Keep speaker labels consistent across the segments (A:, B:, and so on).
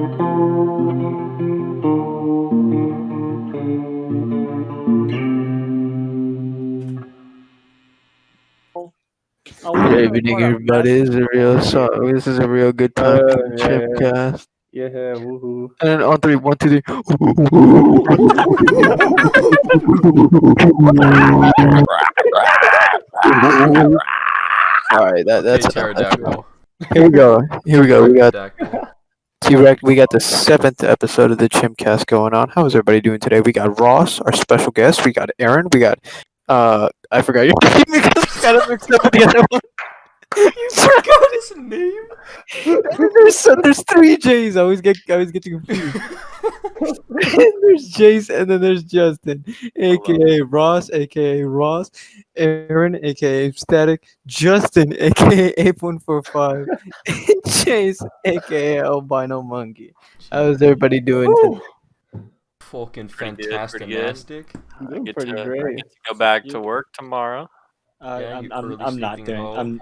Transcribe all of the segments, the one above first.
A: Good evening, everybody. This is a real good time for the CHIMPCAST.
B: Yeah, woohoo.
A: And on three, 1, 2, 3. All right, that's
C: pterodactyl.
A: Here we go. We got
C: Pterodactyl.
A: T-Rex. We got the 7th episode of the CHIMPCAST going on. How is everybody doing today? We got Ross, our special guest. We got Aaron. We got I forgot your name because I got it mixed up with the other one.
C: You forgot his name?
A: There's 3 J's. I always get confused. There's Jace and then there's Justin, aka Ross, Aaron, aka Static, Justin, aka Ape145, and Chase, aka Albino Monkey. How's everybody doing today?
C: Fucking
D: Pretty
C: fantastic.
D: good.
B: I'm
D: I
B: doing
D: get
B: pretty
D: to
B: great.
D: go back to work tomorrow.
C: Yeah, you early
E: I'm not
C: sleeping
E: doing.
C: hoe.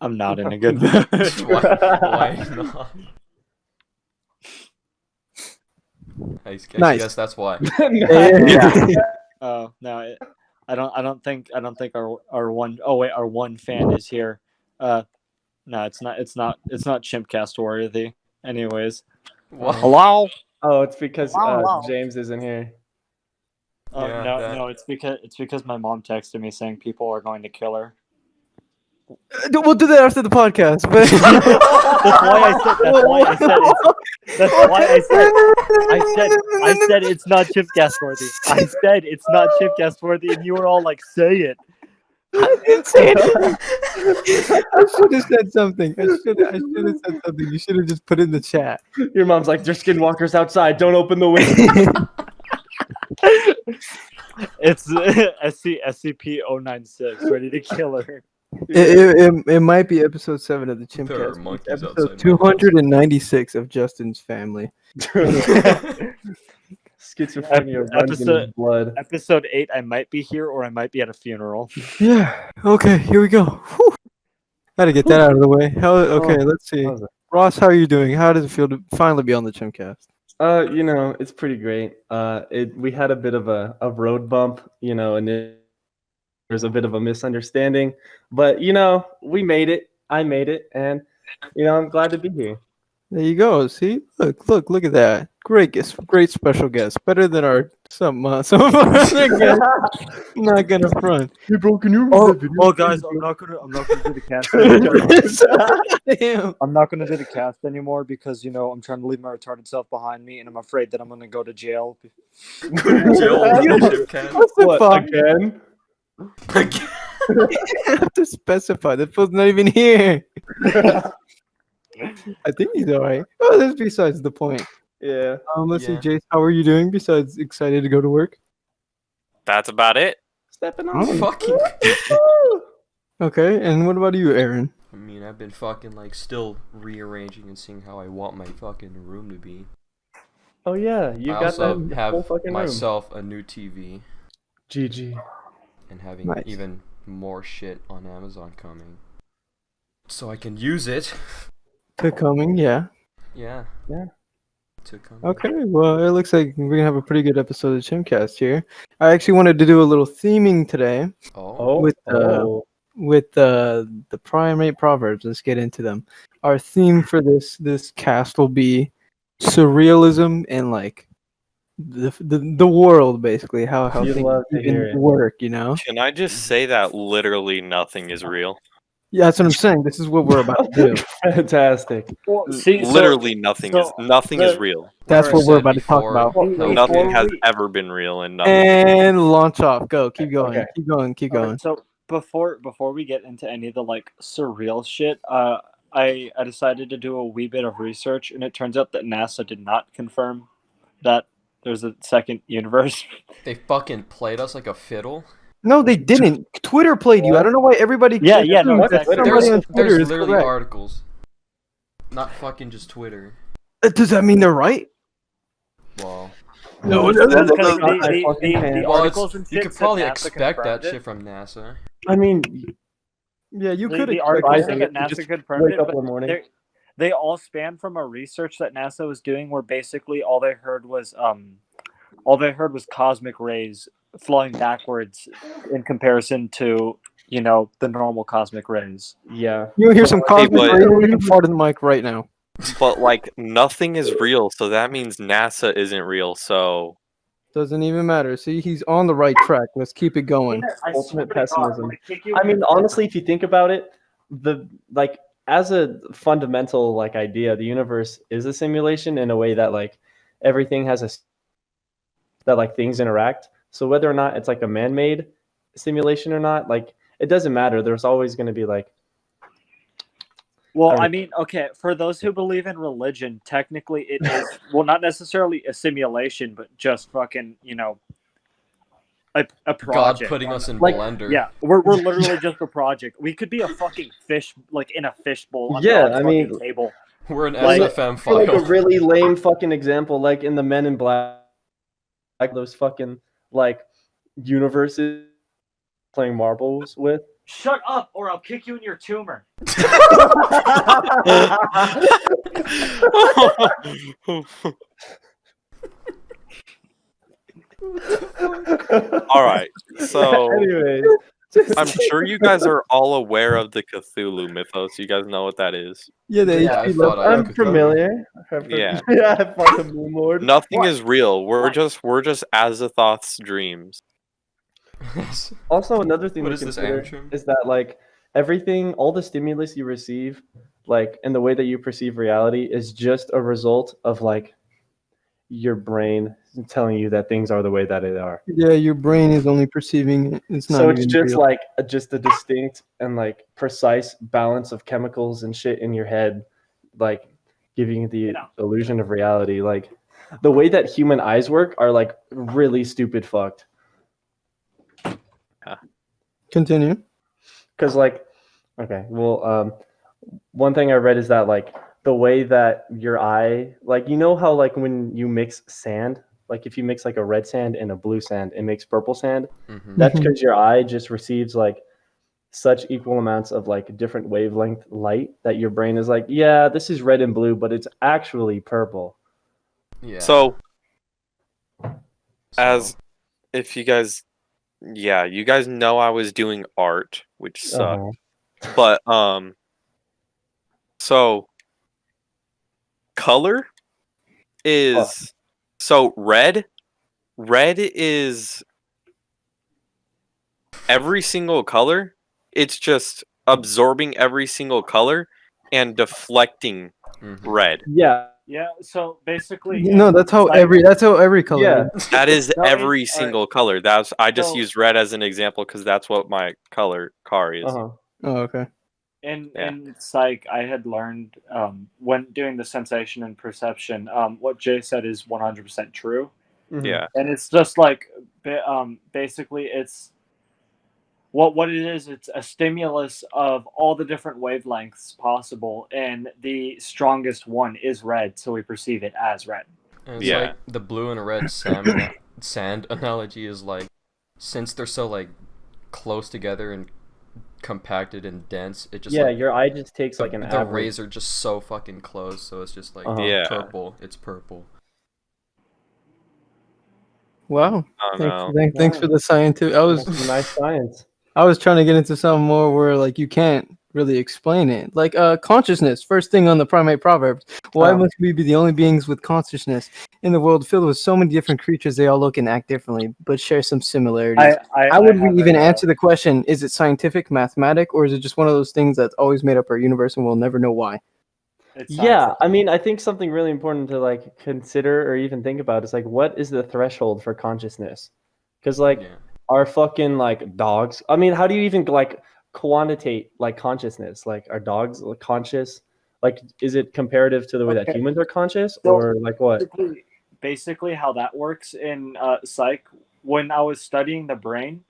E: I'm not in a good mood.
C: Why not? I
A: Nice.
C: guess that's why.
E: Oh no, I don't think our one. Oh wait, our one fan is here. No, it's not Chimpcast worthy. Anyways,
C: What?
E: hello.
B: Oh, it's because
E: Wow.
B: James isn't here.
C: Yeah,
E: No, it's because my mom texted me saying people are going to kill her.
A: We'll do that after the podcast. But
E: That's why I said it's not Chimpcast worthy. I said it's not Chimpcast worthy, and you were all like, "Say it."
A: I didn't say anything. I should have said something. I should have said something. You should have just put in the chat.
B: Your mom's like, there's skinwalkers outside. Don't open the window.
E: It's SCP-096, ready to kill her.
A: It might be episode 7 of the
C: There are
A: Chimcast.
C: monkeys
A: Episode
C: outside my house.
A: 296 of Justin's family.
B: Schizophrenia runs in his blood.
E: Episode 8, I might be here or I might be at a funeral.
A: Yeah. Okay. Here we go. Whew. Had to get that out of the way. Let's see.
B: How's it?
A: Ross, how are you doing? How does it feel to finally be on the Chimcast?
B: It's pretty great. We had a bit of a road bump, and there's a bit of a misunderstanding, but we made it. I made it, and I'm glad to be here.
A: There you go. See, look at that. Great guest, great special guest. Better than some of our other guests. I'm not gonna front.
B: Hey bro, can you
E: Oh, guys, I'm not gonna do the cast anymore.
A: Damn.
E: I'm not gonna do the cast anymore because I'm trying to leave my retarded self behind me, and I'm afraid that I'm gonna go to jail.
C: Jill, the Chimcast.
A: What's the
B: What
A: fuck?
B: again?
A: You have to specify. That fool's not even here. I think he's alright. Oh, that's besides the point.
B: Yeah.
A: Let's see,
C: Yeah.
A: Jace, how are you doing? Besides excited to go to work.
D: That's about it.
B: Stepping
A: Oh.
B: on.
C: Fucking.
A: Okay, and what about you, Aaron?
C: I mean, I've been fucking still rearranging and seeing how I want my fucking room to be.
B: Oh yeah, you
C: I
B: got
C: also
B: that
C: have
B: whole fucking
C: myself a new TV
B: room. GG.
C: and having
A: Nice.
C: even more shit on Amazon coming, so I can use it.
A: To coming, yeah.
C: Yeah.
B: Yeah.
C: To come.
A: Okay, well, it looks like we're gonna have a pretty good episode of Chimcast here. I actually wanted to do a little theming today
C: Oh.
A: with the primate proverbs. Let's get into them. Our theme for this cast will be surrealism and the world, basically how
B: You'd
A: things
B: love to hear
A: even
B: it.
A: work.
D: Can I just say that literally nothing is real?
A: Yeah, that's what I'm saying. This is what we're about to do.
B: Fantastic.
D: Literally nothing is real.
A: That's
C: I
A: what we're
C: said
A: about to talk
C: before,
A: about.
C: how
D: Nothing has
E: we-
D: ever been real, and nothing.
A: And launch off. Go. Keep going.
B: Okay.
A: Keep going.
E: Alright, so before we get into any of the surreal shit, I decided to do a wee bit of research, and it turns out that NASA did not confirm that there's a second universe.
C: They fucking played us like a fiddle.
A: No, they didn't. Twitter played you. I don't know why everybody.
E: Yeah, no,
A: assumes that
E: exactly.
A: somebody on Twitter
C: There's
A: is
C: literally
A: correct.
C: articles. Not fucking just Twitter.
A: Does that mean they're right?
C: Well,
A: No,
E: The
C: well,
E: articles and
C: you
E: shit
C: could
E: said
C: probably
E: NASA
C: expect that
E: confirmed it.
C: shit from NASA.
B: I mean,
A: Yeah, you
E: The
A: could.
E: articles
B: I
E: say
B: think
E: that
B: you
E: NASA
B: just
E: confirmed
B: wake
E: it,
B: up
E: but
B: one morning.
E: they all span from a research that NASA was doing, where basically all they heard was cosmic rays flowing backwards in comparison to the normal cosmic rays.
B: Yeah.
A: You hear some
D: Hey,
A: cosmic
D: but-
A: rays, you can fart in the mic right now.
D: But like nothing is real, so that means NASA isn't real. So
A: Doesn't even matter. See, he's on the right track. Let's keep it going.
B: Ultimate pessimism. I mean, honestly, if you think about it, as a fundamental like idea, the universe is a simulation in a way that like everything has that like things interact. So whether or not it's like a man-made simulation or not, like it doesn't matter. There's always going to be like.
E: Well, I mean, okay, for those who believe in religion, technically it is, well, not necessarily a simulation, but just fucking, a
C: God
E: project.
C: putting us in
B: like-
C: blender.
E: Yeah, we're literally just a project. We could be a fucking fish, like in a fishbowl on
B: Yeah,
E: God's
B: I
E: fucking
B: mean-
E: table.
C: We're an
E: Like-
C: SFM
B: For like a
C: file.
B: really lame fucking example, like in the Men in Black, like those fucking like universes playing marbles with.
E: Shut up, or I'll kick you in your tumor.
D: all right. So
B: Anyways,
D: I'm sure you guys are all aware of the Cthulhu mythos. You guys know what that is.
A: Yeah, the
C: Yeah, I
A: HP
C: thought
A: left.
C: I
B: I'm
C: could
B: familiar.
D: Yeah.
B: Yeah, I fought the Moon Lord.
D: Nothing
E: What?
D: is real. We're
E: What?
D: just Azathoth's dreams.
B: Also, another thing
C: What
B: to
C: is this,
B: consider
C: Antrim?
B: is that like everything, all the stimulus you receive, like and the way that you perceive reality, is just a result of like your brain telling you that things are the way that they are.
A: Yeah, your brain is only perceiving it. It's not
B: So it's
A: even
B: just
A: real.
B: like just a distinct and like precise balance of chemicals and shit in your head, like giving you the illusion of reality. Like the way that human eyes work are like really stupid fucked.
A: Continue.
B: Because like, okay, well, one thing I read is that like the way that your eye, like how like when you mix sand, like if you mix like a red sand and a blue sand, it makes purple sand.
C: Mhm.
B: That's
A: Mhm.
B: because your eye just receives like such equal amounts of like different wavelength light that your brain is like, yeah, this is red and blue, but it's actually purple.
C: Yeah.
D: So, as if you guys, yeah, you guys know I was doing art, which sucked.
B: Uh-huh.
D: But so color is so red is every single color. It's just absorbing every single color and deflecting
C: Mhm.
D: red.
B: Yeah,
E: Yeah, so basically,
A: No, that's how
E: like-
A: every color.
B: yeah.
A: is.
D: That is
E: No,
D: every
E: it's-
D: single color. That's I just
E: So-
D: used red as an example because that's what my color car is.
B: Uh-huh.
A: Oh, okay.
E: In psych, I had learned when doing the sensation and perception, what Jay said is 100% true,
B: Mhm.
D: Yeah.
E: and it's just like basically it's what it is. It's a stimulus of all the different wavelengths possible, and the strongest one is red, so we perceive it as red.
C: And it's
D: Yeah.
C: like the blue and red sand analogy is like, since they're so like close together and compacted and dense, it just
B: Yeah,
C: like,
B: your eye just takes like an
C: the
B: average.
C: rays are just so fucking close, so it's just like
B: Uh-huh.
D: Yeah.
C: purple. It's purple.
A: Wow.
D: I don't know.
A: Thanks for the scientific.
B: That's nice science.
A: I was trying to get into something more where like you can't really explain it. Like consciousness, first thing on the primate proverbs. Why must we be the only beings with consciousness in the world filled with so many different creatures? They all look and act differently, but share some similarities. How would we even answer the question? Is it scientific, mathematic, or is it just one of those things that's always made up our universe and we'll never know why?
B: Yeah, I mean, I think something really important to like consider or even think about is like, what is the threshold for consciousness? Because like
C: Yeah.
B: our fucking like dogs. I mean, how do you even like quantitate like consciousness? Like, are dogs like, conscious? Like, is it comparative to the way that
E: Okay.
B: humans are conscious,
E: So-
B: or like what?
E: Basically how that works in psych, when I was studying the brain,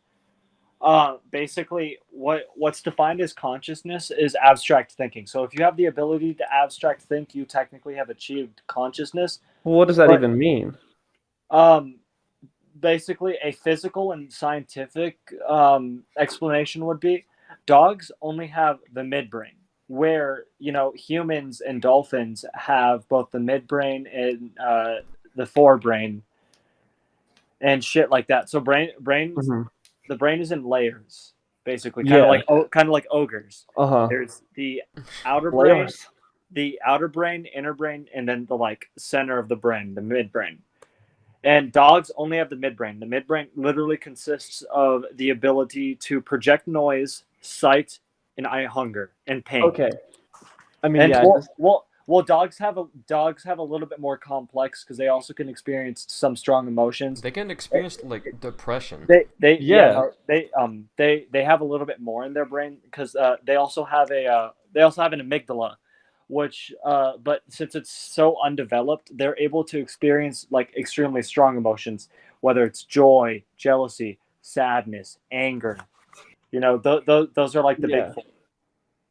E: basically what's defined as consciousness is abstract thinking. So if you have the ability to abstract think, you technically have achieved consciousness.
B: Well, what does that
E: But-
B: even mean?
E: Basically a physical and scientific explanation would be dogs only have the midbrain. where humans and dolphins have both the midbrain and the forebrain and shit like that. So brains, the brain is in layers, basically, kind of like ogres. There's the outer brain, inner brain, and then the like center of the brain, the midbrain. And dogs only have the midbrain. The midbrain literally consists of the ability to project noise, sight, and eye hunger and pain.
B: Okay. I mean,
E: and well, dogs have a little bit more complex because they also can experience some strong emotions.
C: They can experience like depression.
E: They have a little bit more in their brain because they also have an amygdala, which but since it's so undeveloped, they're able to experience like extremely strong emotions, whether it's joy, jealousy, sadness, anger. Those are like the big four.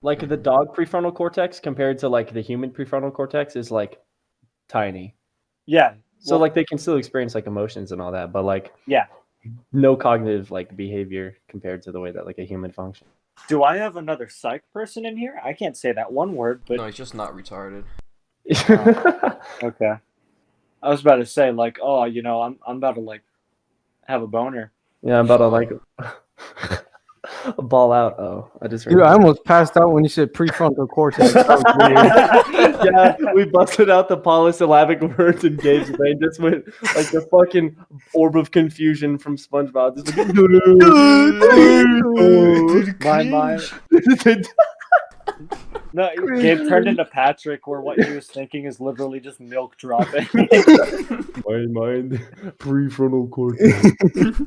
B: Like the dog prefrontal cortex compared to like the human prefrontal cortex is like tiny.
E: Yeah.
B: So like they can still experience like emotions and all that, but like no cognitive like behavior compared to the way that like a human functions.
E: Do I have another psych person in here? I can't say that one word, but
C: No, he's just not retarded.
E: Okay. I was about to say like, I'm about to like have a boner.
B: Yeah, I'm about to like ball out. Oh, I just
A: Dude, I almost passed out when you said prefrontal cortex.
B: Yeah, we busted out the polysyllabic words and Gabe's brain just went like the fucking orb of confusion from SpongeBob. Just like,
E: my mind. No, Gabe turned into Patrick, where what he was thinking is literally just milk dropping.
B: My mind, prefrontal cortex.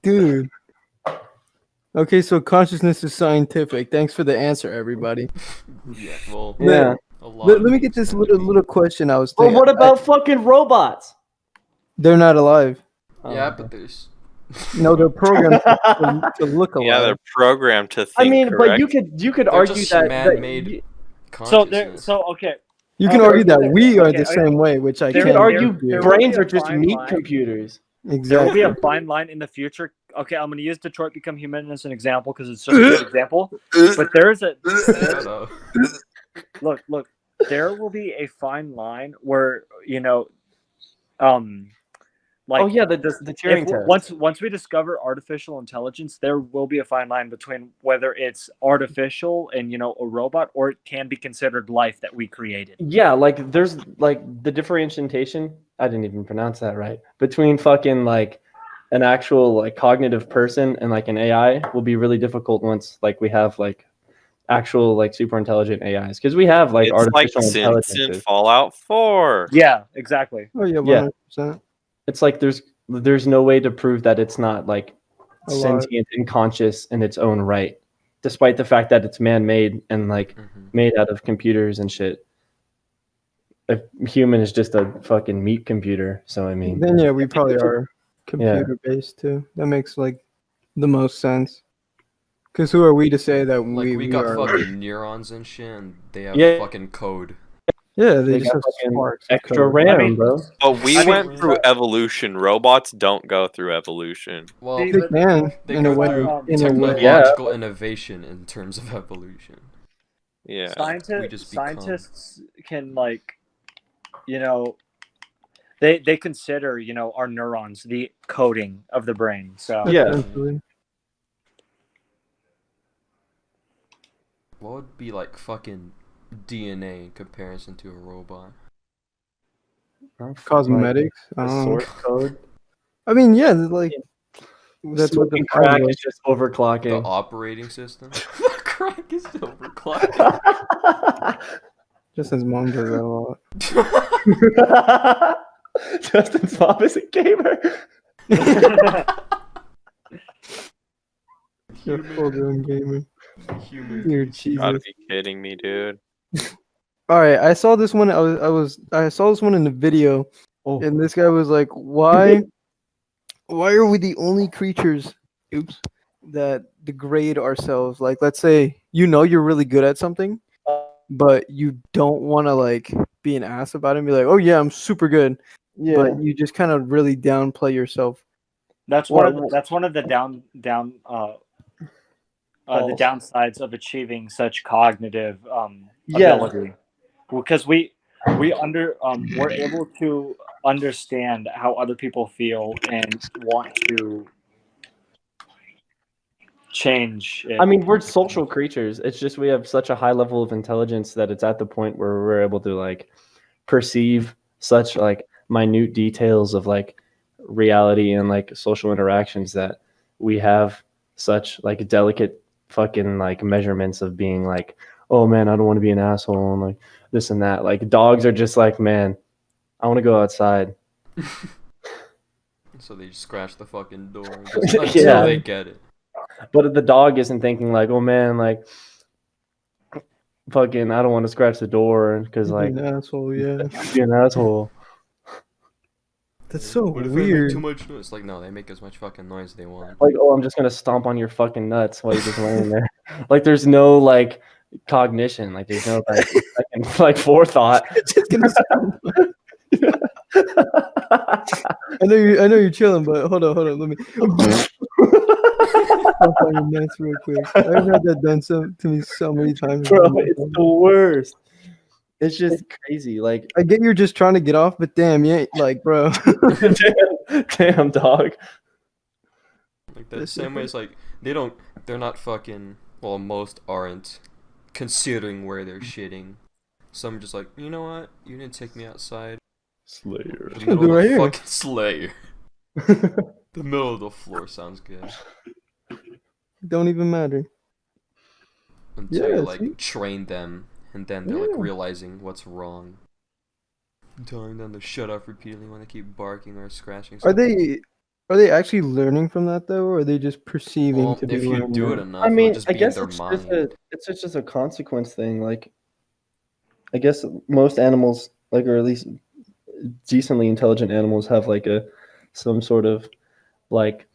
A: Dude. Okay, so consciousness is scientific. Thanks for the answer, everybody.
C: Yeah, well,
B: Yeah.
A: Let me get this little question I was
B: Well,
A: thinking.
B: what about fucking robots?
A: They're not alive.
C: yeah, but there's.
A: No, they're programmed to look alive.
D: Yeah, they're programmed to think.
B: I mean,
D: correct?
B: but you could
C: They're
B: argue
C: just
B: that
C: man-made consciousness.
E: Okay.
A: You can argue that we are the same way, which I
B: you
A: can't
B: could argue
A: argue.
B: brains are just meat computers.
E: There will
A: Exactly.
E: be a fine line in the future. Okay, I'm going to use Detroit Become Human as an example because it's just a good example. But
C: Shut up.
E: look, there will be a fine line where like
B: Oh yeah, the Turing test.
E: once we discover artificial intelligence, there will be a fine line between whether it's artificial and a robot, or it can be considered life that we created.
B: Yeah, like there's like the differentiation. I didn't even pronounce that right. Between fucking like an actual like cognitive person and like an AI will be really difficult once like we have like actual like super intelligent AIs, because we have like
D: it's
B: artificial
D: like
B: intelligence.
D: Simpson Fallout 4.
E: Yeah, exactly.
A: Oh yeah, 100%.
B: It's like there's no way to prove that it's not like
A: Alive.
B: sentient and conscious in its own right, despite the fact that it's man-made and like made out of computers and shit. A human is just a fucking meat computer. So I mean,
A: Then yeah, we probably are computer based too. That makes like the most sense. Because who are we to say that
C: Like we got
A: are
C: fucking neurons and shit, and they have
B: Yeah.
C: fucking code.
A: Yeah, they just
B: got
A: have
B: fucking
A: sparks of
B: extra
A: code.
B: RAM, bro.
D: But we went through evolution. Robots don't go through evolution.
C: Well,
A: They can
C: they
A: in a
C: go
A: way.
C: through
A: In a way.
C: technological innovation in terms of evolution.
D: Yeah.
C: We just become-
E: Scientists can like, they consider our neurons the coding of the brain. So
B: Yeah.
A: Essentially.
C: What would be like fucking DNA in comparison to a robot?
A: Cosmetics. I
B: The
A: don't know.
B: source code.
A: I mean, yeah, like that's what
B: Smoking
A: the
B: crack
A: crack
B: is just overclocking.
C: The operating system? The crack is overclocked.
A: Justin's mom does that a lot.
B: Justin's mom is a gamer.
A: You're full blown gamer.
C: Human.
A: You're
D: Gotta
A: Jesus.
D: be kidding me, dude.
A: All right, I saw this one. I saw this one in the video,
B: Oh.
A: and this guy was like, "Why are we the only creatures, that degrade ourselves? Like, let's say you're really good at something, but you don't want to like be an ass about it and be like, oh yeah, I'm super good,
B: Yeah.
A: but you just kind of really downplay yourself.
E: that's one of the down the downsides of achieving such cognitive
B: Yeah.
E: ability, because we're able to understand how other people feel and want to change it.
B: I mean, we're social creatures. It's just we have such a high level of intelligence that it's at the point where we're able to like perceive such like minute details of like reality and like social interactions that we have such like delicate fucking like measurements of being like, oh man, I don't want to be an asshole and like this and that. Like dogs are just like, man, I want to go outside.
C: So they just scratch the fucking door just until
B: Yeah.
C: they get it.
B: But the dog isn't thinking like, oh man, like fucking, I don't want to scratch the door because like
A: An asshole, yeah.
B: be an asshole.
A: That's so
C: What if I make
A: weird.
C: too much noise? Like, no, they make as much fucking noise as they want.
B: Like, oh, I'm just gonna stomp on your fucking nuts while you're just laying there. Like, there's no like cognition. Like, there's no like, fucking, like forethought.
A: Just gonna I know you're chilling, but hold on. Let me stomp on your nuts real quick. I've had that done to me so many times.
B: Bro, it's the worst. It's just crazy. Like,
A: I get you're just trying to get off, but damn, you ain't like, bro.
B: damn dog.
C: Like that same way it's like they're not fucking, well, most aren't considering where they're shitting. Some just like, you know what? You didn't take me outside.
B: Slayer.
C: The middle
A: do
C: of
A: right
C: the
A: here.
C: fucking Slayer. The middle of the floor sounds good.
A: Don't even matter.
C: Until
A: Yeah,
C: you like
A: see?
C: train them and then they're like realizing what's wrong. Telling them to shut up repeatedly when they keep barking or scratching
A: Are
C: something.
A: they actually learning from that though, or are they just perceiving
C: Well,
A: to be
C: if you
A: learning?
C: do it enough,
B: I mean,
C: it'll just
B: I
C: be
B: guess
C: in their
B: it's
C: mind.
B: just a consequence thing. Like, I guess most animals, like, or at least decently intelligent animals, have like some sort of like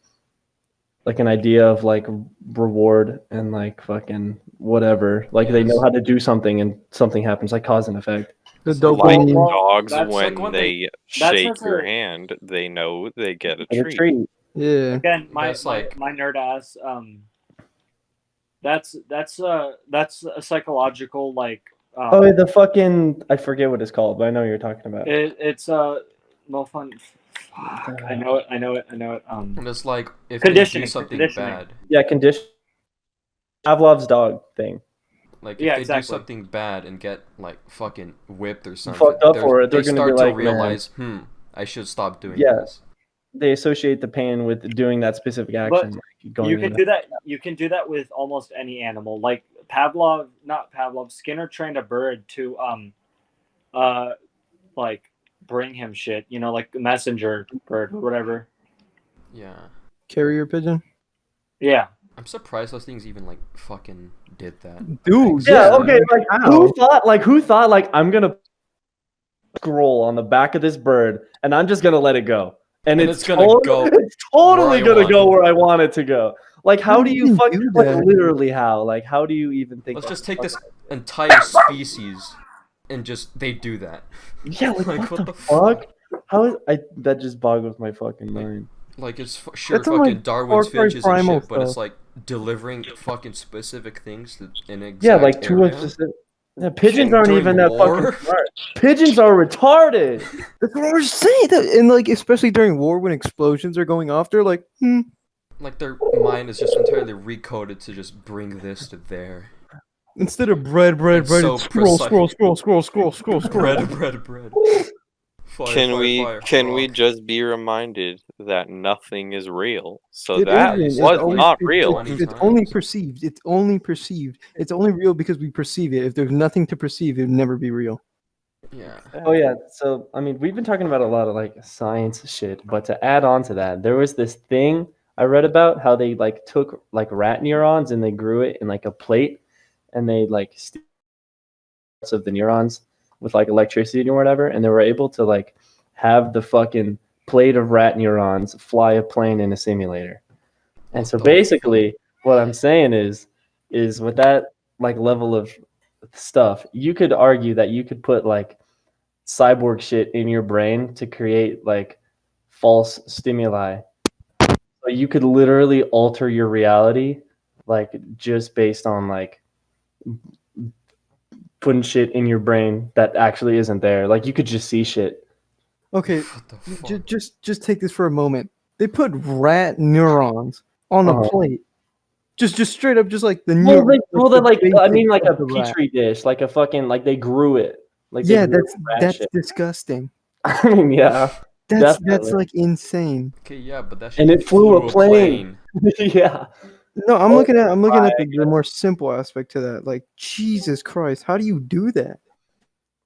B: an idea of like reward and like fucking whatever. Like they know
C: Yes.
B: how to do something and something happens, like cause and effect.
A: The
C: It's like-
D: Like
A: dopamine.
D: dogs,
E: that's
D: when
C: like when
D: they
E: that's
D: shake
E: just
D: your
E: a-
D: hand, they know they get a
B: Like a
D: treat.
B: treat.
A: Yeah.
E: Again, my
C: That's like-
E: my nerd ass. That's a psychological like.
B: Oh, the fucking I forget what it's called, but I know what you're talking about.
E: It's no fun. Fuck, I know it.
C: And it's like if
E: Conditioning,
C: they do something
E: conditioning.
C: bad,
B: Yeah, condition. Pavlov's dog thing.
C: like if
E: Yeah,
C: they
E: exactly.
C: do something bad and get like fucking whipped or something,
B: Fucked up for it,
C: they
B: they're gonna
C: start
B: be like,
C: to realize, I should stop doing
B: Yeah.
C: this.
B: They associate the pain with doing that specific action. Like going
E: You
B: in
E: can
B: the-
E: do that. You can do that with almost any animal. Like not Pavlov. Skinner trained a bird to like bring him shit. You know, like a messenger bird or whatever.
C: Yeah.
A: Carrier pigeon.
E: Yeah.
C: I'm surprised those things even like fucking did that.
A: Dude,
B: Yeah,
A: yeah.
B: okay, like
A: How?
B: who thought like I'm gonna scroll on the back of this bird and I'm just gonna let it go. And it's
C: gonna go
B: it's totally
C: where I
B: gonna
C: want
B: go
C: it.
B: where I want it to go. Like how
A: How
B: do
A: do
B: you
A: you
B: fucking
A: do
B: like
A: that?
B: literally how? Like how do you even think
C: Let's
B: that-
C: just take this entire species and just they do that.
B: Yeah, like,
C: Like,
B: what the fuck? How is that just boggles my fucking mind.
C: Like it's sure
A: That's some,
C: fucking
A: like,
C: Darwin's
A: Far Cry
C: finches and
A: Primal
C: shit, but it's
A: stuff.
C: like delivering fucking specific things to an exact
B: Yeah, like to a
C: area.
B: specific. Yeah, pigeons
C: And
B: aren't
C: during
B: even that
C: war?
B: fucking smart. Pigeons are retarded.
A: That's what I was saying. And like, especially during war when explosions are going off, they're like,
C: Like their mind is just entirely recoded to just bring this to there.
A: instead of bread,
C: It's so
A: it's scroll.
C: Bread. Fire,
D: Can
C: fire,
D: we
C: fire.
D: can we
C: Fuck.
D: just be reminded that nothing is real? So
A: It
D: that
A: isn't. It's
D: was
A: only-
D: not
A: it's-
D: real.
C: It's-
A: It's only perceived. It's only perceived. It's only real because we perceive it. If there's nothing to perceive, it would never be real.
C: Yeah.
B: Oh yeah, so I mean, we've been talking about a lot of like science shit, but to add on to that, there was this thing I read about how they like took like rat neurons and they grew it in like a plate, and they like parts of the neurons with like electricity or whatever, and they were able to like have the fucking plate of rat neurons fly a plane in a simulator. And so
C: What the
B: basically, what I'm saying is with that like level of stuff, you could argue that you could put like cyborg shit in your brain to create like false stimuli. So you could literally alter your reality like just based on like putting shit in your brain that actually isn't there. Like you could just see shit.
A: Okay,
C: What the fuck?
A: just take this for a moment. They put rat neurons on a plate. Just straight up, just like the
B: They're like I
A: basics
B: mean like
A: of
B: a
A: the rat.
B: petri dish, like a fucking like they grew it. Like they
A: Yeah,
B: grew rat
A: that's
B: shit.
A: disgusting.
B: I mean, yeah,
A: That's
B: definitely.
A: like insane.
C: Okay, yeah, but that shit
B: And it flew a plane. Yeah.
A: No, I'm looking at
B: my
A: the more simple aspect to that. Like Jesus Christ, how do you do that?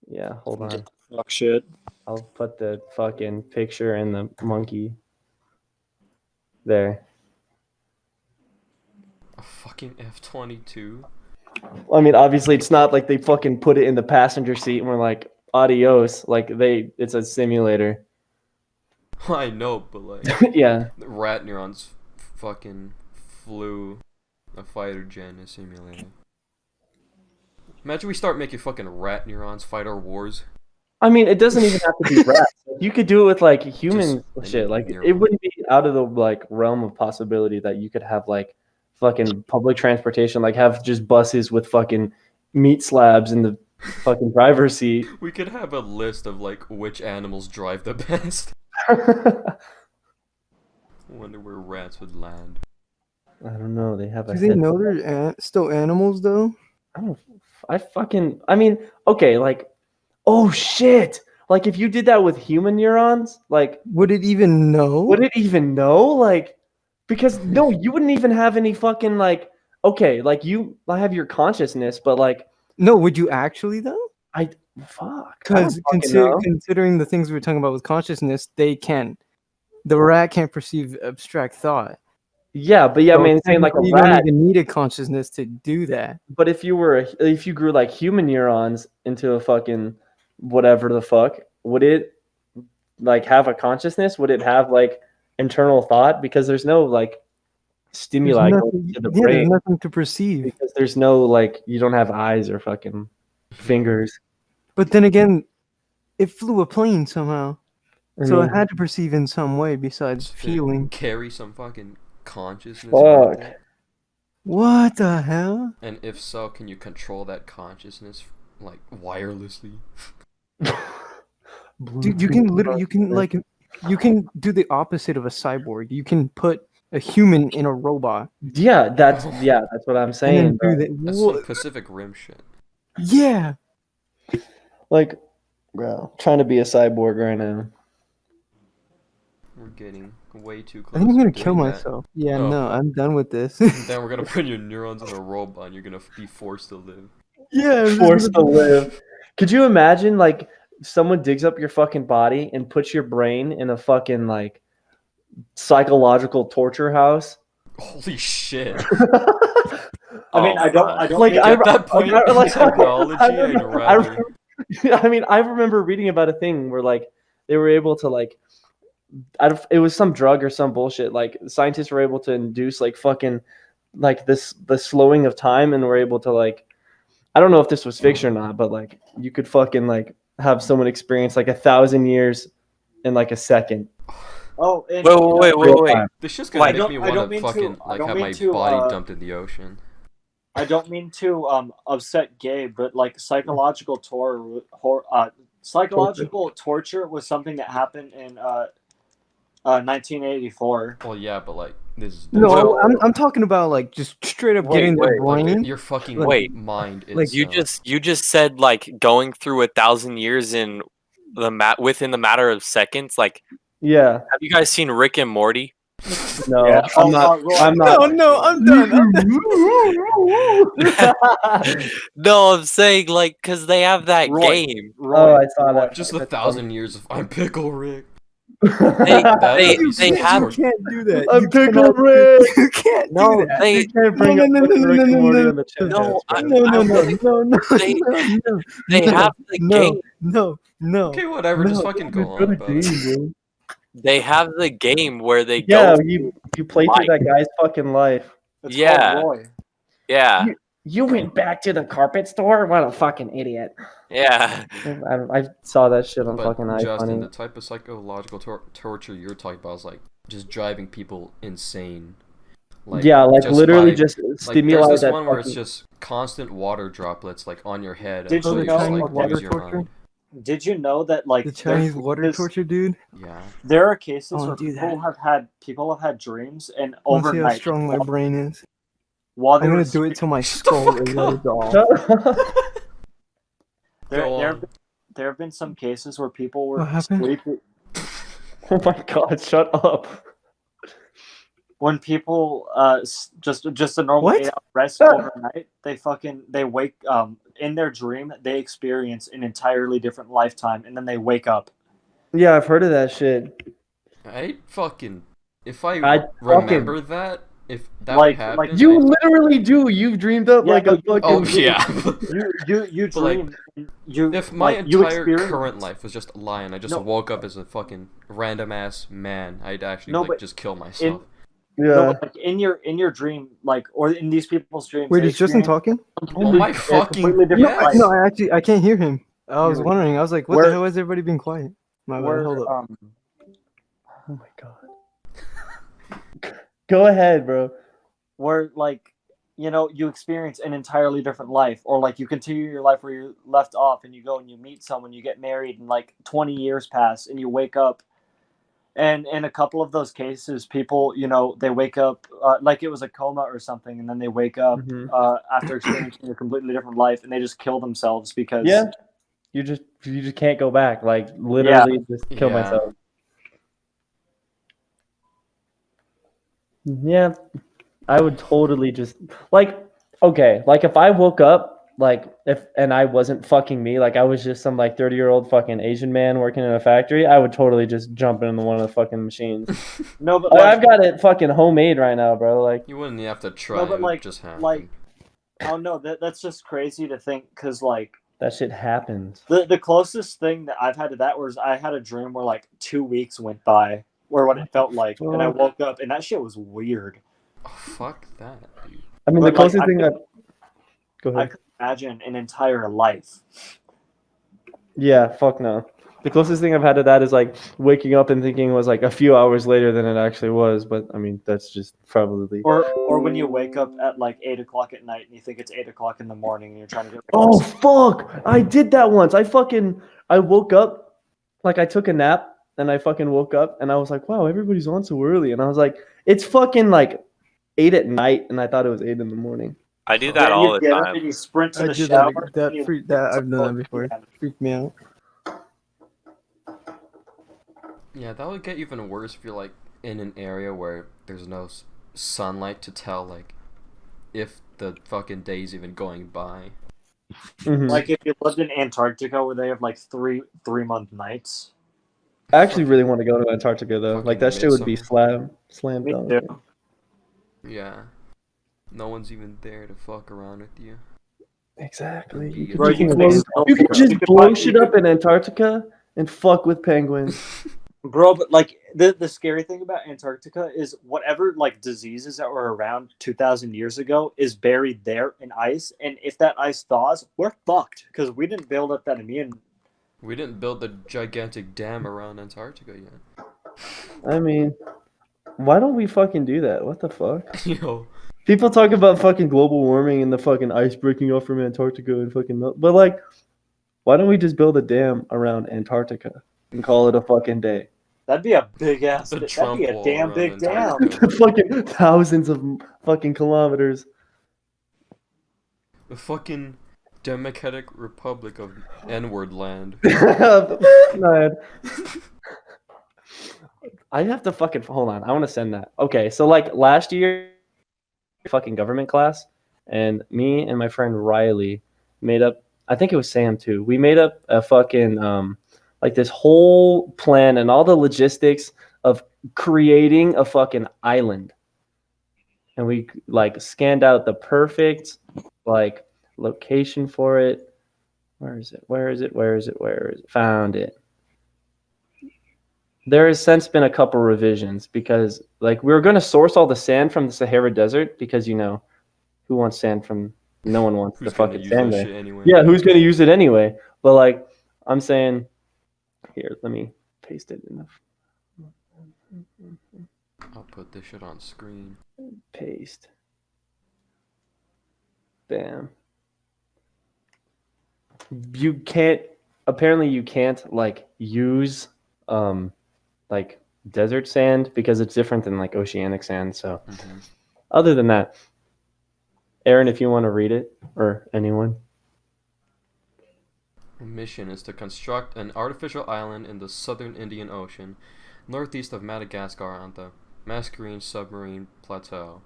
B: Yeah, hold on.
E: Fuck shit.
B: I'll put the fucking picture and the monkey there.
C: A fucking F-22.
B: I mean, obviously, it's not like they fucking put it in the passenger seat and we're like, adios. Like, it's a simulator.
C: I know, but like,
B: Yeah.
C: the rat neurons fucking flew a fighter jet in a simulator. Imagine we start making fucking rat neurons fight our wars.
B: I mean, it doesn't even have to be rats. You could do it with like human
C: Just
B: shit. Like,
C: neuron.
B: it wouldn't be out of the like realm of possibility that you could have like fucking public transportation, like have just buses with fucking meat slabs in the fucking driver's seat.
C: We could have a list of like which animals drive the best. Wonder where rats would land.
B: I don't know. They have a
A: Do they
B: head.
A: know they're still animals though?
B: I mean, okay, like, oh shit. Like, if you did that with human neurons, like,
A: Would it even know?
B: would it even know? Like, because no, you wouldn't even have any fucking, like, okay, like, you have your consciousness, but, like,
A: No, would you actually though?
B: fuck.
A: Because
B: know.
A: considering the things we were talking about with consciousness, they can. The rat can't perceive abstract thought.
B: Yeah, but yeah, I mean, saying like a
A: you
B: rat.
A: don't even need a consciousness to do that.
B: But if you grew like human neurons into a fucking whatever the fuck, would it like have a consciousness? Would it have like internal thought? Because there's no like stimuli going to the brain.
A: There's nothing to perceive.
B: Because there's no like you don't have eyes or fucking fingers.
A: But then again, it flew a plane somehow, so
B: mean,
A: it had to perceive in some way besides
C: Just
A: feeling.
C: carry some fucking consciousness.
B: Fuck.
C: with it?
A: What the hell?
C: And if so, can you control that consciousness like wirelessly?
A: Dude, you can do the opposite of a cyborg. You can put a human in a robot.
B: Yeah, that's what I'm
A: And
B: saying.
A: then do that.
C: That's some Pacific Rim shit.
A: Yeah.
B: Like, bro, trying to be a cyborg right now.
C: We're getting way too
A: I
C: close.
A: think I'm gonna
C: to
A: kill
C: doing that.
A: myself. Yeah,
C: No.
A: no, I'm done with this.
C: Then we're gonna put your neurons in a robot and you're gonna be forced to live.
A: Yeah, I'm
B: Forced to live. Could you imagine like someone digs up your fucking body and puts your brain in a fucking like psychological torture house?
C: Holy shit.
E: I mean, I don't
B: Like,
E: think
C: At that point in
B: like,
C: technology, I'd rather...
B: I mean, I remember reading about a thing where like they were able to like it was some drug or some bullshit. Like scientists were able to induce like fucking like the slowing of time, and were able to like I don't know if this was fiction or not, but like you could fucking like have someone experience like 1,000 years in like a second.
E: Oh, and,
D: Wait.
C: This shit's gonna
D: Like,
C: make me
E: I
C: want
E: don't
C: to
E: mean
C: fucking
E: to- I
C: like
E: don't
C: have
E: mean
C: my
E: to,
C: body dumped in the ocean.
E: I don't mean to upset Gabe, but like psychological torture was something that happened in 1984.
C: Well, yeah, but like this.
A: No,
D: Well-
A: I'm talking about like just straight up
D: Wait,
A: getting their
C: Like,
A: brain.
C: your fucking
D: Wait.
C: mind.
A: Like,
D: You just said like going through 1,000 years in within the matter of seconds. Like,
B: Yeah.
D: have you guys seen Rick and Morty?
B: No,
E: Yeah.
B: I'm not. I'm not.
A: No, I'm done.
D: No, I'm saying like because they have that
E: Roy.
D: game.
B: Oh, I saw that.
C: Just 1,000 years of I'm Pickle Rick.
D: They
A: You
D: have
A: can't do that.
B: I'm
A: You
B: Pickle
A: cannot-
B: Rick.
A: You can't
D: no.
A: do that.
D: They
B: You can't bring up
A: No,
B: fucking Rick and Morty on the chat.
D: No,
A: No.
D: They-
A: No.
D: they have the game.
A: No.
C: Okay, whatever.
A: No,
C: just fucking go on about it.
D: They have the game where they
B: Yeah,
D: go.
B: you play through that guy's fucking life.
E: It's
D: Yeah.
E: called Roy.
D: Yeah,
B: You went back to the carpet store? What a fucking idiot.
D: yeah.
B: I saw that shit on
C: But
B: fucking
C: Justin, the
B: iFunny.
C: type of psychological torture you're talking about is like just driving people insane. Just
F: literally
C: by,
F: just
C: there's
F: stimulate
C: this
F: that
C: one where it's
F: fucking.
C: just constant water droplets like on your head
E: Did
C: until
E: you
C: you
E: know
C: just like
A: water
C: lose your
A: torture?
C: mind.
E: Did you know that like
A: The Chinese
E: there's
A: water
E: cases-
A: torture, dude.
C: Yeah.
E: There are cases
A: I
E: where
A: wanna do
E: people have had dreams and
A: I want to see how
E: overnight
A: strong my brain is.
E: while they
A: I'm
E: were
A: gonna do it till my
C: Shut the
A: skull
C: fuck
A: is
C: up.
A: off.
C: Go
E: there
C: on.
E: there have been some cases where people were
A: What happened?
E: sleeping.
F: Oh my god! Shut up.
E: When people just a normal
A: What?
E: 8 hour rest overnight, they wake in their dream they experience an entirely different lifetime and then they wake up.
F: Yeah, I've heard of that shit.
C: If I
F: I
C: remember that, if that
E: Like-
C: would happen,
E: like
F: You literally do. You've dreamed up
E: Yeah,
F: like
E: no,
F: a fucking.
C: oh yeah.
E: You
C: But, like,
E: dream and you
C: If my
E: like, you
C: entire
E: experience-
C: current life was just a lie and I just
E: No.
C: woke up as a fucking random ass man, I'd actually
E: No,
C: like
E: but
C: just kill myself.
F: Yeah.
E: No, but, like, in your dream, like, or in these people's dreams.
A: Wait,
E: they
A: is Justin
E: experience
A: talking?
C: Oh my
E: a
C: fucking
E: completely different
C: yes.
E: life.
A: No, I can't hear him. I was
F: You're-
A: wondering. I was like, what
E: Where-
A: the hell has everybody been quiet? My bad.
E: Where,
A: Hold up.
F: Oh my god. Go ahead, bro.
E: where like, you experience an entirely different life, or like you continue your life where you left off, and you go and you meet someone, you get married, and like 20 years pass, and you wake up. And in a couple of those cases, people, they wake up like it was a coma or something, and then they wake up
F: Mhm.
E: after experiencing a completely different life, and they just kill themselves because
F: Yeah. You just can't go back. Like literally, just kill
C: Yeah.
F: myself. Yeah, I would totally just like if I woke up and I wasn't fucking me, like I was just some like 30-year-old fucking Asian man working in a factory, I would totally just jump into one of the fucking machines.
E: no, but
F: I've got it fucking homemade right now, bro. Like
C: You wouldn't even have to try.
E: No, but
C: it would
E: like-
C: just happen.
E: like- oh no, that's just crazy to think, because like
F: that shit happens.
E: the closest thing that I've had to that was I had a dream where like 2 weeks went by, or what it felt like, and I
F: Fuck.
E: woke up, and that shit was weird.
C: Oh, fuck that, dude.
F: I mean,
E: But,
F: the
E: like,
F: closest
E: I
F: thing
E: could-
F: that. Go
E: I
F: ahead.
E: could imagine an entire life.
F: Yeah, fuck no. The closest thing I've had to that is like waking up and thinking it was like a few hours later than it actually was. But I mean, that's just probably.
E: Or when you wake up at like 8 o'clock at night and you think it's 8 o'clock in the morning and you're trying to get ready.
F: Oh fuck! I did that once. I woke up, like I took a nap and I fucking woke up and I was like, wow, everybody's on so early. And I was like, it's fucking like 8 at night and I thought it was 8 in the morning.
D: I do that
E: Yeah,
D: all
E: you
D: the
E: get up
D: time.
E: and you sprint to
A: I
E: the
A: did
E: shower.
A: that.
E: and you-
A: I've done that before. Freaked me out.
C: Yeah, that would get even worse if you're like in an area where there's no sunlight to tell like if the fucking day's even going by.
F: Mhm.
E: Like if you lived in Antarctica where they have like three-month nights.
F: I actually really want to go to Antarctica though.
C: Fucking
F: Like that shit would be
C: midsummer.
F: slam
E: Me
F: dunk.
E: too.
C: Yeah. No one's even there to fuck around with you.
F: Exactly. You could
E: Bro,
F: just
E: you could
F: blow-
E: be-
F: you could just
E: you could
F: blow
E: buy-
F: shit
E: you
F: up in Antarctica and fuck with penguins.
E: Bro, but like the scary thing about Antarctica is whatever like diseases that were around 2,000 years ago is buried there in ice, and if that ice thaws, we're fucked because we didn't build up that immune.
C: We didn't build the gigantic dam around Antarctica yet.
F: I mean, why don't we fucking do that? What the fuck?
C: Yo.
F: People talk about fucking global warming and the fucking ice breaking off from Antarctica and fucking melt. But like, why don't we just build a dam around Antarctica and call it a fucking day?
E: That'd be a big ass.
C: The
E: That'd
C: Trump
E: be a
C: wall
E: damn
C: around
E: big dam.
C: Antarctica.
F: Fucking thousands of fucking kilometers.
C: The fucking Democratic Republic of N-word land.
F: Man. I have to fucking hold on. I want to send that. Okay, so like last year, fucking government class, and me and my friend Riley made up. I think it was Sam too. We made up a fucking like this whole plan and all the logistics of creating a fucking island. And we like scanned out the perfect like location for it. Where is it? Where is it? Where is it? Where is it? Found it. There has since been a couple revisions because like we were going to source all the sand from the Sahara Desert because you know who wants sand from no one wants
C: Who's
F: the
C: gonna
F: fucking
C: use
F: sand
C: that
F: there.
C: shit anyway?
F: Yeah, who's going to use it anyway? But like I'm saying here, let me paste it enough.
C: I'll put this shit on screen.
F: Paste. Bam. You can't. Apparently, you can't like use like desert sand because it's different than like oceanic sand. So, other than that, Aaron, if you want to read it, or anyone.
C: Mission is to construct an artificial island in the southern Indian Ocean, northeast of Madagascar on the Mascarene submarine plateau.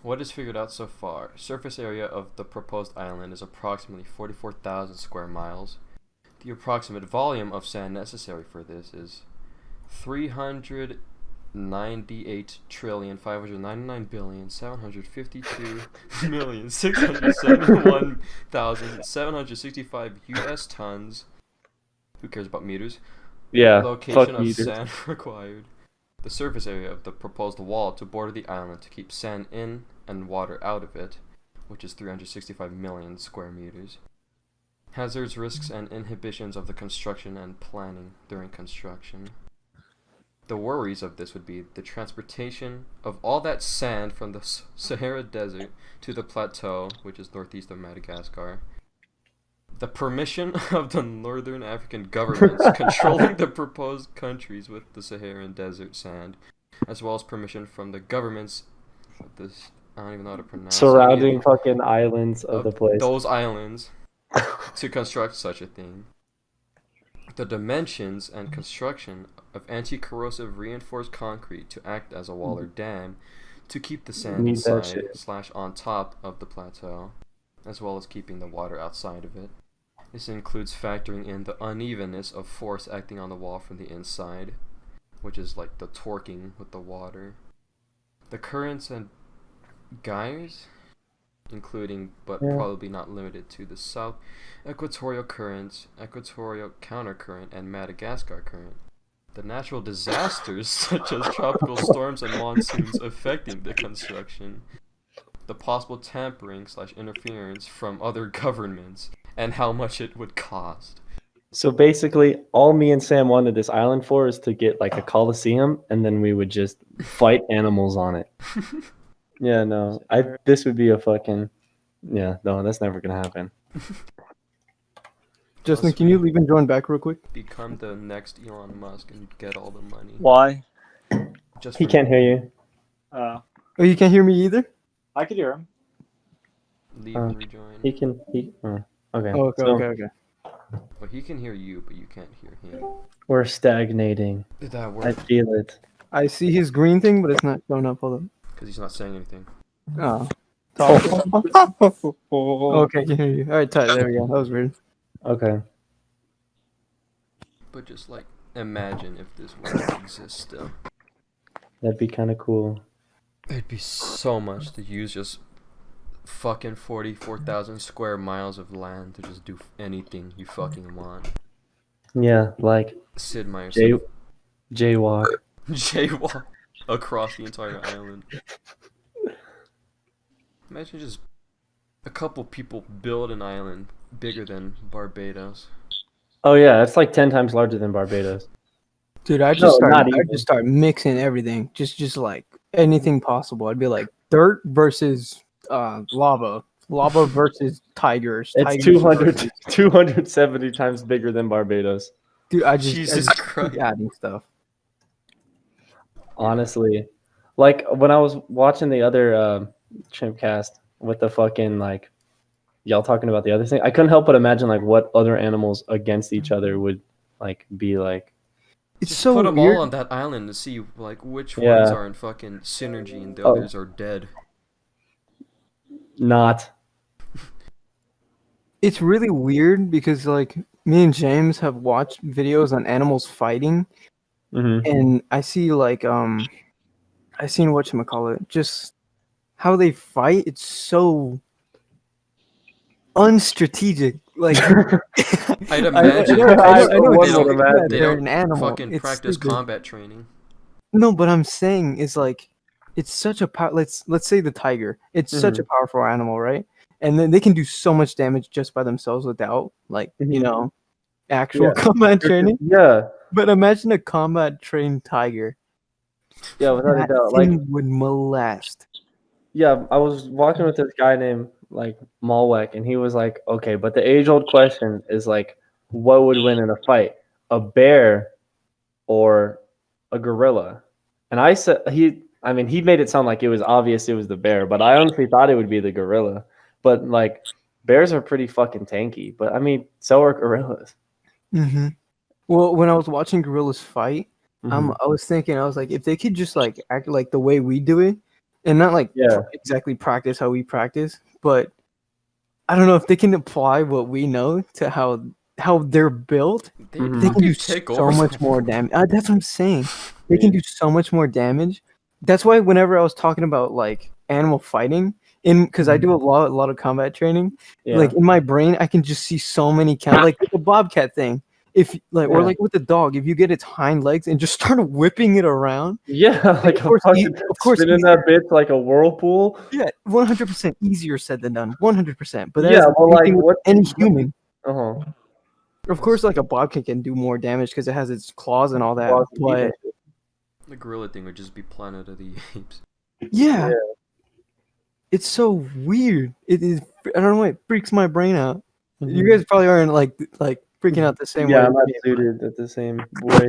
C: What is figured out so far? Surface area of the proposed island is approximately 44,000 square miles. The approximate volume of sand necessary for this is 399,752,671,765 U.S. tons. Who cares about meters?
F: Yeah.
C: Location of
F: meters.
C: sand required. The surface area of the proposed wall to border the island to keep sand in and water out of it, which is 365 million square meters. Hazards, risks, and inhibitions of the construction and planning during construction. The worries of this would be the transportation of all that sand from the Sahara Desert to the plateau, which is northeast of Madagascar. The permission of the Northern African governments controlling the proposed countries with the Saharan Desert sand, as well as permission from the governments of this, I don't even know how to pronounce it.
F: Surrounding fucking islands of the place.
C: Those islands to construct such a thing. The dimensions and construction of anti-corrosive reinforced concrete to act as a wall or dam to keep the sand
F: Need that
C: inside / on top of the plateau, as well as keeping the water outside of it. This includes factoring in the unevenness of force acting on the wall from the inside, which is like the torquing with the water. The currents and gyres, including but probably not limited to the South Equatorial Current, Equatorial Countercurrent, and Madagascar Current. The natural disasters such as tropical storms and monsoons affecting the construction. The possible tampering / interference from other governments, and how much it would cost.
F: So basically, all me and Sam wanted this island for is to get like a coliseum, and then we would just fight animals on it. Yeah, no, this would be a fucking, yeah, no, that's never gonna happen.
A: Justin, can you leave and join back real quick?
C: Become the next Elon Musk and get all the money.
E: Why?
C: Just
F: He
C: for
F: can't hear you.
A: Oh, you can't hear me either?
E: I could hear him.
C: leave and rejoin.
F: Okay.
A: Oh, okay,
F: So
A: okay.
C: Well, he can hear you, but you can't hear him.
F: we're stagnating.
C: Did that
F: I
C: work?
F: feel it.
A: I see his green thing, but it's not showing up. Hold on.
C: Because he's not saying anything.
A: Oh. Okay, I can hear you. Alright, tight. There we go. That was weird.
F: Okay.
C: But just like, imagine if this world exists still.
F: That'd be kind of cool.
C: It'd be so much to use just fucking 44,000 square miles of land to just do anything you fucking want.
F: Yeah, like
C: Sid Meier's
F: jaywalk.
C: jaywalk across the entire island. Imagine just a couple people build an island bigger than Barbados.
F: Oh yeah, it's like 10 times larger than Barbados.
A: Dude, I just start mixing everything. Just like anything possible. I'd be like dirt versus lava. Lava versus tigers.
F: It's
A: tigers
F: 270 times bigger than Barbados.
A: Dude, I
C: Jesus
A: just
C: Christ.
A: keep adding stuff.
F: Honestly, like when I was watching the other CHIMPCAST with the fucking like y'all talking about the other thing, I couldn't help but imagine like what other animals against each other would like be like.
A: It's
C: Just
A: so
C: put them
A: weird.
C: all on that island to see like which
F: Yeah.
C: ones are in fucking synergy and the others are dead.
F: Not.
A: It's really weird because like me and James have watched videos on animals fighting,
F: Mm-hmm.
A: and I see like I seen whatchamacallit, just how they fight. It's so unstrategic. Like
C: I'd imagine
A: I know
F: One
A: it's
F: would
A: stupid
F: imagine.
A: that
C: they
A: they're
C: don't
A: an animal.
C: fucking
A: It's
C: practice
A: stupid.
C: combat training.
A: No, but I'm saying is like it's such a let's say the tiger. It's such a powerful animal, right? And then they can do so much damage just by themselves without like you
F: Mhm.
A: know actual
F: Yeah.
A: combat training.
F: Yeah.
A: But imagine a combat trained tiger
F: Yeah, without a
A: That
F: doubt. Like,
A: thing would molest.
F: yeah, I was walking with this guy named like Malwek, and he was like, okay, but the age-old question is like, what would win in a fight, a bear or a gorilla? And I said I mean, he made it sound like it was obvious it was the bear, but I honestly thought it would be the gorilla. But like, bears are pretty fucking tanky, but I mean, so are gorillas.
A: Mm-hmm. Well, when I was watching gorillas fight,
F: Mhm.
A: I was thinking, I was like, if they could just like act like the way we do it, and not like
F: Yeah.
A: exactly practice how we practice, but I don't know if they can apply what we know to how they're built.
C: They
F: Mhm.
A: They can do
C: take
A: so
C: over
A: much
C: some-
A: more damage. That's what I'm saying. They can do so much more damage. That's why whenever I was talking about like animal fighting, because I do a lot of combat training,
F: Yeah.
A: like in my brain, I can just see so many like with the bobcat thing. If like or
F: Yeah.
A: like with the dog, if you get its hind legs and just start whipping it around,
F: Yeah, like
A: of course, of course,
F: spinning that bitch like a whirlpool.
A: yeah, 100% easier said than done, 100%. But that
F: Yeah,
A: is the
F: but
A: same
F: like,
A: thing with
F: what?
A: any human.
F: Uh-huh.
A: Of course, like a bobcat can do more damage because it has its claws and all that.
F: Claws and teeth
A: But
F: and shit.
C: The gorilla thing would just be Planet of the Apes.
A: yeah,
F: Yeah.
A: it's so weird. It is. I don't know. It freaks my brain out.
F: Mhm.
A: You guys probably aren't like freaking out the same way.
F: Yeah, I'm not
A: me.
F: suited at the same way.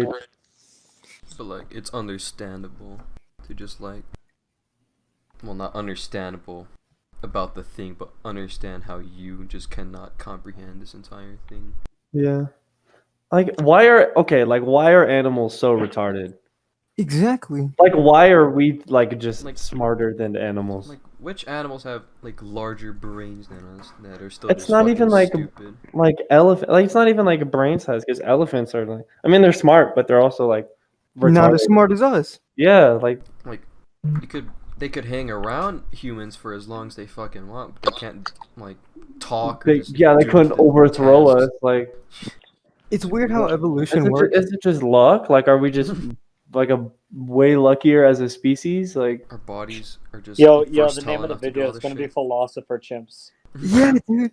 C: But like, it's understandable to just like, well, not understandable about the thing, but understand how you just cannot comprehend this entire thing.
F: Yeah. Like, why are animals so retarded?
A: Exactly.
F: Like, why are we like just
C: Like-
F: smarter than animals?
C: Like, which animals have like larger brains than us that are still
F: It's
C: just
F: not
C: fucking
F: even, like,
C: stupid?
F: Like elephant, like it's not even like a brain size because elephants are like, I mean, they're smart, but they're also like retarded.
A: Not as smart as us.
F: Yeah, like
C: They could hang around humans for as long as they fucking want, but they can't like talk. Or
F: they
C: just
F: yeah, they
C: do
F: couldn't
C: the
F: overthrow
C: tasks.
F: us. Like,
A: It's weird how
F: is
A: evolution
F: it,
A: works.
F: is it just luck? Like, are we just like a way luckier as a species? Like,
C: Our bodies are just
E: Yo, the
C: versatile
E: name of the
C: enough to do
E: video
C: all
E: is
C: this
E: going to be
C: shit.
E: Philosopher Chimps.
A: Yeah, dude.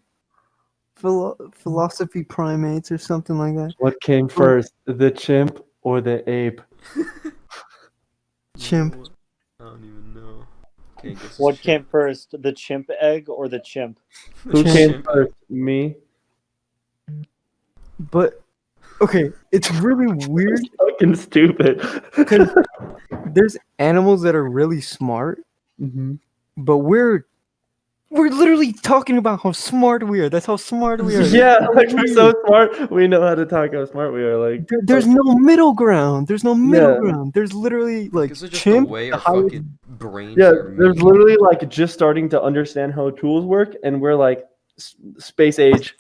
A: Philosophy primates or something like that.
F: what came first, the chimp or the ape?
A: Chimp.
C: No, I don't even know. Can't guess this
E: What
C: shit.
E: came first, the chimp egg or the chimp?
F: Who
A: Chimp.
F: came first, me?
A: But okay, it's really weird.
F: Fucking stupid.
A: 'Cause there's animals that are really smart,
F: Mhm.
A: but we're literally talking about how smart we are. That's how smart we are.
F: Yeah, like we're so smart. We know how to talk how smart we are. Like,
A: There's no middle ground. There's no middle
F: Yeah.
A: ground. There's literally like
C: Is it just
A: chimp.
C: the way
A: the
C: our
A: highest-
C: fucking brains
F: yeah,
C: are
F: there's
C: made?
F: literally like just starting to understand how tools work, and we're like space age.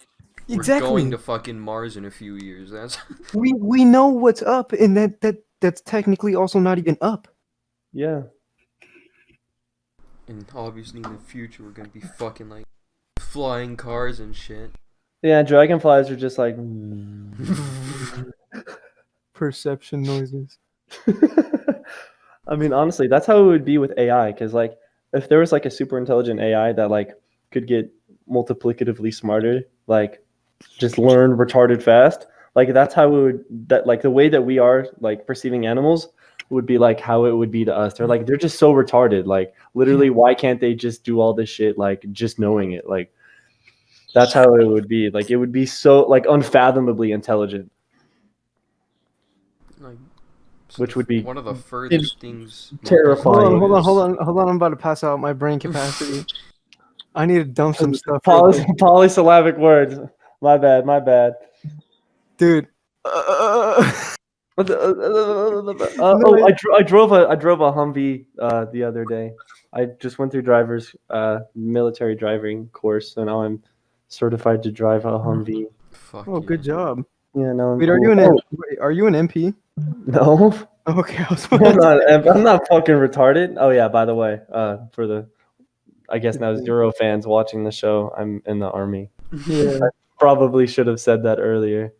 C: We're
A: Exactly.
C: going to fucking Mars in a few years. That's
A: We know what's up, and that's technically also not even up.
F: Yeah.
C: and obviously in the future we're gonna be fucking like flying cars and shit.
F: Yeah, dragonflies are just like.
A: Perception noises.
F: I mean, honestly, that's how it would be with AI. Because like, if there was like a super intelligent AI that like could get multiplicatively smarter, like just learn retarded fast, like that's how it would. That like the way that we are like perceiving animals would be like how it would be to us. They're just so retarded. Like literally, why can't they just do all this shit like just knowing it? Like that's how it would be. Like it would be so like unfathomably intelligent.
C: Like,
F: Which would be
C: one of the furthest things.
F: terrifying.
A: Hold on. I'm about to pass out my brain capacity. I need to dump some stuff. real
F: Poly-
A: quick.
F: polysyllabic words. My bad.
A: Dude.
F: I drove a Humvee the other day. I just went through driver's military driving course, so now I'm certified to drive a Humvee.
C: Fuck
A: Oh,
C: yeah.
A: good job.
F: Yeah, no.
A: Wait, are you an MP?
F: No,
A: Okay, I was
F: I'm not fucking retarded. Oh yeah, by the way, for the, I guess now Zero fans watching the show, I'm in the army.
A: Yeah.
F: Probably should have said that earlier.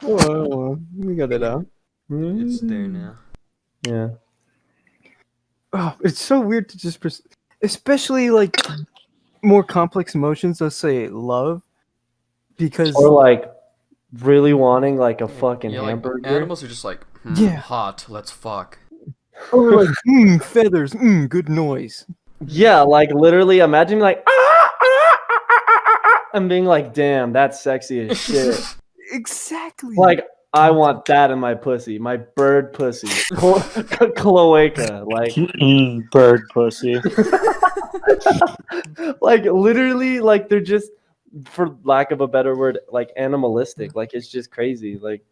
A: Well, we got it out.
C: It's there now.
F: Yeah.
A: Oh, it's so weird to just, especially like more complex emotions. Let's say love, because
F: Or like really wanting like a fucking
C: Yeah, like
F: hamburger.
C: animals are just like,
A: Yeah.
C: hot, let's fuck.
A: Oh, we're like, feathers, good noise.
F: Yeah, like literally imagine like and being like, damn, that's sexy as shit.
A: Exactly.
F: Like, I want that in my pussy, my bird pussy. Cloaca. Like
E: Bird pussy.
F: like literally, like they're just, for lack of a better word, like animalistic. Like it's just crazy. Like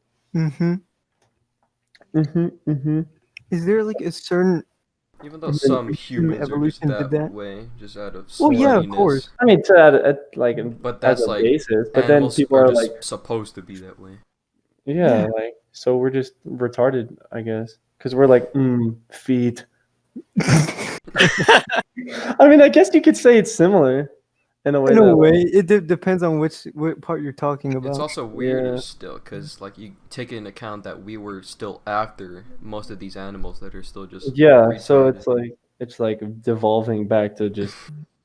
A: Is there like a certain
C: Even though some humans are just
A: evolution did
C: that
A: that?
C: way, just out of
A: Well, yeah, of
C: sluttiness.
A: course.
F: I mean, to like
C: But
F: as
C: that's
F: a
C: like
F: basis, but then
C: animals
F: people
C: are
F: are
C: just
F: like,
C: supposed to be that way.
F: yeah, like so we're just retarded, I guess, because we're like feet. I mean, I guess you could say it's similar in a way.
A: In a
F: that,
A: way, it depends on what part you're talking about.
C: It's also weirder
F: Yeah.
C: still, because like you take into account that we were still after most of these animals that are still just
F: yeah, so
C: retarded.
F: it's like devolving back to just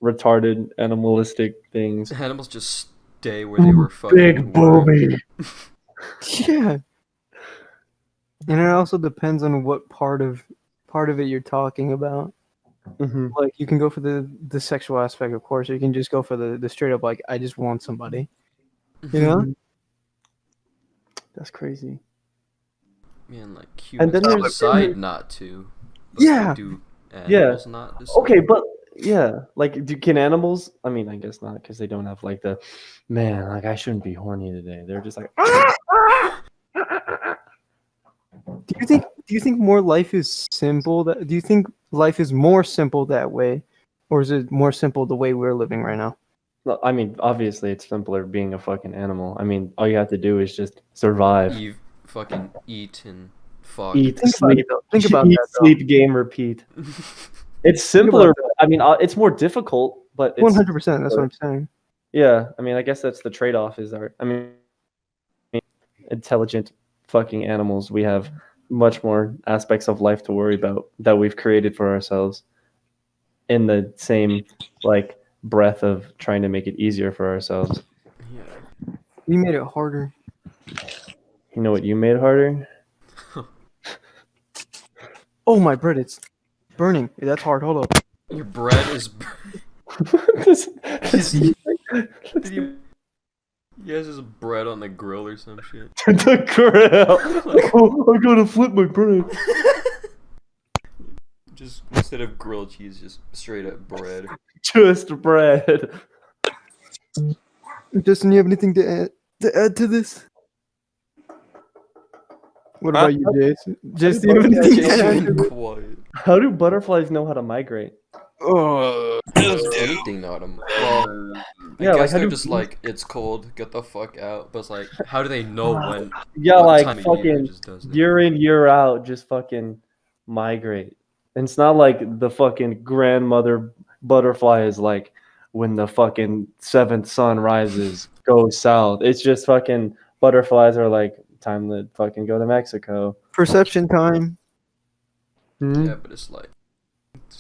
F: retarded animalistic things.
C: Animals just stay where they were fucking
F: Big
C: were.
F: booby.
A: Yeah. And it also depends on what part of it you're talking about.
F: Mhm.
A: Like you can go for the sexual aspect, of course, or you can just go for the straight up like I just want somebody. You know?
F: That's crazy.
C: Man, like
F: And
C: humans
F: then there's
C: decide not to. But
A: Yeah.
C: do animals not decide?
F: okay, but yeah, like can animals? I mean, I guess not because they don't have like the man. Like I shouldn't be horny today. They're just like.
A: Do you think more life is simple do you think life is more simple that way? Or is it more simple the way we're living right now?
F: Well, I mean, obviously, it's simpler being a fucking animal. I mean, all you have to do is just survive,
C: Fucking eat and fuck.
F: eat,
A: Think about
F: sleep,
A: it, though. Think about
F: eat,
A: that, though.
F: sleep, game, repeat. It's
A: Think about
F: simpler. I mean, it's more difficult, but it's
A: 100%. That's what I'm saying.
F: yeah. I mean, I guess that's the trade-off. Is our, I mean, intelligent fucking animals. We have much more aspects of life to worry about that we've created for ourselves. In the same like breath of trying to make it easier for ourselves.
C: Yeah.
A: We made it harder.
F: You know what you made harder?
A: Oh, my bread, it's burning. That's hard. Hold up.
C: Your bread is.
F: This-
C: Did you? He has his bread on the grill or some shit.
F: the grill. Oh, I gotta flip my bread.
C: Just instead of grilled cheese, just straight up bread.
F: Just bread.
A: Justin, you have anything to add to this? What
D: Huh?
A: about you, Jace? Jace, do you have anything to
C: Just
A: add to
C: being
A: this?
C: quiet.
F: How do butterflies know how to migrate?
C: Does anything not them? Well, I
F: Yeah, like,
C: guess
F: how
C: they're
F: do
C: just
F: bees-
C: like it's cold, get the fuck out. But it's like, how do they know when?
F: Yeah,
C: what
F: like
C: time of year it
F: fucking
C: just does that?
F: year in, year out, just fucking migrate. And it's not like the fucking grandmother butterfly is like when the fucking seventh sun rises, go south. It's just fucking butterflies are like time to fucking go to Mexico.
A: Perception time.
C: Yeah, but it's like,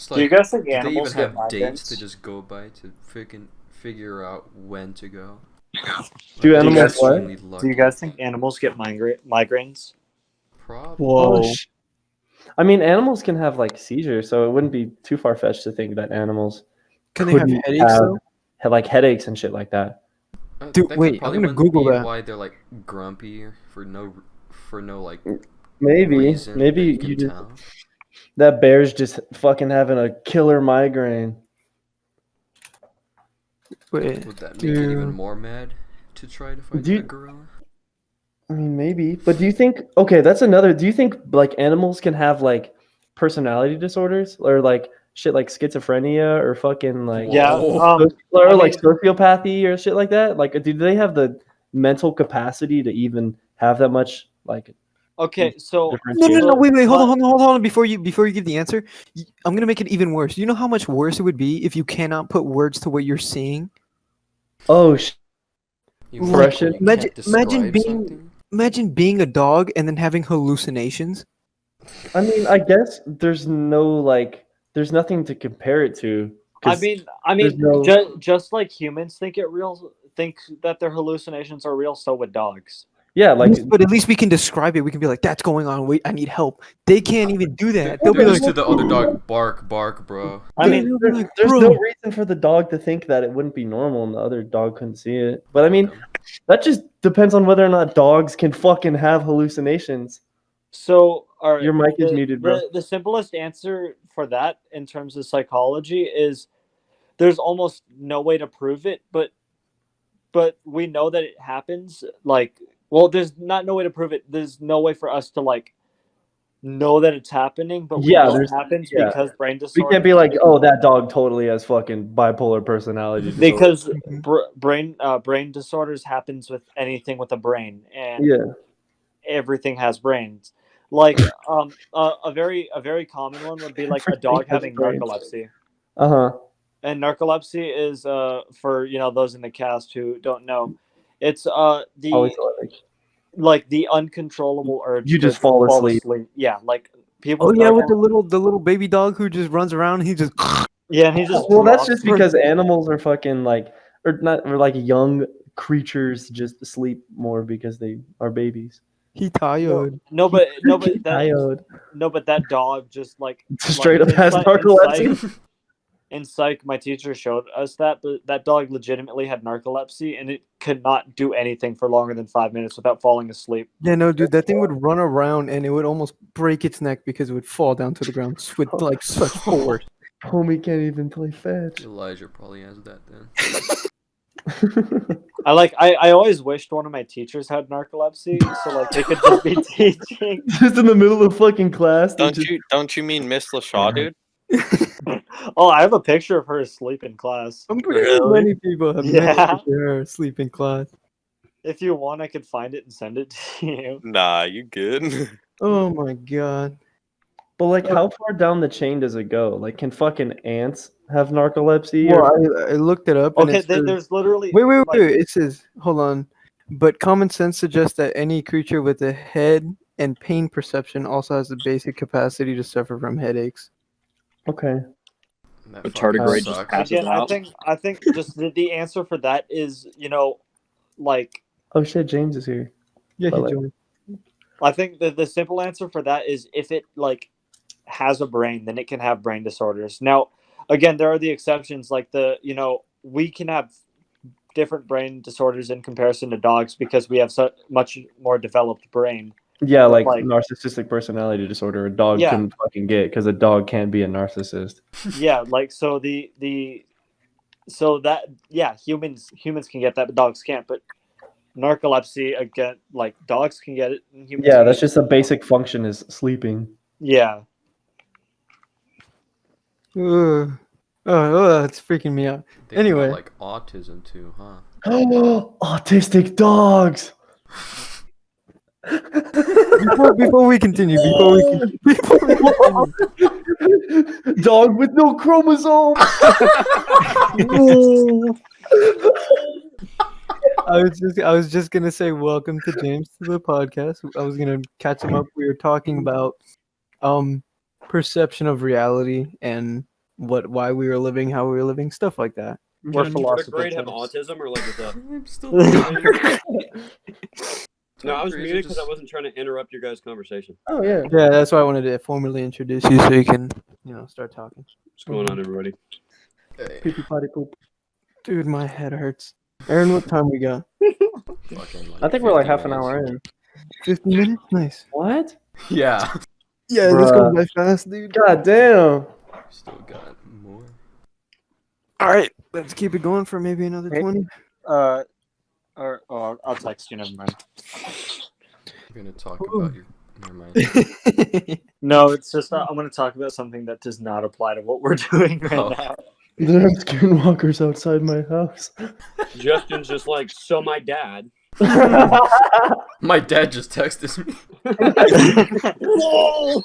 E: Do you guys think
C: do they
E: animals
C: even
E: get
C: have dates to
E: migraines?
C: just go by to freaking figure out when to go?
F: Do
C: Like,
F: animals
C: they're
F: what?
C: extremely lucky.
E: Do you guys think animals get migraines?
C: Probably.
A: Whoa.
F: I mean, animals can have like seizures, so it wouldn't be too far fetched to think that animals
A: Can they have
F: couldn't
A: headaches, though?
F: have like headaches and shit like that.
A: Dude,
C: That
A: wait, I'm
C: probably
A: gonna
C: wouldn't
A: Google
C: be
A: that.
C: why they're like grumpy for no like
F: Maybe,
C: reason
F: maybe
C: that
F: you
C: can
F: just
C: tell.
F: that bear's just fucking having a killer migraine.
A: Wait.
C: Would that make it
A: Yeah.
C: even more mad to try to fight
F: Do you-
C: the gorilla?
F: I mean, maybe, but do you think? Okay, that's another. Do you think like animals can have like personality disorders or like shit like schizophrenia or fucking like
E: Yeah.
C: Whoa.
F: or
E: I
F: like
E: mean-
F: sociopathy or shit like that? Like, do they have the mental capacity to even have that much like
E: Okay, so
F: differentiation?
A: No, wait, hold
E: But-
A: on. Before you give the answer, I'm gonna make it even worse. You know how much worse it would be if you cannot put words to what you're seeing?
F: Oh shit.
C: You
F: Like,
C: fucking can't
A: imagine
C: describe
A: being-
C: something?
A: Imagine being a dog and then having hallucinations.
F: I mean, I guess there's there's nothing to compare it to.
E: I
F: 'cause
E: mean,
F: there's no-
E: just like humans think that their hallucinations are real, so would dogs.
F: Yeah, like
A: But at least we can describe it. We can be like, "That's going on. Wait, I need help." They can't even do that. They'll
C: They'll
A: be
C: just
A: like,
C: to the other dog, bark, bro.
E: I mean,
A: they'll be like,
F: there's
A: "Bro."
F: no reason for the dog to think that it wouldn't be normal and the other dog couldn't see it. But I mean, that just depends on whether or not dogs can fucking have hallucinations.
E: so all right,
F: Your mic is muted, bro.
E: The simplest answer for that in terms of psychology is there's almost no way to prove it, but we know that it happens. Like, well, there's not no way to prove it. There's no way for us to like know that it's happening, but we
F: Yeah,
E: know it
F: there's-
E: happens
F: yeah.
E: because brain
F: We
E: disorder.
F: can't be like, oh, that dog totally has fucking bipolar personality disorder.
E: Because brain disorders happens with anything with a brain, and
F: Yeah.
E: everything has brains. Like a very common one would be like a dog
F: has
E: having
F: brains.
E: narcolepsy.
F: Uh-huh.
E: And narcolepsy is for those in the cast who don't know, it's the
F: Always like,
E: the uncontrollable urge
F: You
E: to
F: just fall asleep.
E: Yeah, like people.
A: Oh
E: with
A: yeah, with the
E: narco-
A: little baby dog who just runs around. He just
E: yeah, and he just
F: Well, that's
E: drops
F: just
E: for-
F: because animals are fucking like, or like young creatures just sleep more because they are babies.
A: he tired.
E: no, but that
F: Tired.
E: no, but that dog just like
F: Straight up
E: in
F: has
E: psych-
F: narcolepsy.
E: In psych, my teacher showed us that, but that dog legitimately had narcolepsy, and it could not do anything for longer than 5 minutes without falling asleep.
A: Yeah, no, dude, that thing would run around and it would almost break its neck because it would fall down to the ground with like such force.
F: Homie can't even play fetch.
C: Elijah probably has that then.
E: I always wished one of my teachers had narcolepsy, so like they could just be teaching.
F: Just in the middle of fucking class. they just-
D: Don't you mean Miss Lashaw, dude?
E: Oh, I have a picture of her asleep in class.
A: I'm pretty sure many people have
E: Yeah.
A: managed to hear her sleep in class.
E: If you want, I could find it and send it to you.
D: Nah, you good?
A: Oh my god.
F: But like, how far down the chain does it go? Like, can fucking ants have narcolepsy?
A: Well,
F: or-
A: I looked it up. And
E: Okay,
A: it says,
E: there's literally
A: wait.
E: like,
A: It says, hold on. But common sense suggests that any creature with a head and pain perception also has the basic capacity to suffer from headaches.
F: Okay.
C: That
G: But
C: fucking
G: tardigrade just
C: sucks.
G: passes
E: Again,
G: out.
E: I think just the answer for that is like
F: Oh shit, James is here.
A: Yeah,
F: Well,
A: he joined.
E: I think the simple answer for that is if it like has a brain, then it can have brain disorders. Now, again, there are the exceptions, like we can have different brain disorders in comparison to dogs because we have such much more developed brain.
F: Yeah, like,
E: Like-
F: narcissistic personality disorder. A dog
E: Yeah.
F: can fucking get because a dog can't be a narcissist.
E: Yeah, like so humans can get that, but dogs can't. But narcolepsy, again, like dogs can get it, and humans
F: Yeah,
E: can
F: that's
E: get
F: just a basic function is sleeping.
E: it. Yeah.
A: Ugh. Oh, that's freaking me out.
C: They got,
A: Anyway.
C: like autism too, huh?
F: Autistic dogs.
A: Before we continue,
F: Dog with no chromosome.
A: I was just gonna say welcome to James to the podcast. I was gonna catch him up. We were talking about perception of reality and why we were living, how we were living, stuff like that.
E: We're
G: Does
E: philosophers.
G: grade have autism or like what's up?
C: I'm still.
G: No, I was muted because I wasn't trying to interrupt your guys' conversation.
F: Oh yeah.
A: Yeah, that's why I wanted to formally introduce you so you can, start talking.
G: What's going on, everybody?
C: Hey,
F: Pee pee potty poop.
A: Dude, my head hurts. Aaron, what time we got?
C: fucking,
F: I think we're like
C: 50
F: half an
C: minutes.
F: hour in.
A: 50 minutes? Nice.
F: What?
C: Yeah.
A: Yeah, this goes
F: Bruh.
A: by fast, dude.
F: God damn.
C: Still got more.
A: All right, let's keep it going for maybe another 20.
E: I'll text you. Never mind.
C: We're gonna talk about your. Never mind.
E: No, it's just I'm going to talk about something that does not apply to what we're doing right
C: Oh.
E: now.
F: There are skinwalkers outside my house.
G: Justin's just like, so my dad.
C: My dad just texted me.
G: Whoa!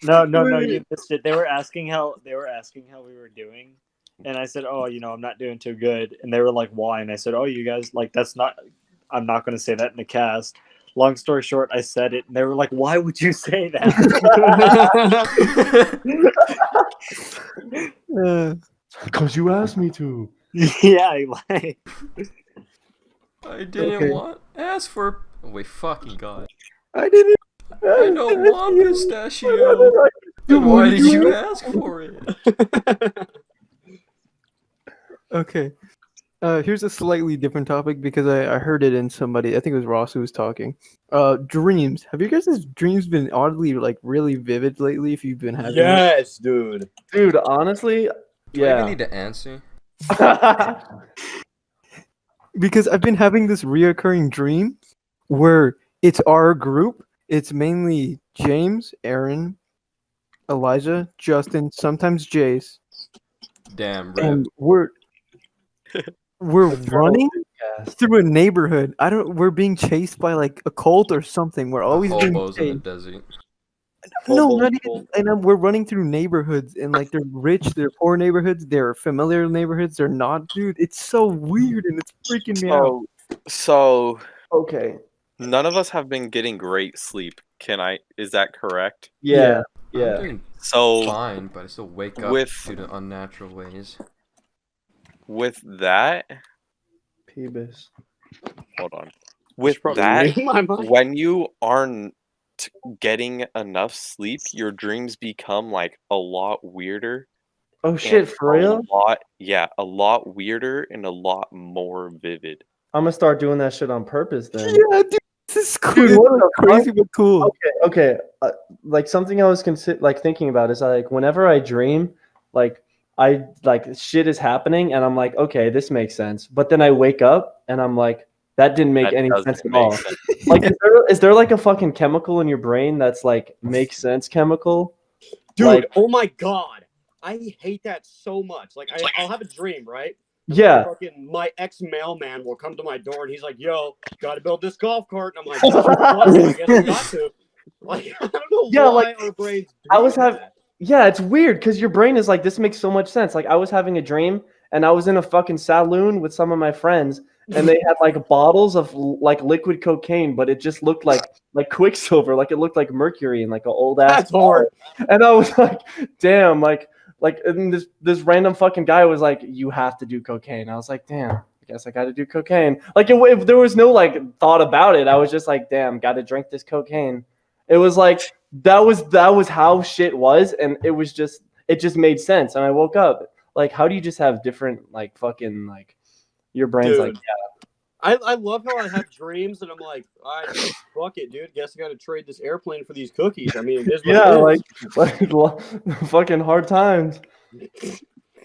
E: No, you missed it. They were asking how we were doing, and I said, "Oh, I'm not doing too good." And they were like, "Why?" And I said, "Oh, you guys I'm not going to say that in the cast." Long story short, I said it, and they were like, "Why would you say that?"
A: Uh,
F: Because you asked me to.
E: Yeah, like
C: I didn't ask for. Oh, wait, fucking god.
A: I didn't.
C: I don't want pistachio. Then why did you ask for it?
A: Okay. Here's a slightly different topic because I heard it in somebody. I think it was Ross who was talking. Dreams. Have you guys' dreams been oddly like really vivid lately? If you've been having them?
G: Yes, dude.
F: Dude, honestly,
C: Do I even
F: yeah.
C: need to answer?
A: Because I've been having this reoccurring dream where it's our group. It's mainly James, Aaron, Elijah, Justin, sometimes Jace,
C: Damn, rip.
A: and we're running through a neighborhood. We're being chased by like a cult or something. We're always being
C: Hobos in the
A: chased.
C: desert.
A: No,
G: Hobos,
A: not even. And we're running through neighborhoods, and like they're rich, they're poor neighborhoods, they're familiar neighborhoods, they're not, dude. It's so weird and it's freaking me out.
D: So
F: Okay.
D: none of us have been getting great sleep. Is that correct?
F: Yeah.
C: I'm
F: Yeah.
C: doing
D: So
C: fine, but I still wake up
D: with
C: due to unnatural ways.
D: with that,
F: Peebus.
D: hold on. With
G: Probably
D: that,
G: reading my mind.
D: when you aren't getting enough sleep, your dreams become like a lot weirder.
F: Oh shit, for real?
D: A lot weirder and a lot more vivid.
F: I'm gonna start doing that shit on purpose then.
A: Yeah, dude, this is crazy,
F: what the
A: crazy but cool.
F: Okay. Like something I was thinking about is like whenever I dream, like I like shit is happening and I'm like, okay, this makes sense. But then I wake up and I'm like, that didn't make
D: That
F: any
D: doesn't
F: sense at
D: make
F: all.
D: sense.
F: Like, is there like a fucking chemical in your brain that's like makes sense chemical?
G: Dude,
F: Like-
G: oh my god. I hate that so much. Like, I'll have a dream, right? And
F: Yeah.
G: fucking my ex-mailman will come to my door and he's like, yo, gotta build this golf cart. And I'm like, I guess I got to. Like, I don't know
F: Yeah,
G: why
F: like,
G: our brains do
F: I was
G: that.
F: Yeah, it's weird because your brain is like, this makes so much sense. Like I was having a dream and I was in a fucking saloon with some of my friends and they had like bottles of like liquid cocaine, but it just looked like Quicksilver, like it looked like mercury in like an old ass.
G: That's hard.
F: And I was like, damn, like and this random fucking guy was like, you have to do cocaine. I was like, damn, I guess I got to do cocaine. Like there was no like thought about it. I was just like, damn, got to drink this cocaine. It was like that was how shit was, and it just made sense. And I woke up like, how do you just have different like fucking like your brain's
G: Dude.
F: like, yeah.
G: I love how I have dreams and I'm like, all right, fuck it, dude. Guess I got to trade this airplane for these cookies. I mean, it is what it is.
F: like fucking hard times.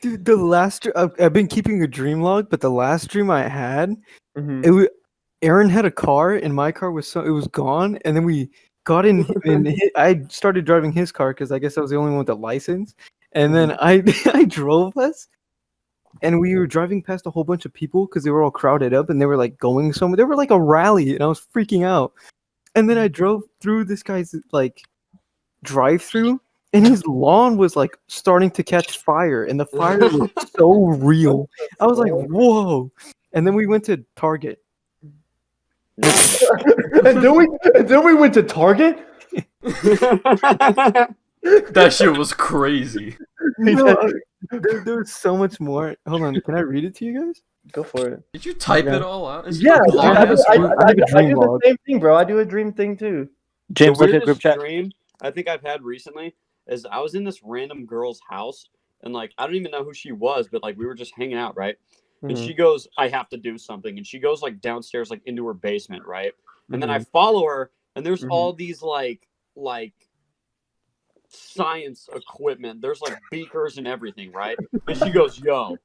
A: Dude, the last I've been keeping a dream log, but the last dream I had,
F: Mhm.
A: Aaron had a car and my car was gone, and then we got in and I started driving his car because I guess I was the only one with a license, and then I drove us, and we were driving past a whole bunch of people because they were all crowded up and they were like going somewhere. They were like a rally, and I was freaking out. And then I drove through this guy's like drive-through, and his lawn was like starting to catch fire, and the fire was so real. I was like, "Whoa!" And then we went to Target.
F: and then we went to Target.
C: That shit was crazy.
A: No, there was so much more. Hold on, can I read it to you guys?
F: Go for it.
C: Did you type
A: Yeah.
C: it all out? It's
F: Yeah,
C: like long
A: I
C: ass
A: have
C: group.
A: a dream
F: do
A: log.
F: the same thing, bro. I do a dream thing too.
E: James,
G: The
E: look at group
G: weirdest
E: chat.
G: dream I think I've had recently is I was in this random girl's house and like I don't even know who she was, but like we were just hanging out, right? And
F: Mhm.
G: she goes, I have to do something. And she goes like downstairs, like into her basement, right? And then I
F: Mhm.
G: follow her, and there's
F: Mhm.
G: all these like science equipment. There's like beakers and everything, right? And she goes, yo,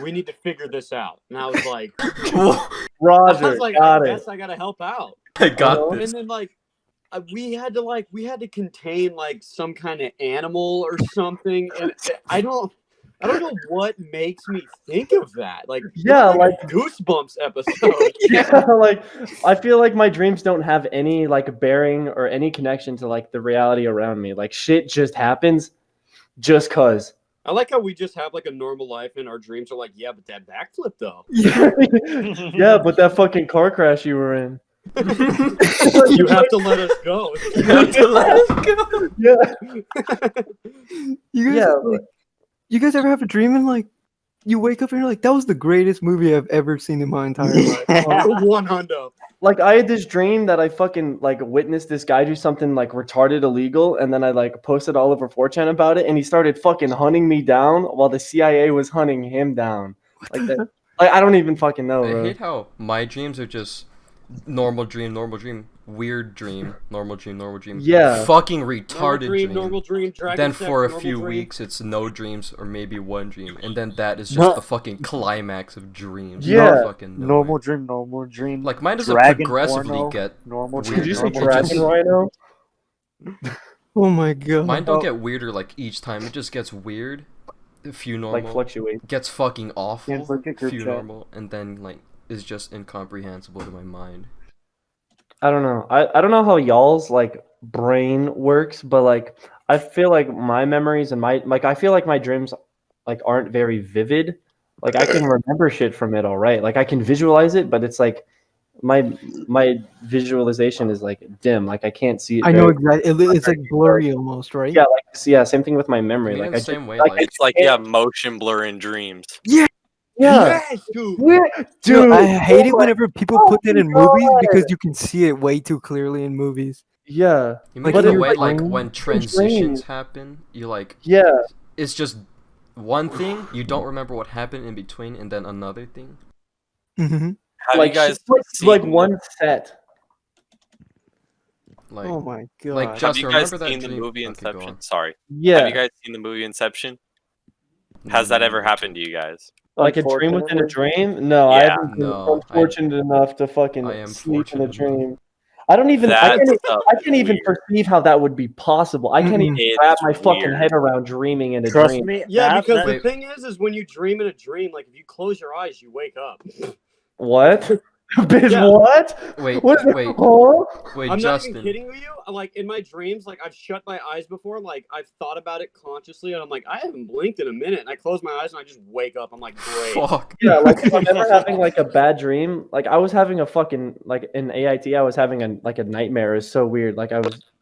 G: we need to figure this out. And I was like,
F: Roger,
G: I
F: got it.
G: guess I gotta help out.
C: I got
F: Uh-huh.
C: this.
G: And then like we had to contain like some kind of animal or something, and I don't know what makes me think of that. Like
F: Yeah,
G: it's
F: like
G: a Goosebumps episode.
F: yeah, like I feel like my dreams don't have any like bearing or any connection to like the reality around me. Like shit just happens just cause.
G: I like how we just have like a normal life, and our dreams are like, yeah, but that backflip though.
F: Yeah, but that fucking car crash you were in.
G: You have to let us go.
C: You have to let us go.
F: Yeah.
A: You guys,
F: Yeah,
A: you guys ever have a dream and like you wake up and you're like, that was the greatest movie I've ever seen in my entire life.
G: Oh, 100.
F: Like I had this dream that I fucking like witnessed this guy do something like retarded illegal, and then I like posted all over 4chan about it, and he started fucking hunting me down while the CIA was hunting him down. Like that. Like I don't even fucking know,
C: I
F: bro.
C: hate how my dreams are just normal dream, weird dream, normal dream.
F: Yeah.
C: Fucking retarded dream.
G: Normal dream, dragon
C: Then
G: sex,
C: for a
G: normal
C: few
G: dream.
C: weeks, it's no dreams or maybe one dream, and then that is just
E: No.
C: the fucking climax of dreams.
F: Yeah.
C: Out of fucking nowhere.
E: normal dream.
C: Like mine doesn't
E: Dragon
C: progressively
E: porno,
C: get
E: normal
C: weirder.
E: dream.
F: Did you say
C: It
F: dragon
C: just-
F: rhino?
A: Oh my god.
C: Mine don't get weirder like each time. It just gets weird. A few normal.
F: Like fluctuate.
C: Gets fucking awful.
E: Can't look at group
C: Few
E: chat.
C: normal, and then like is just incomprehensible to my mind.
F: I don't know. I don't know how y'all's like brain works, but like I feel like my memories and my like I feel like my dreams like aren't very vivid. Like I can remember shit from it all right. Like I can visualize it, but it's like my visualization is like dim. Like I can't see it.
A: I know
F: very-
A: exactly. It's like blurry almost, right?
F: Yeah, like yeah, same thing with my memory.
C: I mean,
F: Like
C: in
F: I
C: the same way,
F: like,
C: like
D: It's like yeah, motion blur in dreams.
F: yeah,
G: Yes, dude.
A: Dude, I hate
F: oh
A: it
F: my-
A: whenever people
F: oh
A: put that
F: my
A: in movies
F: God.
A: because you can see it way too clearly in movies.
F: yeah,
C: you
A: like
C: mean
A: in
C: the
A: your
C: way like
A: brain-
C: when transitions happen, you like
F: yeah.
C: it's just one thing you don't remember what happened in between, and then another thing.
A: Hmm.
D: Have
F: Like
D: you guys
F: shit's like
D: seen-
F: one set.
C: Like
A: Oh my god.
C: like
D: Have
C: just
D: you guys
C: remember that
D: seen the
C: dream.
D: movie
C: Okay, go
D: Inception?
C: on.
D: Sorry.
F: Yeah,
D: Have you guys seen the movie Inception? Has that ever happened to you guys?
F: like a dream within a
E: Unfortunately.
F: dream. No, I
D: Yeah.
F: haven't been
C: No,
F: unfortunate enough to fucking
C: I am
F: sleep in a
C: fortunate
F: dream. I don't even.
D: That stuff
F: I can't
D: is
F: even
D: weird.
F: perceive how that would be possible. I can't even
D: It's
F: wrap my fucking
D: weird.
F: head around dreaming in a
E: Trust
F: dream.
E: me.
G: Yeah,
E: that-
G: because
E: that-
G: the thing is when you dream in a dream, like if you close your eyes, you wake up.
F: What? Bitch,
G: Yeah.
F: what?
C: Wait,
F: What is
C: wait, wait,
G: I'm
C: Justin.
G: not even kidding you. Like in my dreams, like I've shut my eyes before, like I've thought about it consciously, and I'm like, I haven't blinked in a minute, and I close my eyes and I just wake up. I'm like, great.
C: Fuck.
F: Yeah, like if I'm ever having like a bad dream, like I was having a fucking like in AIT, I was having a nightmare. It's so weird. Like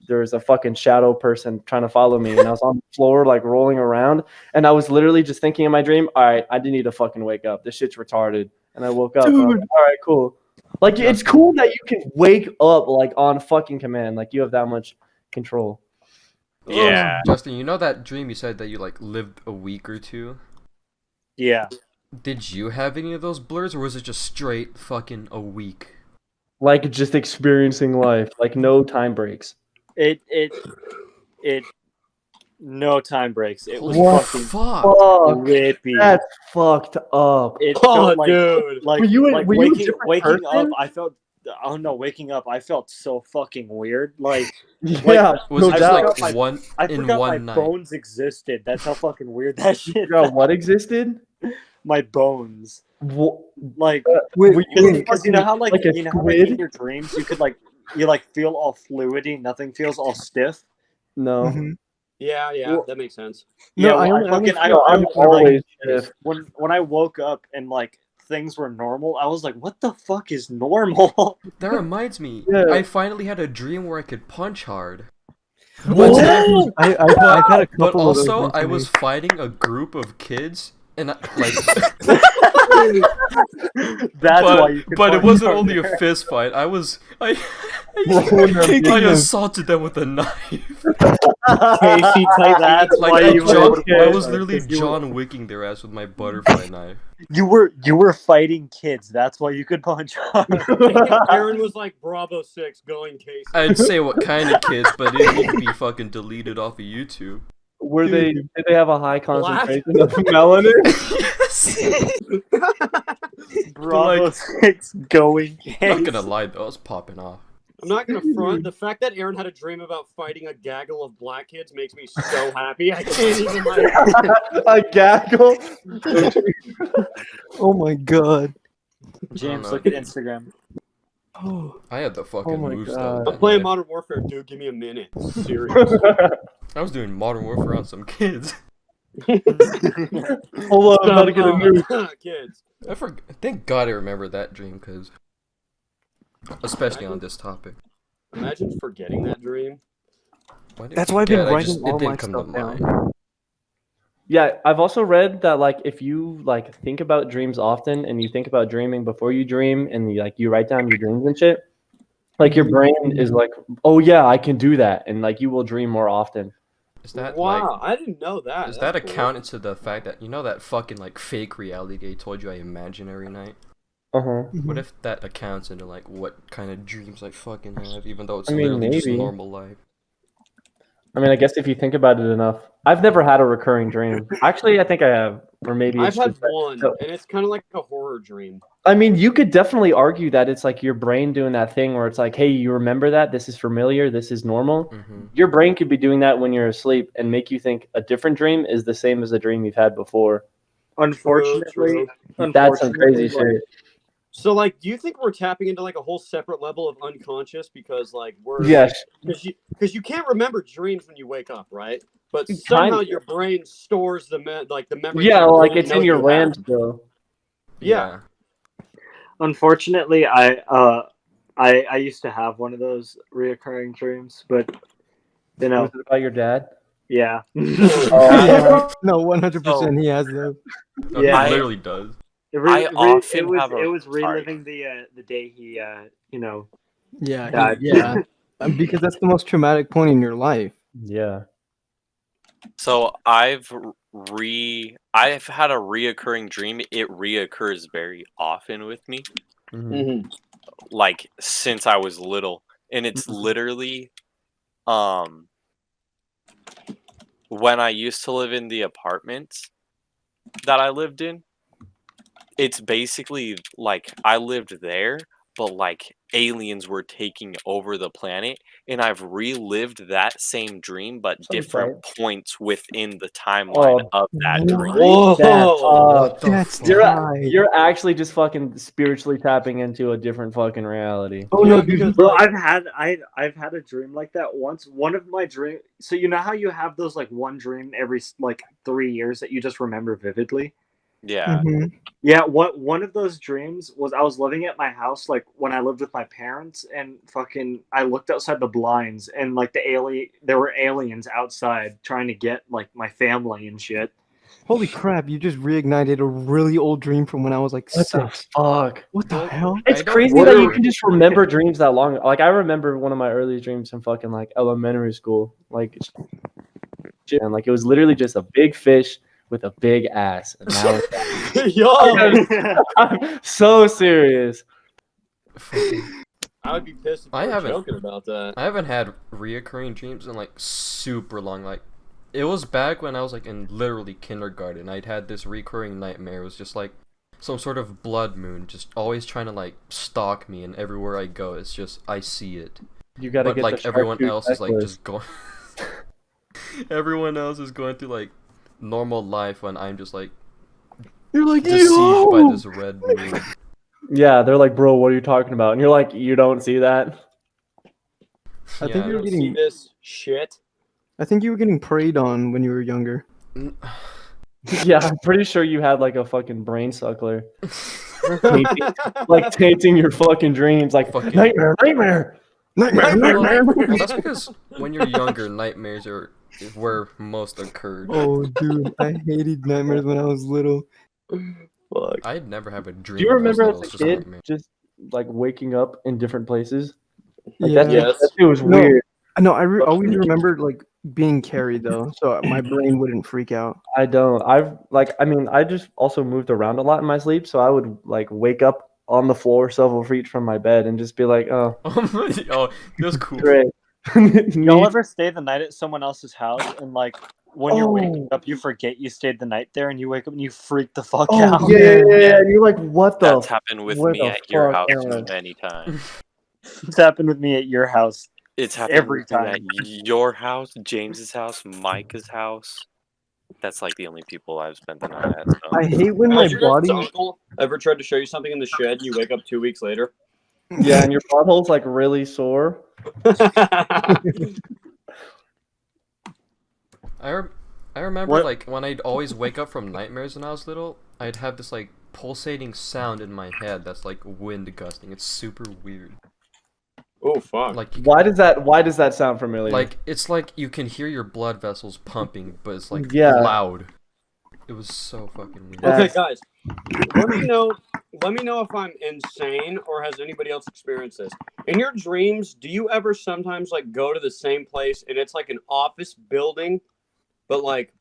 F: there was a fucking shadow person trying to follow me, and I was on the floor like rolling around, and I was literally just thinking in my dream, all right, I didn't need to fucking wake up. This shit's retarded. And I woke up. And I was like, all right, cool. Like it's cool that you can wake up like on fucking command. Like you have that much control.
D: Yeah.
C: Justin, you know that dream you said that you like lived a week or two?
E: Yeah.
C: Did you have any of those blurs, or was it just straight fucking a week?
F: Like just experiencing life. Like no time breaks.
E: It no time breaks. It was
C: Holy
E: fucking
C: fuck.
F: Fuck.
E: whippy.
F: That's fucked up.
E: It
G: Oh,
E: felt like,
G: dude.
E: like,
F: Were you
E: like
F: a
E: waking,
F: different
E: waking up,
F: person?
E: I felt. Oh no, waking up, I felt so fucking weird. Like
F: Yeah.
C: Was
F: no
C: it just
F: doubt.
C: like
E: my-
C: one
E: I
C: in
E: forgot my
C: one night?
E: bones existed. That's how fucking weird that shit.
F: You forgot what existed?
E: My bones,
F: Wha-
E: like,
A: Wait,
E: because you know how like,
F: like a
E: you know how like in
F: squid?
E: your dreams you could like you like feel all fluidy, nothing feels all stiff.
F: No.
A: Mhm.
G: Yeah,
E: Well-
G: that makes sense.
A: No,
E: Yeah,
A: I
E: well,
A: only-
E: I fucking I,
F: No,
E: I,
F: I'm
E: like,
F: always stiff.
E: when I woke up and like things were normal, I was like, what the fuck is normal?
C: That reminds me.
F: Yeah.
C: I finally had a dream where I could punch hard.
F: What?
A: I've had a couple
C: But
A: of those
C: also, I
A: recently.
C: was fighting a group of kids, and I, like,
E: That's why you
C: but
E: could
C: it
E: punch
C: wasn't
E: hard
C: only a
E: there.
C: fist fight. I
A: Kicking them.
C: assaulted them with a knife.
E: Casey type. That's
C: Like
E: why
C: I,
E: you
C: I was
E: were.
C: literally
E: Because you were-
C: John Wicking their ass with my butterfly knife.
E: You were fighting kids. That's why you could punch hard.
G: Aaron was like, Bravo 6, going Casey.
C: I'd say what kind of kids, but it need to be fucking deleted off of YouTube.
F: Were they? Did they have a high concentration of melanin?
E: Bravo 6 going
C: I'm not
E: case.
C: gonna lie though, I was popping off.
G: I'm not gonna front. The fact that Aaron had a dream about fighting a gaggle of black kids makes me so happy. I can't even like.
F: A gaggle.
A: Oh my god.
E: James,
C: know.
E: look at Instagram.
A: Oh,
C: I had the fucking
F: my
C: moves
F: God.
C: though.
G: I'm playing Modern Warfare, dude. Give me a minute. Seriously.
C: I was doing Modern Warfare on some kids.
F: Hold on, I'm about to get a new.
G: Kids.
C: Thank God I remember that dream, cause especially on this topic.
G: Imagine forgetting that dream.
C: Why did I
A: That's why I've been
C: forget?
A: writing all
C: it didn't
A: my
C: come
A: stuff
C: to
A: down.
C: mind.
F: Yeah, I've also read that like if you like think about dreams often and you think about dreaming before you dream and you write down your dreams and shit, like your brain is like, oh yeah, I can do that, and like you will dream more often.
C: Is that
G: Wow, I didn't know that.
C: Is
G: That's
C: that
G: cool.
C: accounted to the fact that that fucking like fake reality they told you I imagine every night?
F: Uh-huh.
C: What if that accounts into like what kind of dreams I fucking have, even though it's
F: I mean,
C: literally just
F: maybe.
C: normal life?
F: I mean, I guess if you think about it enough, I've never had a recurring dream. Actually, I think I have, or maybe
G: I've
F: it's
G: had
F: just that-
G: one,
F: so-
G: and it's kind of like a horror dream.
F: I mean, you could definitely argue that it's like your brain doing that thing where it's like, hey, you remember that? This is familiar. This is normal.
C: Mm-hmm.
F: Your brain could be doing that when you're asleep and make you think a different dream is the same as the dream you've had before.
E: Unfortunately,
F: That's some crazy
E: like,
F: shit.
G: So, like, do you think we're tapping into like a whole separate level of unconscious because, like, we're
F: Yes.
G: because you can't remember dreams when you wake up, right? But somehow
F: Kind-
G: your brain stores the memory.
F: Yeah,
G: you
F: like
G: didn't
F: it's
G: know
F: in your
G: you
F: RAM
G: had.
F: still.
G: Yeah.
E: Unfortunately, I used to have one of those reoccurring dreams, but you know,
F: Was it about your dad?
E: yeah.
A: Yeah. No, 100% he has those.
C: Oh,
E: Yeah.
C: he literally does.
D: I often have a-
E: it was
D: sorry.
E: reliving the day he
A: Yeah,
E: died.
A: yeah. Because that's the most traumatic point in your life.
F: Yeah.
D: So I've had a reoccurring dream. It reoccurs very often with me,
F: Mhm.
G: Mhm.
D: like since I was little, and it's
F: Mhm.
D: literally when I used to live in the apartments that I lived in. It's basically like I lived there, but like aliens were taking over the planet, and I've relived that same dream, but
F: Sounds
D: different
F: right.
D: points within the timeline of that dream.
G: Whoa!
A: That's
F: You're
A: tight.
F: you're actually just fucking spiritually tapping into a different fucking reality.
A: Oh
G: Yeah,
A: no, dude.
G: because
E: Bro,
G: like,
E: I've had a dream like that once. One of my dream. So you know how you have those like one dream every like 3 years that you just remember vividly.
D: Yeah.
A: Mhm.
E: Yeah, one of those dreams was I was living at my house like when I lived with my parents, and fucking I looked outside the blinds and like there were aliens outside trying to get like my family and shit.
A: Holy crap! You just reignited a really old dream from when I was like
F: What the
A: 6.
F: fuck?
A: What the
C: Well,
A: hell?
F: It's
C: I don't
F: crazy
C: remember
F: that you
C: it.
F: can just remember dreams that long. Like I remember one of my earliest dreams from fucking like elementary school. Like shit, and like it was literally just a big fish with a big ass. And now
G: yo,
F: I'm so serious.
G: I would be pissed if
C: I
G: you were
C: haven't-
G: joking about that.
C: I haven't had reoccurring dreams in like super long. Like it was back when I was like in literally kindergarten. I'd had this recurring nightmare. It was just like some sort of blood moon, just always trying to like stalk me, and everywhere I go, it's just I see it.
F: You gotta
C: But
F: get
C: like
F: the
C: everyone
F: shark
C: else
F: tooth
C: is like
F: necklace.
C: just going. Everyone else is going through like normal life when I'm just like
A: You're like
C: deceived by
A: yo!
C: this red moon.
F: Yeah, they're like, bro, what are you talking about? And you're like, you don't see that?
A: I think
C: Yeah.
A: you
G: You
A: were
G: don't see
A: getting.
G: this shit.
A: I think you were getting preyed on when you were younger.
F: Yeah, I'm pretty sure you had like a fucking brain suckler, like tainting your fucking dreams, like
C: Fucking-
F: nightmare, nightmare.
C: Well, that's because when you're younger, nightmares are where most occurred.
A: Oh, dude, I hated nightmares when I was little.
G: Fuck.
C: I'd never have a dream.
F: Do you
C: when I was
F: remember
C: little,
F: as a
C: it's just a
F: kid
C: nightmare.
F: just like waking up in different places? Like
A: Yeah.
G: Yes.
F: that shit was
A: No.
F: weird.
A: No, always remembered like being carried though, so my brain wouldn't freak out.
F: I don't. I just also moved around a lot in my sleep, so I would like wake up on the floor several feet from my bed and just be like, oh,
C: Oh, that's cool.
F: great.
E: Y'all ever stay the night at someone else's house and like when you're waking up you forget you stayed the night there and you wake up and you freak the fuck
F: Oh
E: out.
F: yeah. And you're like, what the?
D: That's happened with
F: where
D: me
F: the
D: at your
F: fuck
D: house
F: am I?
D: many times.
E: It's happened with me at your house.
D: It's happened
E: Every
D: with me
E: time.
D: at your house, James's house, Micah's house. That's like the only people I've spent the night at. So.
A: I hate when my
G: Has your guys'
A: body.
G: uncle ever tried to show you something in the shed and you wake up 2 weeks later?
F: Yeah, and your butthole's like really sore.
C: I remember
E: What?
C: like when I'd always wake up from nightmares when I was little, I'd have this like pulsating sound in my head that's like wind gusting. It's super weird.
G: Oh fuck!
C: Like
F: Why does that sound familiar?
C: like it's like you can hear your blood vessels pumping, but it's like
F: Yeah.
C: loud. It was so fucking weird.
G: Okay, guys, let me know. Let me know if I'm insane or has anybody else experienced this. In your dreams, do you ever sometimes like go to the same place and it's like an office building, but like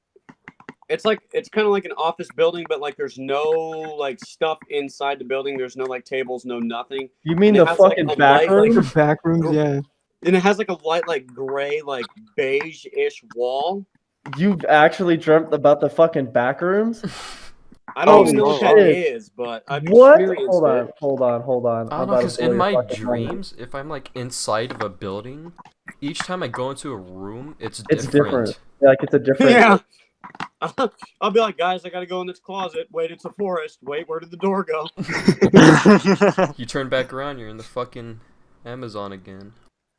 G: it's kind of like an office building, but like there's no like stuff inside the building. There's no like tables, no nothing.
F: You mean
G: And it
F: the
G: has, like,
F: fucking
G: a
F: back
G: light, like,
F: room?
A: The back rooms, yeah.
G: And it has like a light, like gray, like beige-ish wall.
F: You've actually dreamt about the fucking back rooms?
G: I don't
F: Oh,
G: even know what that
F: shit.
G: is, but I've
F: What?
G: experienced
F: Hold on,
G: it.
F: hold on, hold on.
C: I
F: I'm
C: don't know,
F: about to
C: because
F: blow
C: in
F: your
C: my
F: fucking mind.
C: dreams, if I'm like inside of a building, each time I go into a room, it's
F: It's
C: different.
F: different. Like it's a different.
G: Yeah. I'll be like, guys, I gotta go in this closet. Wait, it's a forest. Wait, where did the door go?
C: You turn back around, you're in the fucking Amazon again.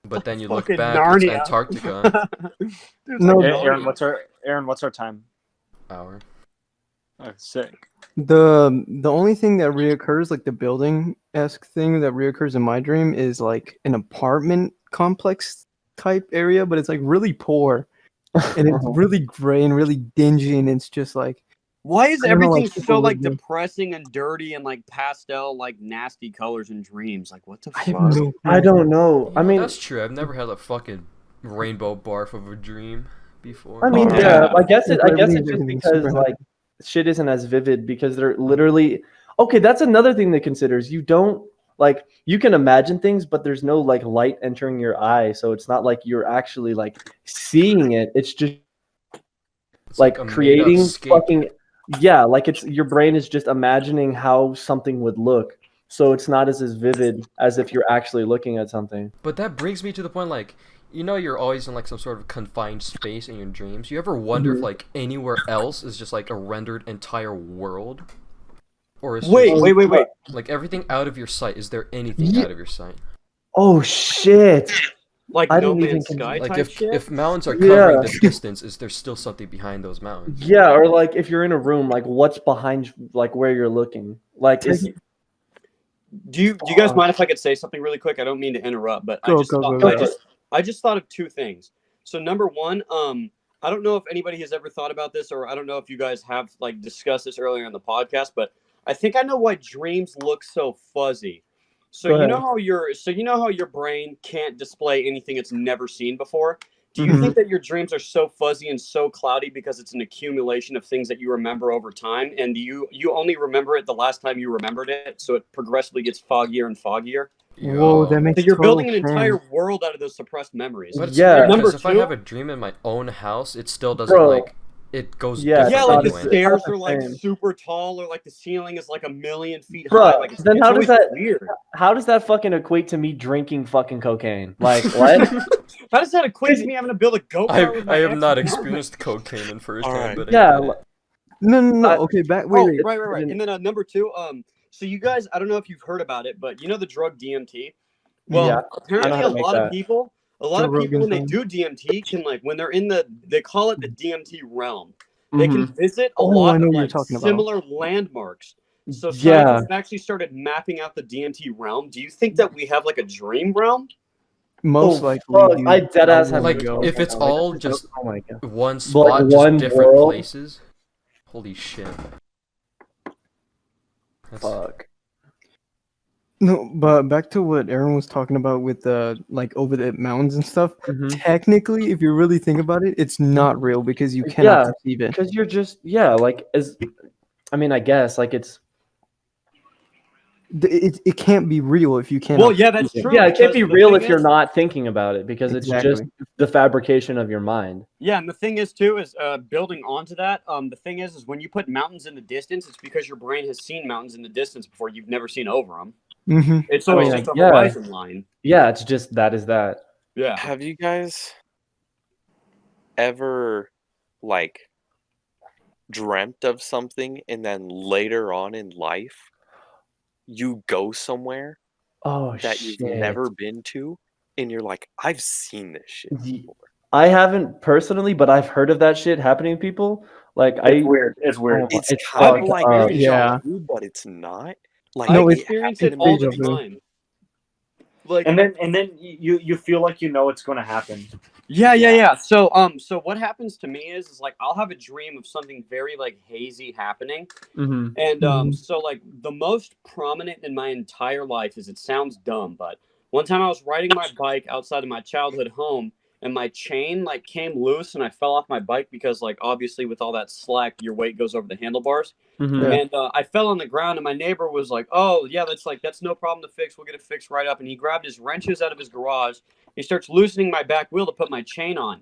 C: But then you look
G: Fucking
C: back,
G: Narnia.
C: it's Antarctica.
G: Dude, it's
A: No,
G: like
E: Aaron,
G: Narnia.
E: what's our time?
C: Hour.
E: Oh, sick.
A: The only thing that reoccurs, like the building-esque thing that reoccurs in my dream, is like an apartment complex type area, but it's like really poor and it's really gray and really dingy, and it's just like
G: Why is
A: I don't know,
G: everything
A: like,
G: so
A: people
G: like
A: live there.
G: depressing and dirty and like pastel, like nasty colors in dreams? Like, what the
A: I
G: fuck?
A: have no
F: I don't know. I
C: Yeah,
F: mean,
C: that's true. I've never had a fucking rainbow barf of a dream before.
F: I mean,
G: Oh,
F: yeah.
G: yeah.
F: I guess
A: Like,
F: it's just
A: everything's
F: because
A: super
F: like shit isn't as vivid because they're literally okay. That's another thing that considers you don't like you can imagine things, but there's no like light entering your eye, so it's not like you're actually like seeing it. It's just
C: It's
F: like
C: a made-up
F: creating
C: scape.
F: fucking yeah. Like it's your brain is just imagining how something would look, so it's not as vivid as if you're actually looking at something.
C: But that brings me to the point, like, you know, you're always in like some sort of confined space in your dreams. You ever wonder if like anywhere else is just like a rendered entire world, or is
G: Wait,
C: just,
G: wait.
C: like everything out of your sight? Is there anything out of your sight?
F: Oh shit!
G: Like
F: I
G: No
F: didn't even
G: Man's Sky
C: Like
G: type shit?
C: if mountains are
F: Yeah.
C: covering the distance, is there still something behind those mountains?
F: Yeah, or like if you're in a room, like what's behind, like where you're looking, like is
G: Do you guys mind if I could say something really quick? I don't mean to interrupt, but
A: Go.
G: I just thought of two things. So number one, I don't know if anybody has ever thought about this, or I don't know if you guys have like discussed this earlier in the podcast, but I think I know why dreams look so fuzzy. So
F: Go
G: you
F: ahead.
G: know how your brain can't display anything it's never seen before? Do you
A: Mhm.
G: think that your dreams are so fuzzy and so cloudy because it's an accumulation of things that you remember over time, and you only remember it the last time you remembered it, so it progressively gets foggier and foggier?
A: Whoa, that
C: Yo.
A: makes
G: So you're
A: total
G: building an
A: sense.
G: entire world out of those suppressed memories.
C: But it's
F: Yeah.
C: weird
G: Number
C: because if I
G: two-
C: have a dream in my own house, it still doesn't
F: Bro.
C: like it goes
F: Yeah,
C: different
G: Yeah, like the
C: anyway.
G: stairs
F: not the
G: are like
F: same.
G: super tall, or like the ceiling is like 1,000,000 feet
F: Bruh,
G: high. Like it's,
F: then
G: it's
F: how does
G: always
F: that-
G: weird?
F: how does that fucking equate to me drinking fucking cocaine? Like what?
G: How does that equate to me having to build a go-kart with my
C: I have not
G: ex-girlfriend?
C: experienced cocaine in firsthand,
D: Alright.
C: but
F: Yeah,
C: I get it.
A: No.
F: I-
A: Okay, back.
G: Oh,
A: Wait.
G: right. And then number two, so you guys, I don't know if you've heard about it, but you know the drug DMT? Well,
F: Yeah,
G: apparently
F: how to
G: a
F: make
G: lot of
F: that.
G: people,
A: Joe
G: when
A: Rogan's
G: they
A: on.
G: do DMT can like, when they're in they call it the DMT realm. They can
F: Mhm.
G: visit a
A: Oh,
G: lot
A: I know
G: of
A: what you're
G: like
A: talking about.
G: similar landmarks. So
F: Yeah.
G: scientists actually started mapping out the DMT realm. Do you think that we have like a dream realm?
A: Most
F: Oh,
A: likely.
F: fuck,
A: dude.
F: I dead ass have
C: Like,
A: go.
C: if it's
F: Like,
C: all just
F: oh my god.
C: one spot,
F: Like
C: just
F: one
C: different
F: world?
C: places. Holy shit. That's,
F: Fuck.
A: No, but back to what Aaron was talking about with the like over the mountains and stuff.
F: Mhm.
A: Technically, if you really think about it, it's not real because you
F: Yeah.
A: cannot perceive it.
F: Because you're just like as I mean, I guess like it's
A: It can't be real if you cannot.
G: Well, yeah, that's
A: perceive it.
G: true.
F: yeah, it can't
G: because
F: be
G: the
F: real
G: thing
F: if you're
G: is-
F: not thinking about it because it's just
A: Exactly.
F: the fabrication of your mind.
G: Yeah, and the thing is too is building onto that. The thing is when you put mountains in the distance, it's because your brain has seen mountains in the distance before. You've never seen over them.
A: Mm-hmm.
G: It's always
F: mean,
G: just a
F: yeah.
G: horizon line.
F: Yeah, it's just that is that.
G: Yeah.
D: Have you guys ever like dreamt of something and then later on in life you go somewhere
F: Oh
D: that
F: shit.
D: you've never been to and you're like, I've seen this shit
F: Ye-
D: before.
F: I haven't personally, but I've heard of that shit happening to people. Like
E: It's weird. It's weird.
F: Oh,
D: It's
F: it's
D: kind of
F: fucked
D: like
F: up.
A: Yeah.
D: deja vu, but it's not. Like
A: No,
G: I
A: it's-
G: experience
D: happened
G: it
D: to
G: all
D: me.
G: the
A: deja vu.
G: time. Like
E: And then you feel like you know it's going to happen.
G: Yeah. So what happens to me is like I'll have a dream of something very like hazy happening.
F: Mm-hmm.
G: And
A: Mhm.
G: so like the most prominent in my entire life is, it sounds dumb, but one time I was riding my bike outside of my childhood home and my chain like came loose and I fell off my bike because like obviously with all that slack your weight goes over the handlebars.
F: Mm-hmm.
A: Yeah.
G: And I fell on the ground and my neighbor was like, "Oh, yeah, that's no problem to fix. We'll get it fixed right up." And he grabbed his wrenches out of his garage. He starts loosening my back wheel to put my chain on.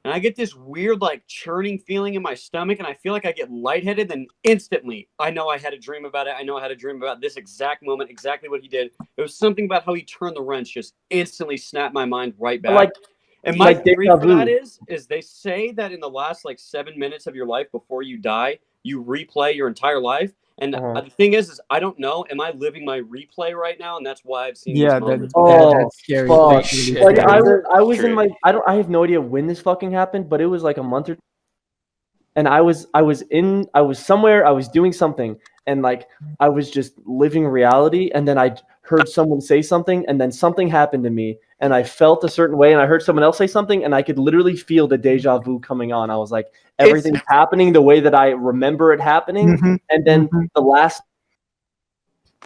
G: And I get this weird, like, churning feeling in my stomach, and I feel like I get lightheaded. Then instantly, I know I had a dream about it. I know I had a dream about this exact moment, exactly what he did. It was something about how he turned the wrench, just instantly snapped my mind right back.
F: Like
G: And my
F: like
G: theory
F: deja
G: for that
F: vu.
G: is they say that in the last like 7 minutes of your life before you die, you replay your entire life. And
F: Uh-huh.
G: the thing is I don't know. Am I living my replay right now? And that's why I've seen these
A: Yeah,
G: moments.
A: that's scary.
F: fuck.
A: That's really
C: Shit.
F: Like
A: scary.
F: I was in
D: True.
F: my I have no idea when this fucking happened, but it was like a month or, and I was somewhere, I was doing something, and like I was just living reality, and then I heard someone say something, and then something happened to me, and I felt a certain way, and I heard someone else say something, and I could literally feel the deja vu coming on. I was like, everything's happening the way that I remember it happening,
A: Mhm,
F: and then
A: mhm.
F: the last,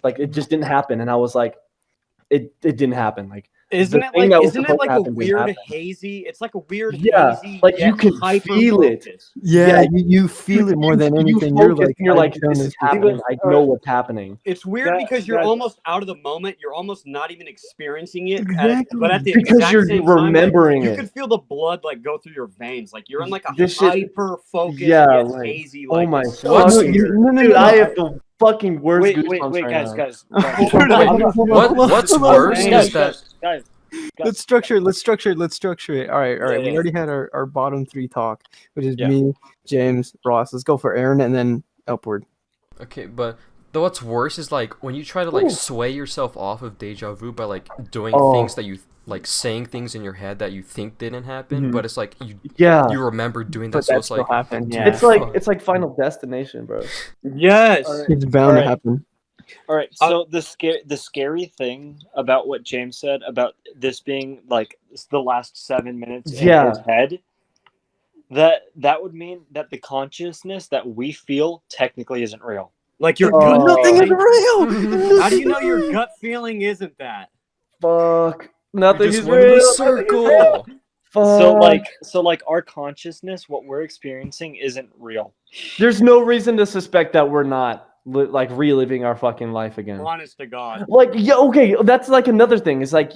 F: like, it just didn't happen, and I was like, it didn't happen. Like,
G: Isn't
F: the
G: it
F: thing
G: like
F: that was
G: isn't it
F: supposed to
G: like a
F: happen didn't
G: weird
F: happen.
G: hazy? It's like a weird
F: Yeah,
G: hazy
F: like
G: yet
F: you can
G: hyper
F: feel it.
G: focus.
A: Yeah,
F: Yeah,
A: you feel it more than
F: you
A: anything. You're
F: focus
A: like,
F: and you're
A: I
F: like,
A: just
F: this
A: don't
F: is
A: understand.
F: happening. I know what's happening.
G: It's weird because you're
E: guys,
G: almost out of the moment. You're almost not even experiencing it.
A: Exactly.
G: But at the
F: Because
G: exact
F: you're
G: same time, like,
F: remembering
G: you
F: it.
G: could feel the blood like go through your veins. Like you're in like a
F: This shit,
G: hyper focus
F: yeah,
G: yet
F: like,
G: hazy.
F: oh
G: Like
F: my
G: it's so
C: What's-
F: fucking,
G: weird.
A: No,
F: dude, I
A: no.
F: have the fucking worst
E: wait,
F: goosebumps right
E: guys,
F: now.
E: guys.
G: Dude,
A: Hold on,
G: wait,
A: hold on, hold on,
C: What
A: hold on,
C: what's
A: hold on.
C: worse
E: guys,
C: is that
E: guys.
A: Let's structure it. Let's structure it. All right.
G: Yeah,
A: We
G: yeah.
A: already had our bottom three talk, which is
G: Yeah.
A: me, James, Ross. Let's go for Aaron and then upward.
C: okay, but though what's worse is like when you try to like sway yourself off of deja vu by like doing
F: Oh.
C: things that you like saying things in your head that you think didn't happen,
F: Mhm.
C: but it's like
F: Yeah,
C: you remember doing that,
A: But
C: so
A: that
C: it's
A: still
C: like
A: happened.
C: dude,
A: Yeah,
F: it's like Final Destination, bro.
G: Yes.
E: All right.
A: it's bound to
E: Alright.
A: happen.
E: All right. So the scary thing about what James said about this being like the last 7 minutes in
F: Yeah.
E: his head, that would mean that the consciousness that we feel technically isn't real.
G: Like your
F: Oh.
G: gut
A: Nothing is
G: feeling.
A: real.
G: How do you know your gut feeling isn't that?
F: Fuck.
C: you
F: Nothing
C: just
F: is
C: went in
F: real.
C: a
F: Nothing is
C: circle.
F: real. Fuck.
E: So like our consciousness, what we're experiencing isn't real.
F: There's no reason to suspect that we're not like reliving our fucking life again.
G: Honest to God.
F: Like, yeah, okay, that's like another thing. It's like,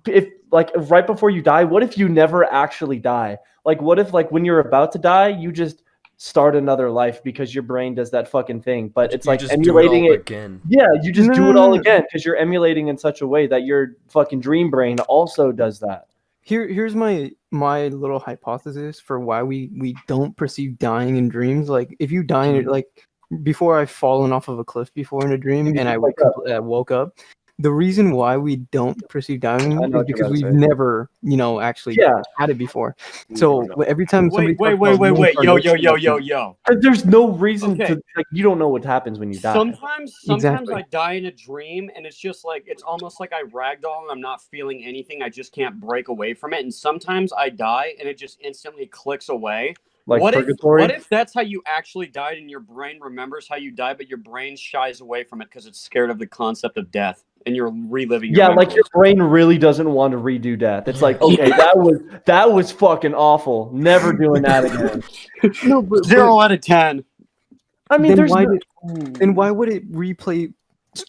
F: if like right before you die, what if you never actually die? Like, what if like when you're about to die, you just start another life because your brain does that fucking thing? But it's
C: You
F: like
C: just
F: emulating
C: do it all
F: it.
C: again.
F: Yeah, you just do it
A: No.
F: all again because you're emulating in such a way that your fucking dream brain also does that.
A: Here's my little hypothesis for why we don't perceive dying in dreams. Like if you die in it, like before I've fallen off of a cliff before in a dream and I woke up, the reason why we don't perceive dying
F: I know
A: is
F: what you're
A: because
F: about to
A: we've
F: say.
A: never, actually
F: Yeah,
A: had it before. So every time somebody
G: Wait.
A: talks about
G: Yo.
F: there's no reason
G: Okay.
F: to like. You don't know what happens when you die.
G: Sometimes
A: Exactly.
G: I die in a dream and it's just like it's almost like I ragdoll and I'm not feeling anything. I just can't break away from it. And sometimes I die and it just instantly clicks away.
F: Like
G: what
F: purgatory.
G: if that's how you actually died and your brain remembers how you died, but your brain shies away from it because it's scared of the concept of death and you're reliving your
F: Yeah, like your
G: memories?
F: brain really doesn't want to redo death. It's like, okay, that was fucking awful. Never doing that again.
A: No, but
G: 0 out of 10.
F: I mean,
A: then
F: there's
A: why
F: no,
A: why would it replay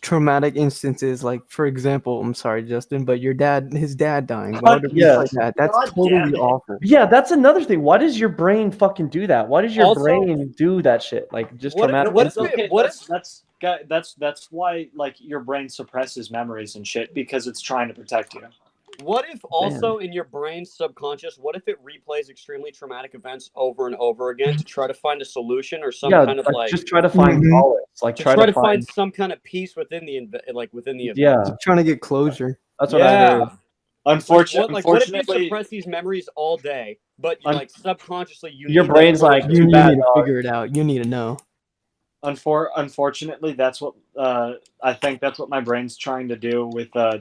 A: traumatic instances? Like, for example, I'm sorry, Justin, but his dad dying. Why would it
F: Yeah.
A: replay that? That's
E: God
A: totally
E: damn it.
A: awful.
F: yeah, that's another thing. Why does your brain fucking do that? Why does your
G: Also-
F: brain do that shit? Like just
G: What if-
F: traumatic.
G: what if-
F: incidents?
E: Okay,
G: what
E: that's why like your brain suppresses memories and shit because it's trying to protect you.
G: What if also in your brain's subconscious, what if it replays extremely traumatic events over and over again to try to find a solution or some
F: yeah,
G: kind of like
F: just try to find
A: Mhm.
F: solace. Like
G: to
F: try to find.
G: some kind of peace within the event.
F: Yeah,
A: Trying to get closure.
F: that's what I heard.
E: Unfortunately,
G: What if you suppress these memories all day, but you like subconsciously you
F: Your
G: need that
F: brain's like,
G: information?
A: You
F: bad,
A: need to
F: dog.
A: figure it out. You need to know.
E: Unfortunately, that's what I think that's what my brain's trying to do with the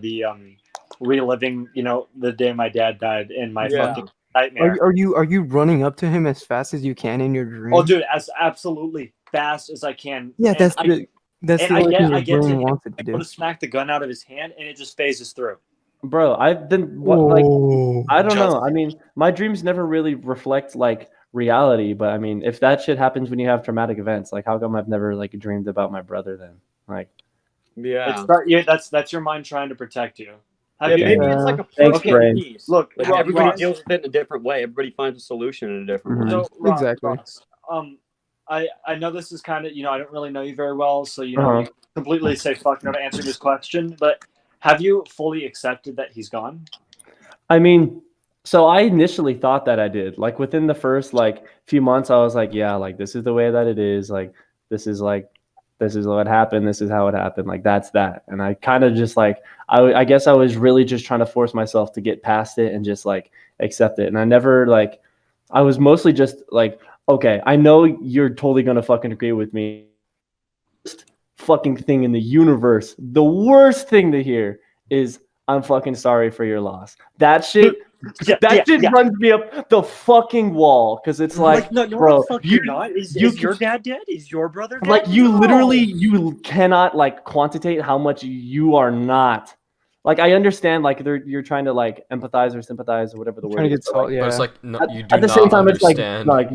E: reliving, the day my dad died in my
G: Yeah.
E: fucking nightmare.
A: Are you running up to him as fast as you can in your dream?
E: Oh, dude, as absolutely fast as I can.
A: Yeah,
E: And
A: that's the only thing your brain wants it to
E: I go
A: do.
E: to smack the gun out of his hand, and it just phases through.
F: Bro, I've been like
A: Oh.
F: I don't know. I mean, my dreams never really reflect like reality, but I mean, if that shit happens when you have traumatic events, like how come I've never like dreamed about my brother then? Like,
G: Yeah.
E: That's your mind trying to protect you.
G: Yeah, maybe it's like a
F: Thanks,
G: personal
F: brain.
G: piece.
E: Look,
G: Like
E: Ross,
G: everybody
E: Ross.
G: deals with it in a different way. Everybody finds a solution in a different
A: Mhm.
G: way.
E: So, Ross,
A: Exactly.
E: I know this is kind of, I don't really know you very well, so you can completely say fuck no to answer this question. But have you fully accepted that he's gone?
F: I mean, so I initially thought that I did. Like within the first like few months, I was like, yeah, like this is the way that it is. Like this is what happened. This is how it happened. Like that's that. And I kind of just like I guess I was really just trying to force myself to get past it and just like accept it. And I never like I was mostly just like, okay, I know you're totally gonna fucking agree with me. Fucking thing in the universe. The worst thing to hear is I'm fucking sorry for your loss. That shit runs me up the fucking wall because it's like
E: no,
F: bro,
E: fuck you're not. Is your dad dead? Is your brother dead?
F: like you
E: No.
F: literally you cannot like quantitate how much you are not. Like I understand like you're trying to like empathize or sympathize or whatever the word
A: Trying to
F: is.
A: get salt,
C: But it's
A: yeah.
C: like no, you do
F: At the
C: not
F: same time, it's
C: understand.
F: like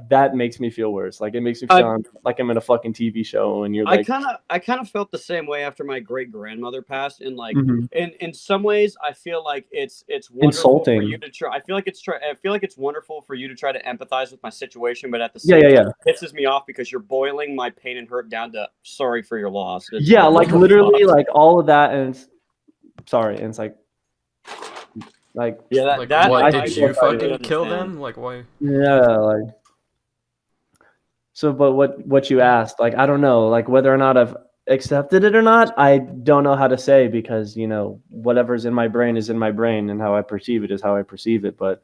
F: that makes me feel worse. Like it makes me feel like I'm in a fucking TV show, and you're like,
G: I kind of felt the same way after my great grandmother passed, and like
F: Mhm.
G: in some ways, I feel like it's wonderful
F: Insulting.
G: for you to try. I feel like it's wonderful for you to try to empathize with my situation, but at the
F: Yeah,
G: same
F: yeah,
G: time, it pisses me off because you're boiling my pain and hurt down to sorry for your loss. It's
F: yeah, like
G: what the
F: literally,
G: fuck?
F: like all of that, and sorry, and it's like
G: Yeah,
C: Like,
G: that
C: what
F: I
C: did
F: feel
C: you
F: sorry.
C: fucking kill
G: understand.
C: them? Like, why?
F: yeah, like so. But what you asked, like I don't know, like whether or not I've accepted it or not, I don't know how to say because whatever's in my brain is in my brain, and how I perceive it is how I perceive it. But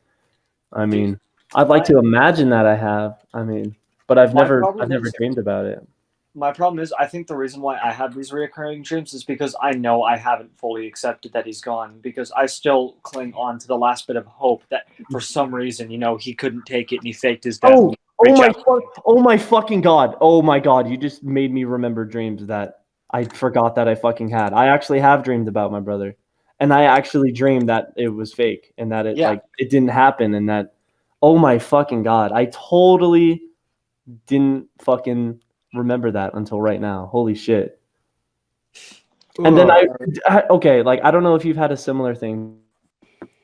F: I mean, I'd like to imagine that I have. I mean, but I've
E: My
F: never
E: problem is-
F: dreamed about it.
E: My problem is, I think the reason why I have these reoccurring dreams is because I know I haven't fully accepted that he's gone. Because I still cling on to the last bit of hope that for some reason, he couldn't take it and he faked his death.
F: Oh my fucking god! Oh my god! You just made me remember dreams that I forgot that I fucking had. I actually have dreamed about my brother, and I actually dreamed that it was fake and that it didn't happen, and that oh my fucking god! I totally didn't fucking remember that until right now. Holy shit! And then okay, like I don't know if you've had a similar thing,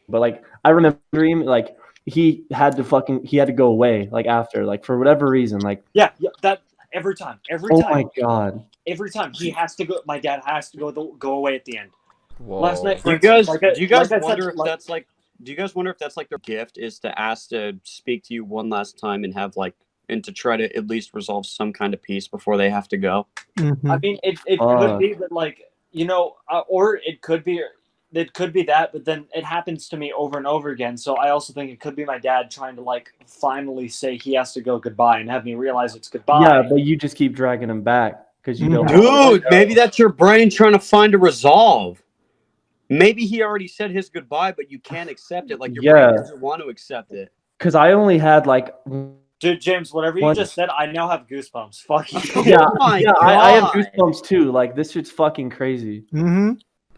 F: but like I remember a dream like he had to go away like after like for whatever reason like
E: Yeah, that every time.
F: oh my god.
E: Every time he has to go. My dad has to go away at the end.
C: Whoa.
E: Last night,
G: Do you guys wonder if that's like? Do you guys wonder if that's like their gift is to ask to speak to you one last time and have like and to try to at least resolve some kind of peace before they have to go?
A: Mhm.
E: I mean, it could be that like or it could be that, but then it happens to me over and over again. So I also think it could be my dad trying to like finally say he has to go goodbye and have me realize it's goodbye.
F: Yeah, but you just keep dragging him back because you don't.
G: Dude, maybe that's your brain trying to find a resolve. Maybe he already said his goodbye, but you can't accept it. Like your brain doesn't want to accept it.
F: Because I only had like.
E: Dude, James, whatever you just said, I now have goosebumps. Fuck you.
F: Yeah,
G: Oh my
F: I have
G: God.
F: goosebumps too. Like this shit's fucking crazy.
A: Mm-hmm.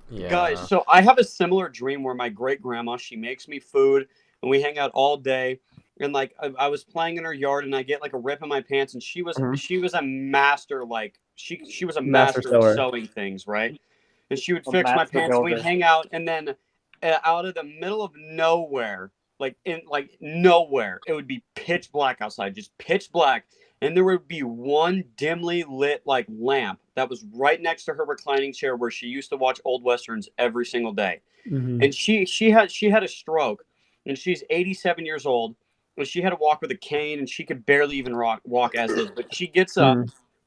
C: Yeah.
G: Guys, so I have a similar dream where my great grandma, she makes me food and we hang out all day. And like I was playing in her yard and I get like a rip in my pants and she was a master like she was a master
F: sewer.
G: of sewing things, right? And she would
E: A
G: fix my
E: master
G: pants and we'd
E: builder.
G: hang out and then out of the middle of nowhere, like in like nowhere, it would be pitch black outside, just pitch black. And there would be one dimly lit like lamp that was right next to her reclining chair where she used to watch old westerns every single day.
F: Mm-hmm.
G: And she had a stroke and she's 87 years old and she had to walk with a cane and she could barely even walk as is, but she gets up,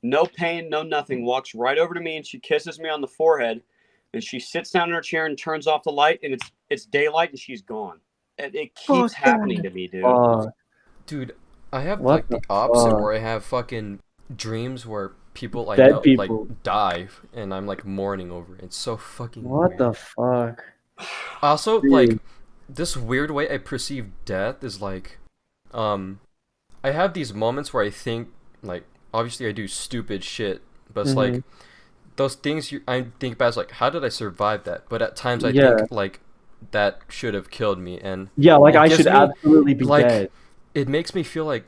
G: no pain, no nothing, walks right over to me and she kisses me on the forehead and she sits down in her chair and turns off the light and it's daylight and she's gone. And it keeps happening to me, dude.
C: Dude, I have
F: What
C: like the
F: the
C: opposite
F: fuck?
C: where I have fucking dreams where people I
F: Dead
C: know
F: people.
C: like die and I'm like mourning over it. It's so fucking
F: What
C: weird.
F: the fuck?
C: Also,
F: Dude.
C: like, this weird way I perceive death is like, I have these moments where I think, like, obviously I do stupid shit, but it's like those things I think about is like, how did I survive that? But at times I think like that should have killed me, and
F: like I
C: gives
F: should
C: me,
F: absolutely be
C: like,
F: dead.
C: It makes me feel like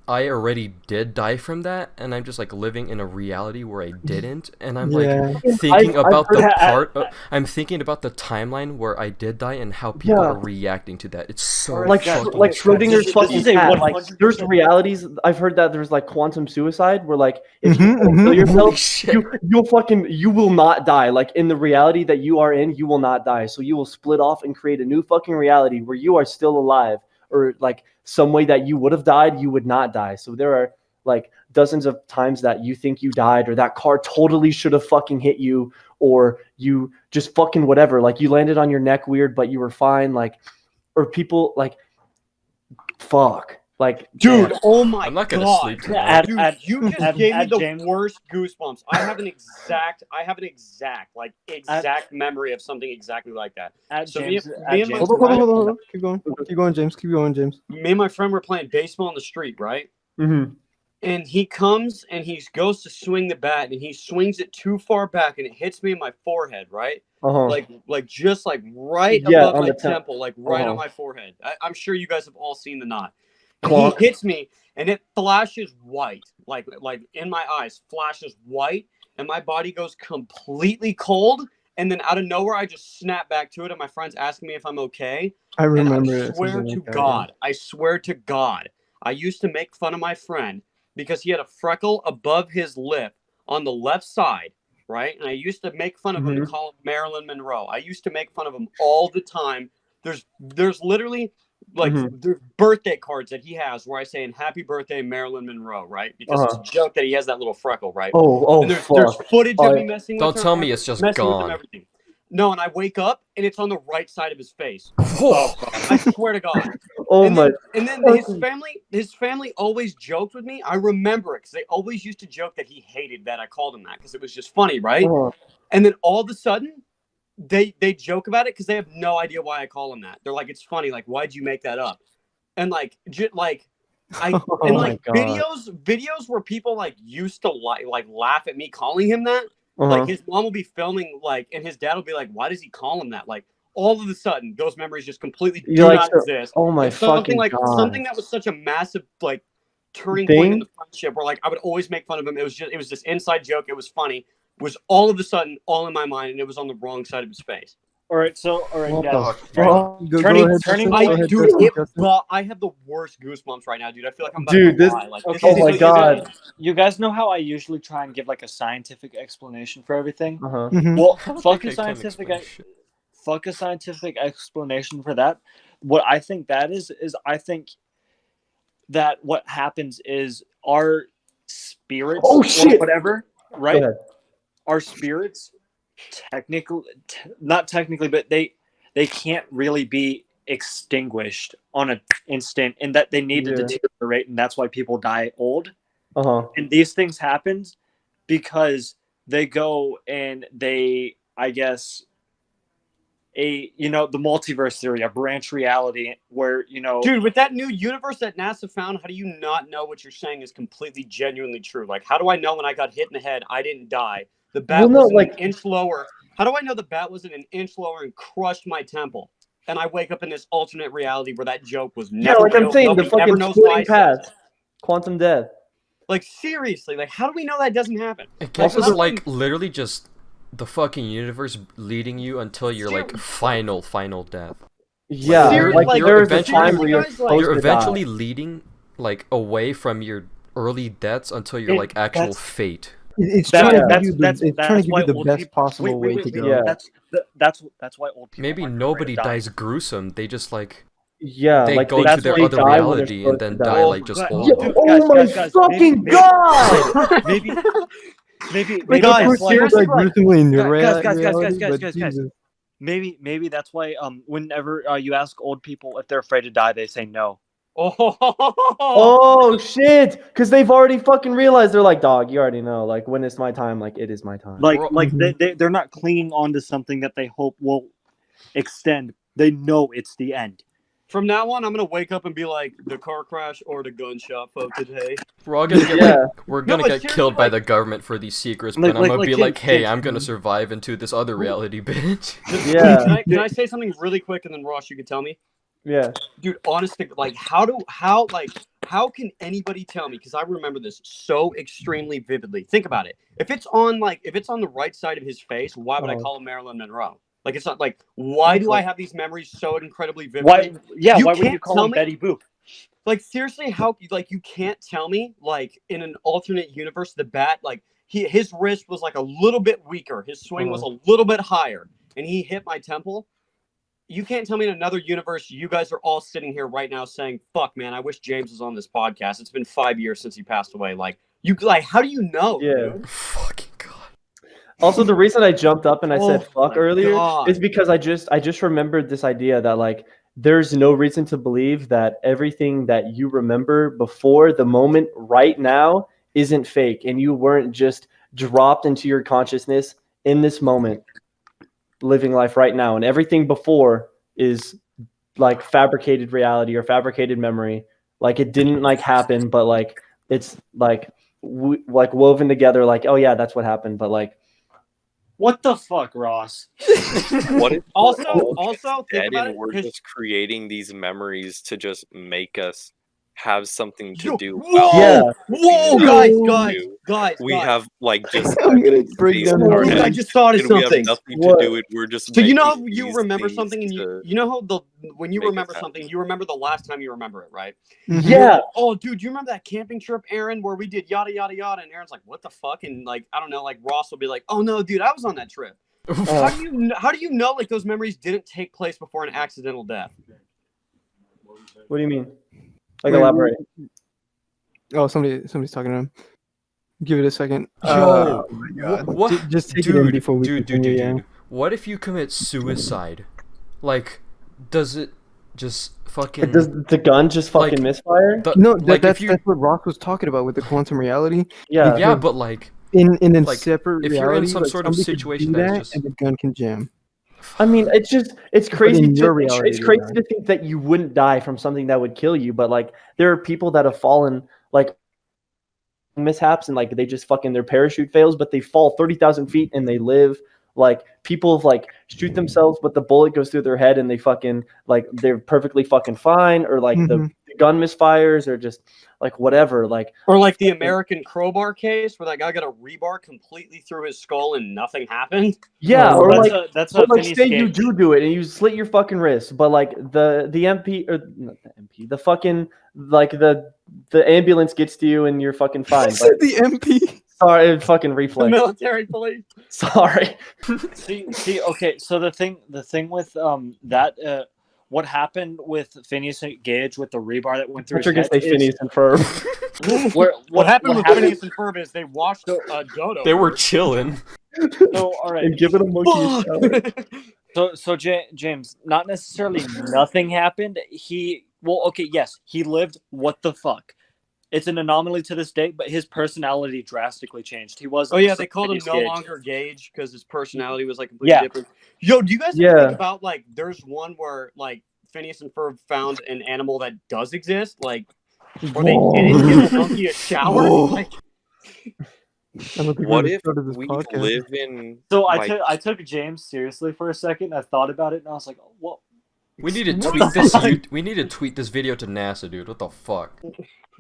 C: I already did die from that, and I'm just like living in a reality where I didn't, and I'm like thinking about the part. I'm thinking about the timeline where I did die and how people are reacting to that. It's so
F: like Schrodinger's fucking cat. Like, there's realities. I've heard that there's like quantum suicide, where like if you kill yourself, you will not die. Like in the reality that you are in, you will not die. So you will split off and create a new fucking reality where you are still alive, or like some way that you would have died, you would not die. So there are like dozens of times that you think you died, or that car totally should have fucking hit you, or you just fucking whatever. Like you landed on your neck weird, but you were fine. Like, or people like, fuck. Like,
G: dude, oh my god.
C: I'm not gonna sleep tonight.
G: Dude, you just gave me the worst goosebumps. I have an exact memory of something exactly like that.
A: Hold on. Keep going, James.
G: Me and my friend were playing baseball on the street, right? And he comes and he goes to swing the bat, and he swings it too far back, and it hits me in my forehead, right? Like just like right above my temple, like right on my forehead. I'm sure you guys have all seen the knot. He hits me, and it flashes white, like in my eyes, flashes white, and my body goes completely cold. And then out of nowhere, I just snap back to it, and my friend's asking me if I'm okay.
A: I remember.
G: I swear to God, I used to make fun of my friend because he had a freckle above his lip on the left side, right? And I used to make fun of him and call him Marilyn Monroe. I used to make fun of him all the time. There's literally like there's birthday cards that he has where I say, "And happy birthday, Marilyn Monroe," right? Because it's a joke that he has that little freckle, right? And there's footage of me messing with
C: Don't tell me it's just gone.
G: No, and I wake up and it's on the right side of his face. I swear to God. And then his family always joked with me. I remember it because they always used to joke that he hated that I called him that because it was just funny, right? And then all of a sudden, they joke about it because they have no idea why I call him that. They're like, it's funny. Like, why'd you make that up? And videos where people like used to like laugh at me calling him that. Like his mom will be filming and his dad will be like, why does he call him that? Like all of a sudden, those memories just completely do not exist.
F: Oh my fucking God.
G: Something that was such a massive turning point in the friendship where I would always make fun of him. It was this inside joke. It was funny. Was all of a sudden all in my mind, and it was on the wrong side of his face.
E: All right, guys.
G: I have the worst goosebumps right now, dude. I feel like I'm about
F: to
G: die.
F: Oh my God.
E: You guys know how I usually try and give like a scientific explanation for everything?
C: Well,
E: fuck a scientific explanation for that. What I think that is I think that what happens is our spirits or whatever, right? Our spirits not technically, but they can't really be extinguished on an instant, and that they need to deteriorate, and that's why people die old. And these things happen because they go and they, I guess, the multiverse theory, a branch reality where,
G: dude, with that new universe that NASA found, how do you not know what you're saying is completely genuinely true? Like, how do I know when I got hit in the head, I didn't die? The bat wasn't an inch lower. How do I know the bat wasn't an inch lower and crushed my temple? And I wake up in this alternate reality where that joke was never real.
F: I'm saying, the fucking floating path, quantum death.
G: Like, seriously, how do we know that doesn't happen?
C: It guess is literally just the fucking universe leading you until your final death.
F: Yeah,
C: you're eventually leading away from your early deaths until your actual fate.
A: It's trying to give you the best possible way to go.
E: Yeah. That's why old people.
C: Maybe nobody dies gruesome. They just they
F: like
C: go to their other reality and then die just old.
F: Oh my fucking God!
E: Maybe that's why whenever you ask old people if they're afraid to die, they say no.
F: Oh shit! Because they've already fucking realized. They're like, dog, you already know. Like, when it's my time, it is my time.
E: They're not clinging on to something that they hope will extend They know it's the end.
G: From now on, I'm gonna wake up and be like, the car crash or the gunshot folk today.
C: We're all gonna get we're gonna
G: but
C: get
G: seriously,
C: killed by
G: like-
C: the government for these secrets,
E: Like-
C: but I'm gonna
E: like
C: be
E: kids-
C: like, hey,
E: kids-
C: I'm gonna survive into this other reality, bitch.
F: Yeah.
G: Can I say something really quick and then Ross, you can tell me?
F: Yeah.
G: Dude, honestly, like, how can anybody tell me? Because I remember this so extremely vividly. Think about it. If it's on the right side of his face, why would I call him Marilyn Monroe? Like, it's not like, why do I have these memories so incredibly vividly?
E: Why? Yeah.
G: You
E: Why would you
G: can't
E: call
G: tell
E: him
G: me?
E: Betty Boop?
G: Like, seriously, how, like, you can't tell me, like, in an alternate universe, the bat, like, his wrist was like a little bit weaker, his swing was a little bit higher, and he hit my temple. You can't tell me in another universe you guys are all sitting here right now saying, fuck, man, I wish James was on this podcast. It's been 5 years since he passed away. Like, how do you know?
F: Yeah.
G: Dude?
C: Fucking god.
F: Also, the reason I jumped up and I said
G: Oh
F: fuck
G: my
F: earlier
G: God.
F: is because I just remembered this idea that like there's no reason to believe that everything that you remember before the moment right now isn't fake and you weren't just dropped into your consciousness in this moment living life right now, and everything before is like fabricated reality or fabricated memory, like it didn't like happen, but like it's like like woven together, like, oh yeah, that's what happened, but like
E: What the fuck, Ross?
D: What if
G: Also,
D: we're all
G: think
D: dead
G: about
D: and
G: it.
D: we're
G: 'Cause-
D: just creating these memories to just make us have something to
G: Yo,
D: do?
G: whoa,
F: Yeah.
G: whoa, guys,
D: We have like just
A: I'm gonna break down
D: our
G: Dude,
D: head,
G: I just thought of
D: and we have
G: something.
D: nothing
F: What?
D: to do it. We're just
G: So you know how
D: making
G: you
D: these
G: remember
D: things
G: something and
D: to
G: you know how when you
D: make us
G: remember
D: happy.
G: something, you remember the last time you remember it, right?
F: yeah.
G: Oh, dude, you remember that camping trip, Aaron, where we did yada yada yada, and Aaron's like, "What the fuck?" And like, I don't know, like Ross will be like, "Oh no, dude, I was on that trip." How do you know like those memories didn't take place before an accidental death?
F: What do you mean? Like
A: Wait,
F: elaborate.
A: Oh, somebody's talking to him. Give it a second.
C: Yo,
A: Oh my God.
C: what?
A: Just take it in before we
C: dude,
A: continue, yeah.
C: What if you commit suicide? Like, does it just fucking?
F: Does the gun just fucking
C: Like,
F: misfire?
A: No,
C: like
A: that's
C: if you,
A: what Rock was talking about with the quantum reality.
F: Yeah.
C: yeah, but like,
A: In a
C: Like,
A: separate
C: if
A: reality,
C: you're in some
A: like,
C: sort of
A: somebody could
C: situation
A: do
C: that's
A: that
C: just-
A: and the gun can jam.
F: I mean, it's crazy.
A: in your reality,
F: It's crazy
A: yeah.
F: to think that you wouldn't die from something that would kill you, but like there are people that have fallen like mishaps and like they just fucking their parachute fails, but they fall 30,000 feet and they live. Like people like shoot themselves, but the bullet goes through their head and they fucking like they're perfectly fucking fine, or like the gun misfires, or just like whatever. Like
G: Or like the American crowbar case, where that guy got a rebar completely through his skull and nothing happened.
F: yeah, or like
E: that's
F: but
E: a
F: like
E: Phineas
F: say you
E: Gage.
F: do it and you slit your fucking wrist, but like the MP or not the MP, the fucking like the ambulance gets to you and you're fucking fine.
A: I said the MP.
F: Sorry, fucking
G: The
F: reflex.
G: military police.
F: Sorry.
E: See, okay. So the thing with that what happened with Phineas Gage with the rebar that went through
F: You're
E: his
F: gonna
E: head
F: say Phineas and Ferb.
G: What happened with Phineas and Ferb is they watched Dodo.
C: they were chilling.
E: So all right.
F: And give it a monkey shower.
E: So James, not necessarily nothing happened. Yes, he lived. What the fuck? It's an anomaly to this day, but his personality drastically changed. He was.
G: Oh yeah, they called him
E: Phineas
G: no
E: Gage.
G: longer Gage because his personality was like completely
E: Yeah.
G: different. Yo, do you guys ever
F: Yeah.
G: think about like there's one where like Phineas and Ferb found an animal that does exist, like or they didn't give a monkey a shower?
A: Whoa.
G: Like,
A: I don't think
D: What
A: we
D: if
A: started this
D: we
A: podcast.
D: live in
E: So
D: like,
E: I took James seriously for a second. I thought about it, and I was like, "What?
C: We need to
E: What
C: tweet
E: the
C: this.
E: fuck?
C: We need to tweet this video to NASA, dude. What the fuck?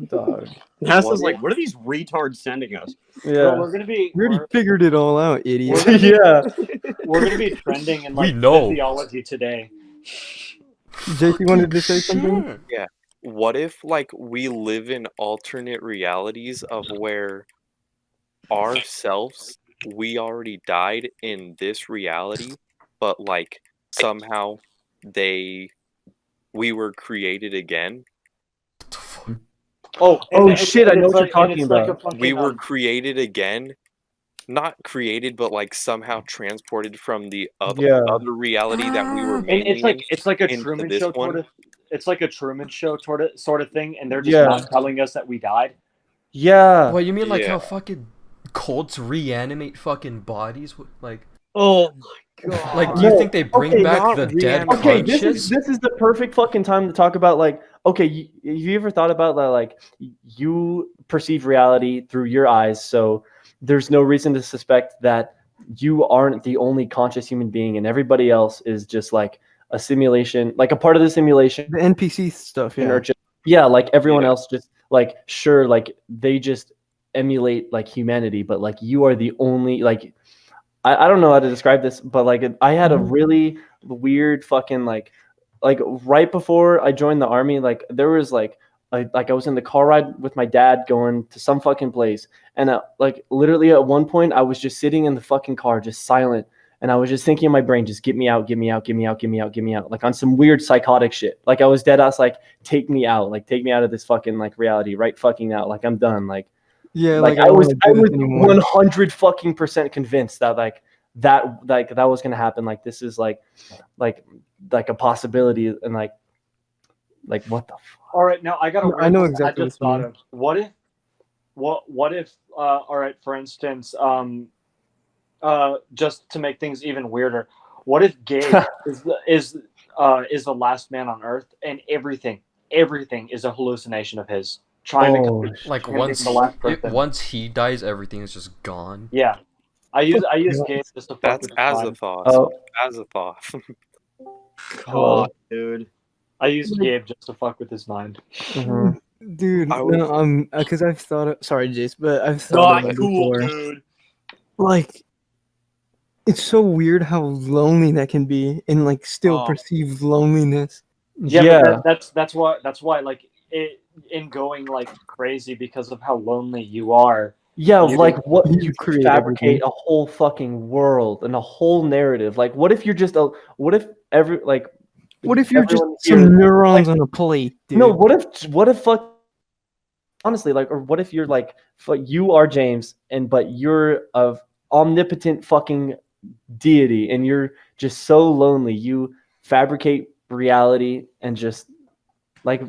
F: Dog.
G: NASA's like, what are these retards sending us?
E: Bro,
F: Yeah.
E: we're gonna be
A: We already figured it all out, idiot.
F: Yeah.
E: we're gonna be trending in
C: We
E: like
C: know.
E: physiology today."
A: JP wanted to say something?
D: what if like we live in alternate realities of where ourselves we already died in this reality, but like somehow we were created again.
F: Oh shit! I know what you're talking about.
D: We were created again, not created, but like somehow transported from the other reality that we were
E: and
D: mainly
E: it's like a
D: into
E: Truman
D: this
E: Show
D: one.
E: sort of. It's like a Truman Show sort of thing, and they're just
F: Yeah.
E: not telling us that we died.
F: Yeah.
C: Well, you mean like
D: Yeah.
C: how fucking cults reanimate fucking bodies? Like,
G: Oh my god.
C: Like, do you
F: No,
C: think they bring
F: okay,
C: back
D: not
C: the dead
D: reanimate.
F: Okay,
C: conscious?
F: this is the perfect fucking time to talk about like, okay, have you ever thought about that? Like, you perceive reality through your eyes, so there's no reason to suspect that you aren't the only conscious human being, and everybody else is just like a simulation, like a part of the simulation,
A: The NPC stuff,
F: or
A: yeah.
F: just like everyone
D: Yeah.
F: else, just like sure, like they just emulate like humanity, but like you are the only like. I don't know how to describe this, but like I had a really weird fucking like right before I joined the army, like there was like I was in the car ride with my dad going to some fucking place, and like literally at one point I was just sitting in the fucking car just silent, and I was just thinking in my brain, just get me out, get me out, get me out, get me out, get me out, like on some weird psychotic shit. Like I was dead ass like take me out, like take me out of this fucking like reality right fucking now, like I'm done, like.
A: Yeah,
F: Like
A: I
F: I
A: don't
F: was,
A: wanna
F: I
A: do this
F: was
A: anymore.
F: 100 fucking percent convinced that that was gonna happen. Like this is like a possibility, and like what the fuck?
E: All right, now I got a
A: No, I
E: weird
A: know
E: one
A: exactly
E: I
A: what
E: just
A: you
E: thought
A: mean.
E: of. What if all right, for instance, just to make things even weirder, what if Gabe is the last man on Earth and everything is a hallucination of his trying to
F: Oh,
C: Like
E: him being the last person.
C: once he dies, everything is just gone.
E: Yeah. I use
A: Yeah.
E: Gabe just to fuck
D: That's
E: with his
D: as a
E: mind.
D: thought.
F: oh,
D: As a thought.
E: God, dude. I use Gabe just to fuck with his mind.
F: mhm.
A: Dude,
D: I would-
A: no, because I've thought of, sorry, Jace, but I've thought of it before.
E: dude.
A: Like, it's so weird how lonely that can be, and like still
G: Oh.
A: perceive loneliness.
E: Yeah, but that's why like in going like crazy because of how lonely you are.
F: Yeah,
E: You-
F: like what
A: you
F: you
A: create
F: fabricate
A: everything.
F: a whole fucking world and a whole narrative. Like, what if you're just a? What if every like?
A: What if you're just
F: everyone
A: some
F: here-
A: neurons on a plate, dude?
F: No, what if fuck? Honestly, like, or what if you're like, you are James, but you're of omnipotent fucking deity, and you're just so lonely. You fabricate reality and just like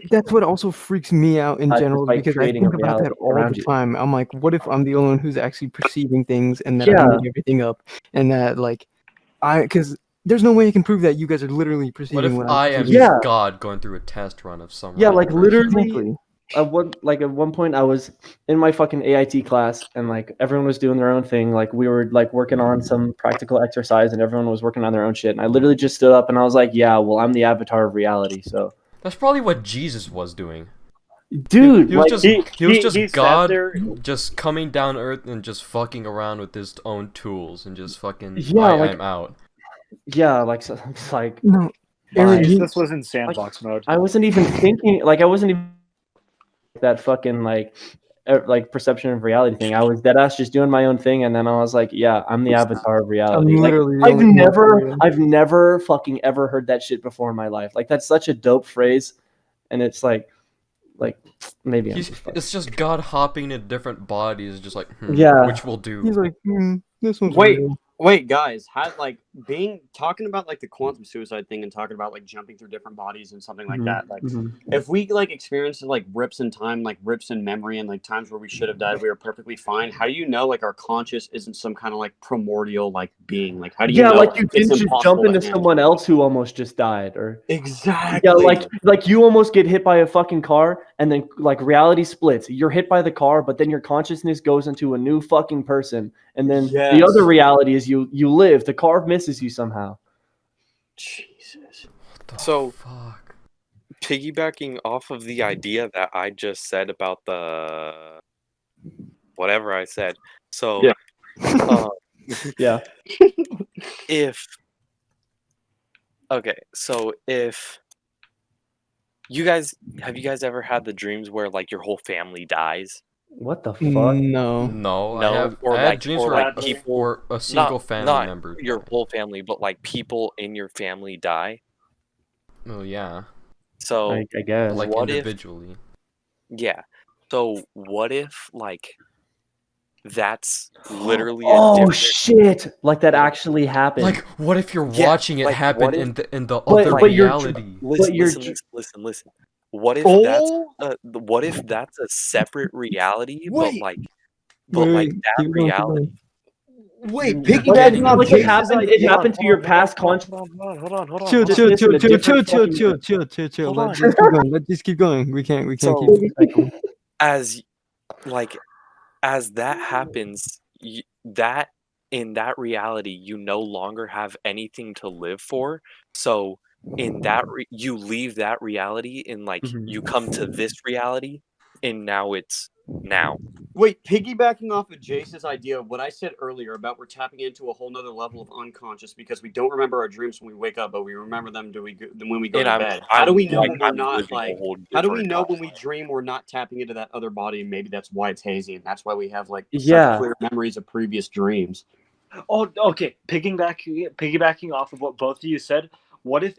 A: That's what also freaks me out in
F: just
A: general,
F: by
A: because I
F: creating a
A: think about that
F: reality
A: all
F: around
A: the
F: you.
A: time. I'm like, what if I'm the only one who's actually perceiving things, and that I
F: Yeah.
A: made everything up, and that like because there's no way I can prove that you guys are literally
C: What
A: perceiving
C: if
A: what
C: I
A: I'm
C: am
A: perceiving.
F: Yeah.
C: God going through a test run of some
F: Yeah,
C: random
F: like
C: person?
F: literally.
A: Exactly.
F: At one point I was in my fucking AIT class, and like everyone was doing their own thing. Like we were like working on some practical exercise, and everyone was working on their own shit. And I literally just stood up and I was like, "Yeah, well, I'm the avatar of reality." So,
C: That's probably what Jesus was doing.
F: dude,
C: He was
F: like,
C: just
E: he sat
C: God,
E: there-
C: just coming down Earth and just fucking around with his own tools and just fucking
F: Yeah, like-
C: I'm out.
F: yeah, like so, it's like
A: No, Aaron,
F: Fine.
A: you-
E: this was in sandbox mode.
F: I wasn't even thinking. Like I wasn't even that fucking like perception of reality thing. I was dead ass just doing my own thing, and then I was like, "Yeah, I'm the avatar of reality."
A: I'm
F: Like,
A: literally the only one for real.
F: I've never fucking ever heard that shit before in my life. Like that's such a dope phrase, and it's like maybe I'm just fucking.
C: It's just God hopping in different bodies, just like
F: Yeah.
C: which will do.
A: He's like, this one's
G: Wait,
A: real.
G: wait, guys, had like talking about like the quantum suicide thing and talking about like jumping through different bodies and something like
A: Mhm,
G: that. Like,
A: mhm.
G: if we like experienced like rips in time, like rips in memory, and like times where we should have died, we were perfectly fine. How do you know like our conscious isn't some kind of like primordial like being? Like, how do you
F: Yeah,
G: know
F: like you
G: it's
F: didn't just
G: impossible
F: jump
G: to
F: into
G: handle?
F: someone else who almost just died, or
G: Exactly.
F: yeah, like you almost get hit by a fucking car, and then like reality splits. You're hit by the car, but then your consciousness goes into a new fucking person, and then the
G: Yes.
F: other reality is you live. The car misses you somehow.
G: Jesus.
C: What the
D: So-
C: fuck?
D: Piggybacking off of the idea that I just said about the whatever I said. So
G: Yeah.
F: Yeah.
D: if you guys have you guys ever had the dreams where like your whole family dies?
F: What the fuck?
A: No.
C: No,
D: No, or
C: I had
D: like-
C: dreams
D: or
C: where
D: like people-
C: or a single family
D: not
C: member.
D: your
C: died.
D: whole family, but like people in your family die.
C: Oh yeah,
D: So
F: I guess.
C: but, like
D: what if-
C: individually.
D: yeah. So what if like that's literally a
F: Oh
D: different
F: shit! Like that actually happened.
C: Like, what if you're
D: Yeah,
C: watching it
D: like,
C: happen
D: what if-
C: in the
F: But-
C: other
F: but you're-
C: reality?
D: listen,
F: you're
D: listen. What if what if that's a separate reality,
G: Wait.
D: but like
A: Wait,
D: that
A: keep going, keep
D: reality
A: going.
G: Wait,
F: Fucking-
G: piggybacking off
F: like it
G: Jason's
F: happened.
G: idea.
F: It happened to your past conscious.
D: Hold on.
A: Chill,
F: Just
A: chill,
F: listen,
A: chill,
F: a
A: chill, chill,
F: different
A: chill,
F: fucking-
A: chill, chill, chill, chill.
D: Hold
A: Let's
D: on.
A: just keep going. Let's just keep going. We can't
D: So-
A: keep cycling.
D: As that happens, that in that reality, you no longer have anything to live for. So in that you leave that reality and like you come to this reality, and now it's now.
G: Wait, piggybacking off of Jace's idea of what I said earlier about we're tapping into a whole nother level of unconscious because we don't remember our dreams when we wake up, but we remember them when we go
D: And
G: to
D: I'm-
G: bed. How do we know
D: like,
G: when we're
D: I'm
G: not
D: living a
G: like?
D: whole
G: How do we
D: different
G: know when we
D: timeline.
G: dream we're not tapping into that other body, and maybe that's why it's hazy, and that's why we have like
F: Yeah.
G: such clear memories of previous dreams.
E: Oh, okay. Piggybacking off of what both of you said, what if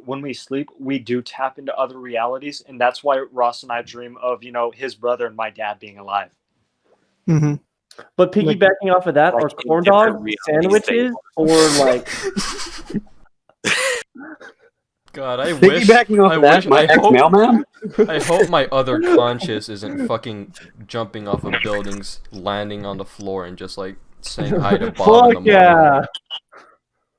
E: when we sleep we do tap into other realities, and that's why Ross and I dream of his brother and my dad being alive.
A: Mm-hmm.
F: But piggybacking off of that,
D: Like
F: are
D: in
F: corn
D: different
F: dog
D: realities they
F: sandwiches or like
C: God, I wish.
G: Piggybacking off
C: I
G: of that,
C: wish.
G: my ex-mailman.
C: I hope my other conscious isn't fucking jumping off of buildings, landing on the floor, and just like saying hi to Bob in the
F: fuck
C: morning,
F: yeah.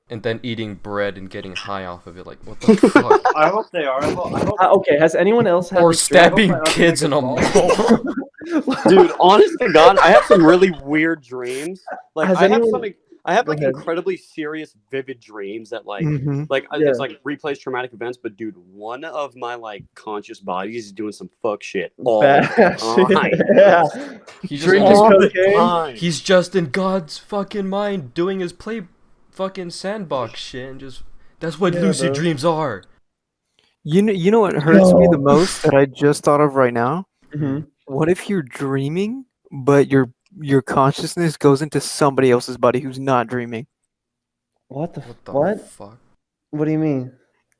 C: and then eating bread and getting high off of it. Like, what the fuck?
E: I hope they are. I hope
F: Okay, has anyone else had
C: Or
F: this dream?
C: stabbing
E: my other
C: kids in a
E: niggas
C: mall.
G: Dude, honest to God, I have some really weird dreams. Like
F: Has
G: I have
F: anyone- Go
G: like
F: ahead.
G: incredibly serious, vivid dreams that like
A: Mm-hmm.
F: Yeah.
G: it's like replays traumatic events. But dude, one of my like conscious bodies is doing some fuck shit all
F: Bad
G: the time.
F: shit. Yeah.
C: He's just,
F: Drinking
G: All the
F: cocaine.
G: time.
C: he's just in God's fucking mind doing his play fucking sandbox shit, and just that's what
F: Yeah,
C: lucid
F: bro.
C: dreams are.
A: You know what hurts me the most that I just thought of right now?
F: Mhm.
A: What if you're dreaming, but your consciousness goes into somebody else's body who's not dreaming?
F: What the
C: What the
F: what?
C: fuck?
F: What do you mean?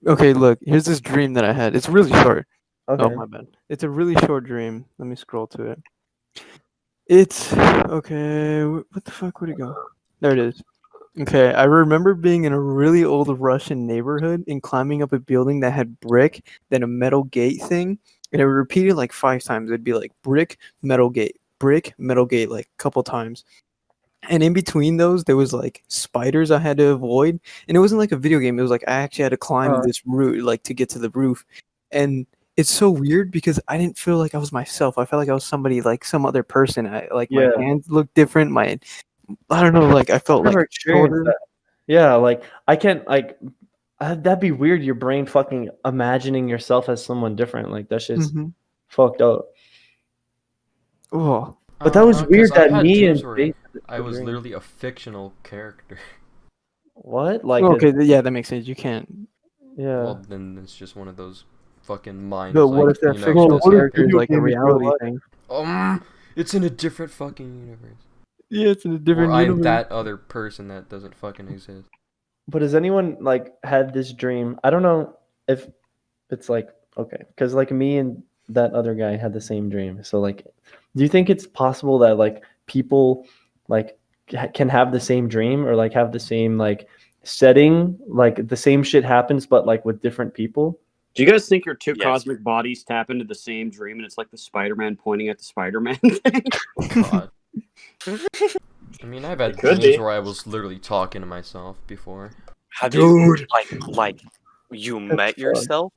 A: Okay, look, here's this dream that I had. It's really short.
F: Okay.
A: Oh my bad. It's a really short dream. Let me scroll to it. It's okay. What the fuck? Where'd it go? There it is. Okay, I remember being in a really old Russian neighborhood and climbing up a building that had brick, then a metal gate thing, and it would repeat it like 5 times. It'd be like brick, metal gate, like a couple times. And in between those, there was like spiders I had to avoid, and it wasn't like a video game. It was like I actually had to climb this route, like to get to the roof. And it's so weird because I didn't feel like I was myself. I felt like I was somebody, like some other person. My
F: Yeah.
A: hands looked different. I don't know, like I felt
F: Never
A: like
F: experienced
A: shorter.
F: that. Yeah, like I can't like that'd be weird. Your brain fucking imagining yourself as someone different. Like that shit's
A: Mhm.
F: fucked up.
A: Oh,
F: But that was
C: 'Cause
F: weird
C: I've
F: that
C: had
F: me
C: dreams
F: and
C: where
F: Jason
C: I was
F: dream.
C: literally a fictional character.
F: What? Like
A: okay, yeah, that makes sense. You can't.
F: yeah.
C: Well, then it's just one of those fucking minds.
A: But what
C: like,
A: if that
C: you know,
A: fictional
C: this-
A: character is
F: video
A: like a
F: game is real
A: reality
F: life.
A: thing?
C: It's in a different fucking universe.
A: Yeah, it's in a
C: Or
A: different
C: I'm
A: universe.
C: that other person that doesn't fucking exist.
F: But has anyone like had this dream? I don't know if it's like okay, because like me and that other guy had the same dream. So like, do you think it's possible that like people like can have the same dream or like have the same like setting, like the same shit happens but like with different people?
G: Do you guys think your two
D: Yes.
G: cosmic bodies tap into the same dream, and it's like the Spider-Man pointing at the Spider-Man thing?
C: God. I mean, I've had
G: It could
C: dreams
G: be.
C: where I was literally talking to myself before.
D: Have you
G: Dude.
D: like you
F: That's
D: met
F: fun.
D: yourself?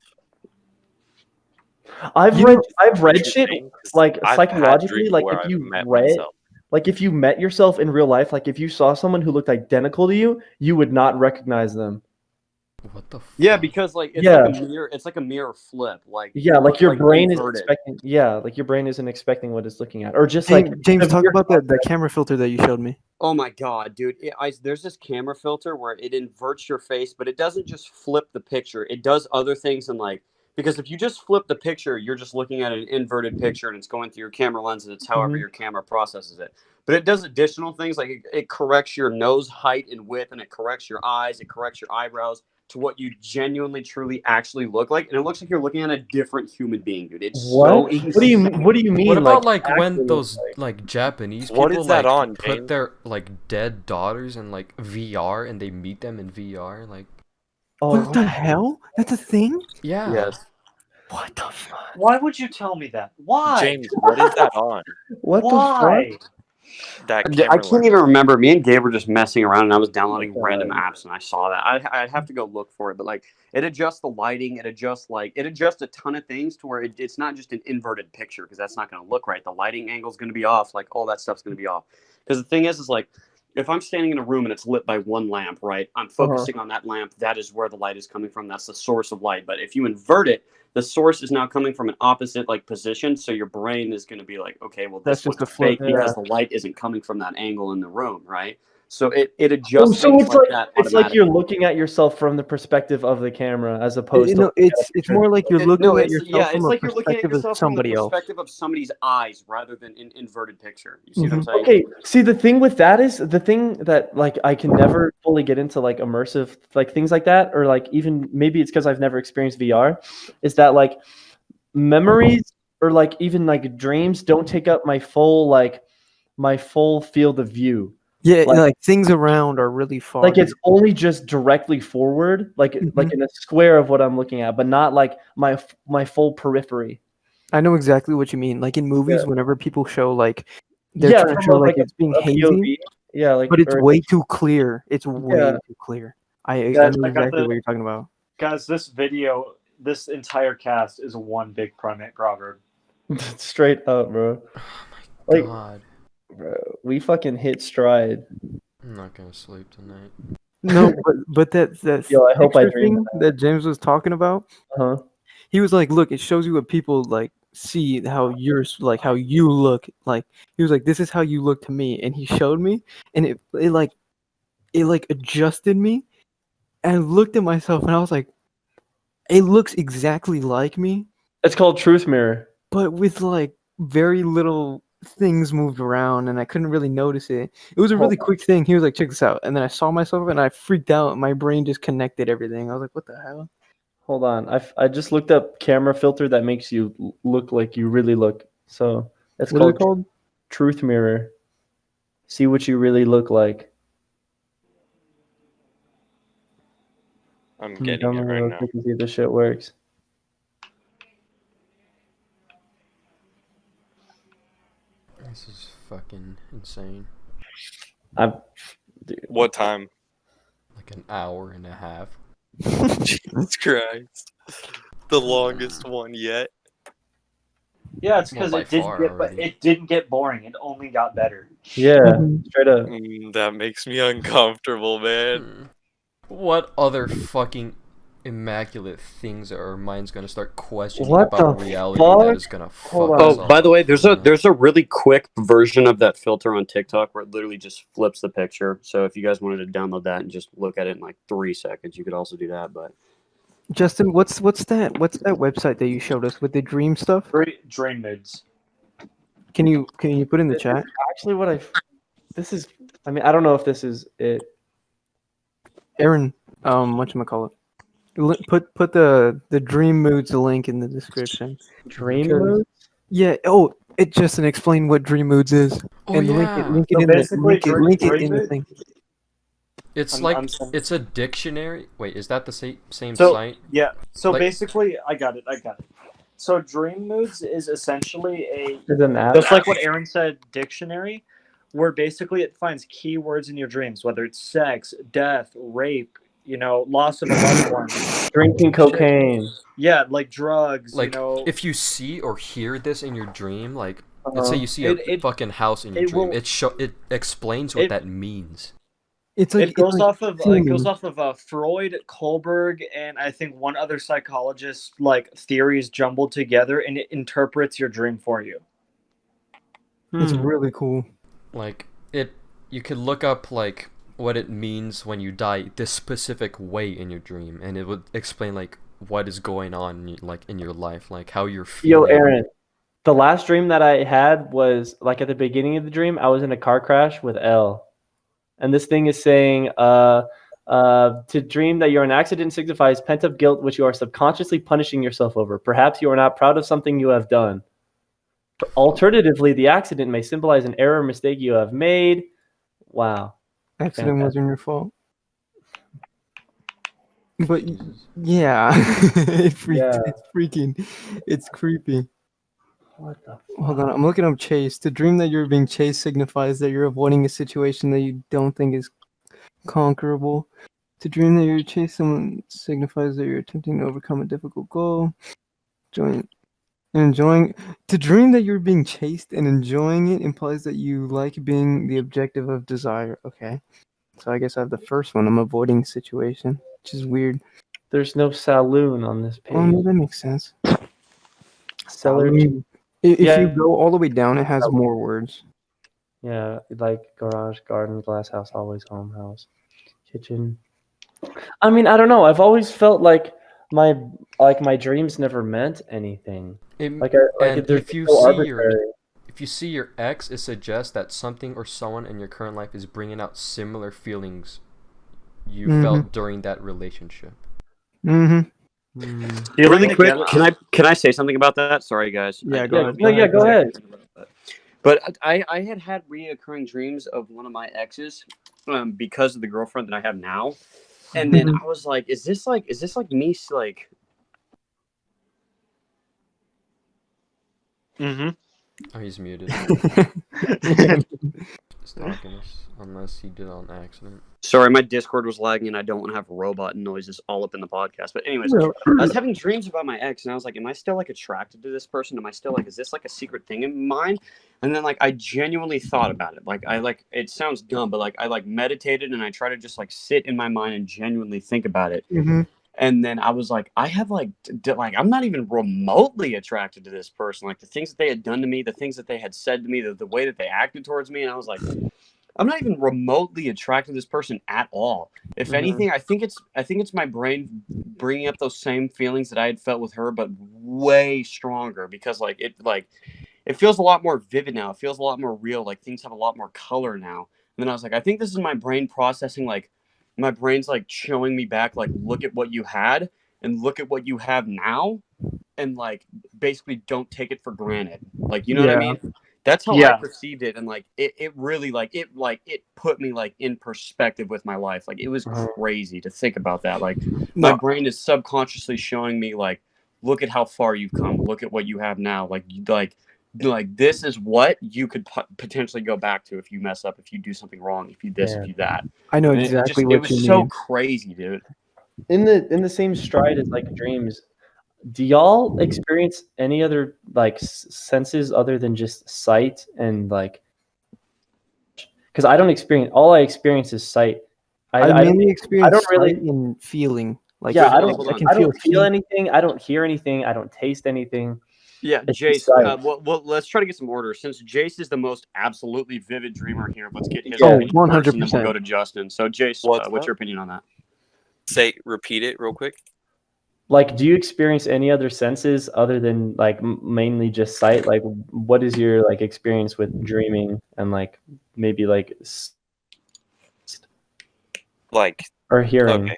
F: I've
A: You
F: read
A: know-
F: I've read
D: What you
F: shit
D: think? 'Cause
F: like
D: I've had
F: psychologically,
D: dreams
F: like
D: where
F: if
D: I've
F: you
D: met
F: read
D: myself.
F: like if you met yourself in real life, like if you saw someone who looked identical to you, you would not recognize them.
C: What the fuck?
G: Yeah, because like it's like a mirror. It's like a mirror flip. Like
F: Yeah, like your brain is
G: inverted.
F: expecting. Yeah, like your brain isn't expecting what it's looking at, or just
A: James,
F: like
A: James, talk
F: severe
A: about that camera filter that you showed me.
G: Oh my god, dude! There's this camera filter where it inverts your face, but it doesn't just flip the picture. It does other things, and like because if you just flip the picture, you're just looking at an inverted picture, and it's going through your camera lens, and it's however
F: Mhm.
G: your camera processes it. But it does additional things, like it corrects your nose height and width, and it corrects your eyes, it corrects your eyebrows to what you genuinely, truly, actually look like, and it looks like you're looking at a different human being, dude. It's
F: What?
G: so
F: What do you
G: insane.
F: What do you mean?
C: What about like
F: actually,
C: when those like Japanese
D: What
C: people
D: is that
C: like
D: on,
C: put
D: James?
C: their like dead daughters in like VR and they meet them in VR? Like,
F: Oh,
A: What the hell? That's a thing?
C: yeah.
G: Yes.
A: What the fuck?
E: Why would you tell me that? Why?
D: James, what is that on?
F: what the
E: Why?
F: fuck?
D: that
G: I
D: camera
G: can't
D: lens.
G: even remember. Me and Gabe were just messing around, and I was downloading
F: God.
G: random apps, and I saw that. I'd have to go look for it, but like it adjusts the lighting, it adjusts a ton of things to where it's not just an inverted picture because that's not going to look right. The lighting angle is going to be off, like all that stuff's going to be off. Because the thing is like if I'm standing in a room and it's lit by one lamp, right? I'm focusing on that lamp. That is where the light is coming from. That's the source of light. But if you invert it, the source is now coming from an opposite like position. So your brain is going to be like, okay, well,
A: That's
G: this
A: just
G: looks
A: a flip.
G: fake because the light isn't coming from that angle in the room, right? So it
F: Oh,
G: adjusts
F: so
G: things
F: it's
G: like
F: like
G: that
F: it's like you're
G: automatically.
F: looking at yourself from the perspective of the camera as opposed to
A: No,
F: looking at a
A: it's
F: picture.
A: more like you're looking
G: No,
A: at
G: it's
A: yourself from
G: it's
A: a
G: like you're looking at
A: perspective of
G: yourself from the
A: somebody else.
G: perspective of somebody's eyes rather than an inverted picture. You see what I'm saying?
F: Okay, see the thing with that is the thing that like I can never fully get into like immersive like things like that, or like even maybe it's because I've never experienced VR, is that like memories or like even like dreams don't take up my full field of view.
A: Yeah,
F: Like-
A: like things around are really far.
F: Like it's only just directly forward, like in a square of what I'm looking at, but not like my full periphery.
A: I know exactly what you mean. Like in movies, whenever people show like they're
F: Yeah,
A: trying to
F: from
A: show
F: a,
A: like
F: like
A: it's being
F: a
A: hazy,
F: POV. Yeah, like
A: but it's
F: or
A: way too clear. It's way
F: Yeah.
A: too clear. I
E: Guys,
A: know
E: I got
A: exactly
E: the-
A: what you're talking about.
E: Guys, this entire cast is one big primate proverb.
F: straight up, bro.
C: Oh my
F: Like-
C: god.
F: Bro, we fucking hit stride.
C: I'm not gonna sleep tonight.
A: No, but that
F: Yo, I hope I
A: picture
F: dream
A: thing that James was talking about,
F: Uh-huh.
A: he was like, look, it shows you what people like see how like how you look. Like he was like, this is how you look to me, and he showed me, and it like adjusted me, and I looked at myself, and I was like, it looks exactly like me,
F: It's called Truth Mirror.
A: but with like very little things moved around, and I couldn't really notice it. It was a really quick thing. He was like, check this out, and then I saw myself, and I freaked out. My brain just connected everything. I was like, what the hell?
F: Hold on. I just looked up camera filter that makes you look like you really look. So it's
A: What is it
F: called
A: called?
F: Truth Mirror. See what you really look like.
D: I'm
F: Let me
D: getting it
F: download
D: right
F: real
D: now.
F: quick and see if this shit works.
C: This is fucking insane.
D: What time?
C: Like an hour and a half.
D: Jesus Christ. The longest one yet.
E: Yeah, it's
C: Well,
E: because
C: by
E: it didn't
C: far
E: get
C: already.
E: it didn't get boring. It only got better.
F: Yeah,
A: Mhm.
F: straight up.
D: That makes me uncomfortable, man.
C: Hmm. What other fucking immaculate things are our minds gonna start questioning
F: What
C: about
F: the
C: reality
F: fuck?
C: that is gonna fuck
F: Hold on.
C: us
G: Oh, by the
C: up?
G: way, there's a really quick version of that filter on TikTok where it literally just flips the picture. So if you guys wanted to download that and just look at it in like 3 seconds, you could also do that. But
A: Justin, what's that website that you showed us with the dream stuff?
E: Dream moods.
A: Can you put in the chat?
F: Actually, this is. I mean, I don't know if this is it.
A: Aaron, whatchamacallit? Put the dream moods link in the description.
F: Dream
A: Because-
F: mode.
A: Yeah. Oh, it Justin explain what dream moods is.
C: Oh
A: And
C: yeah.
A: link it
E: So
A: in the
E: basically,
A: link it
E: Dream
A: in the
E: Mood-
A: thing.
C: It's
E: I'm
C: like
E: sending-
C: it's a dictionary. Wait, is that the same
E: So-
C: site?
E: Yeah. So
C: Like-
E: basically, I got it. So dream moods is essentially
F: Is an app.
E: just like what Aaron said, dictionary, where basically it finds keywords in your dreams, whether it's sex, death, rape, loss of a loved one.
F: Drinking cocaine.
E: Yeah, like drugs.
C: Like if you see or hear this in your dream, like let's say you see
E: It-
C: fucking house in your
E: it
C: dream,
E: will-
C: it explains what
E: it-
C: that means.
A: It's like
E: it goes off of
A: feelings.
E: Freud, Kohlberg, and I think one other psychologist like theories jumbled together, and it interprets your dream for you.
A: It's
F: Hmm.
A: really cool.
C: Like you could look up like what it means when you die this specific way in your dream, and it would explain like what is going on in your life, like how you're
F: Yo,
C: feeling.
F: Aaron. The last dream that I had was like at the beginning of the dream, I was in a car crash with L. And this thing is saying, to dream that you're in an accident signifies pent-up guilt which you are subconsciously punishing yourself over. Perhaps you are not proud of something you have done. Alternatively, the accident may symbolize an error or mistake you have made. Wow.
A: Accident wasn't your fault. But yeah,
F: Yeah.
A: it's freaking, it's creepy.
F: What the
A: Hold on, I'm looking up chase. To dream that you're being chased signifies that you're avoiding a situation that you don't think is conquerable. To dream that you're chasing someone signifies that you're attempting to overcome a difficult goal. Enjoying. To dream that you're being chased and enjoying it implies that you like being the objective of desire. Okay. So I guess I have the first one. I'm avoiding a situation, which is weird.
F: There's no saloon on this
A: Oh, no,
F: page.
A: that makes sense.
F: Cellar.
A: If you
F: Yeah.
A: go all the way down, it has more words.
F: Yeah, like garage, garden, glass house, always home, house, kitchen. I mean, I don't know. I've always felt like my dreams never meant anything.
C: And
F: They're
C: if you
F: so
C: see
F: arbitrary.
C: if you see your ex, it suggests that something or someone in your current life is bringing out similar feelings you felt during that relationship.
A: Mm-hmm.
G: Really quick, can I say something about that? Sorry, guys.
A: Yeah,
F: go ahead.
G: But I had reoccurring dreams of one of my exes, because of the girlfriend that I have now, and then I was like, is this like me like? Mm-hmm.
C: Oh, he's muted. Stalking us, unless he did it on accident.
G: Sorry, my Discord was lagging, and I don't want to have robot noises all up in the podcast. But anyways, I was having dreams about my ex, and I was like, am I still like attracted to this person? Am I still like, is this like a secret thing in mine? And then like I genuinely thought about it. Like it sounds dumb, but like I like meditated and I try to just like sit in my mind and genuinely think about it.
A: Mm-hmm.
G: And then I was like, I have like I'm not even remotely attracted to this person. Like the things that they had done to me, the things that they had said to me, the way that they acted towards me, and I was like, I'm not even remotely attracted to this person at all. If anything, I think it's my brain bringing up those same feelings that I had felt with her, but way stronger, because it feels a lot more vivid now. It feels a lot more real. Like things have a lot more color now. And then I was like, I think this is my brain processing. Like my brain's like showing me back. Like look at what you had and look at what you have now, and like basically don't take it for granted. Like you know what I mean? That's how I perceived it, and like it really it put me like in perspective with my life. Like it was crazy to think about that. Like my brain is subconsciously showing me like, look at how far you've come. Look at what you have now. Like this is what you could potentially go back to if you mess up, if you do something wrong, if you this, if you that.
A: I know exactly what you mean.
G: It was so crazy, dude.
F: In the same stride as like dreams, do y'all experience any other like senses other than just sight and like? Because I don't experience. All I experience is sight.
A: I mainly experience
F: I don't really
A: in feeling. Like
F: yeah, I
A: can
F: don't feel anything. I don't hear anything. I don't taste anything.
G: Yeah, Jace. Well, let's try to get some order. Since Jace is the most absolutely vivid dreamer here, let's get his opinion
A: 100%.
G: first, and then we'll go to Justin. So, Jace, what's your opinion on that?
D: Repeat it real quick.
F: Like, do you experience any other senses other than like mainly just sight? Like, what is your like experience with dreaming and like maybe like or hearing?
D: Okay.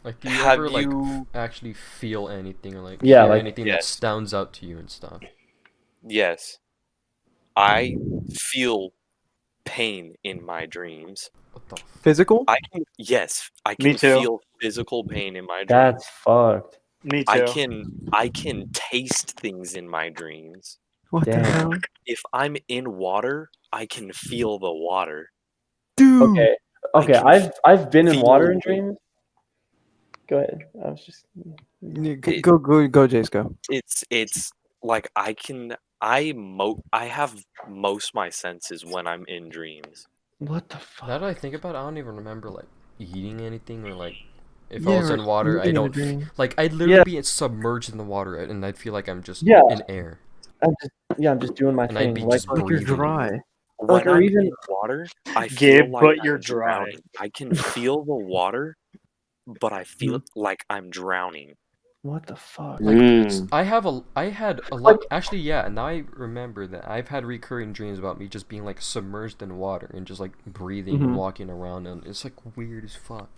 C: Like, do you ever like actually feel anything or like
F: hear
C: anything that stands out to you and stuff?
D: Yes, I feel pain in my dreams.
C: What the
A: physical?
D: I can feel physical pain in my dreams.
F: That's fucked.
G: Me too.
D: I can taste things in my dreams.
A: What the hell?
D: If I'm in water, I can feel the water.
A: Dude.
F: Okay. I've been in water in dreams. Go ahead. I was just
A: go, Jace, go.
D: It's like I have most my senses when I'm in dreams.
F: What the fuck?
C: Now that I think about it, I don't even remember like eating anything or like if I was in water, I don't like I'd literally be submerged in the water and I'd feel like I'm just in air.
F: I'm just doing my thing.
C: I'd be just breathing.
A: You're dry.
D: When I'm in water, I feel like you're drowning. I can feel the water, but I feel like I'm drowning.
F: What the fuck?
C: Like, I had a lot. Actually, yeah. Now I remember that I've had recurring dreams about me just being like submerged in water and just like breathing and walking around, and it's like weird as fuck.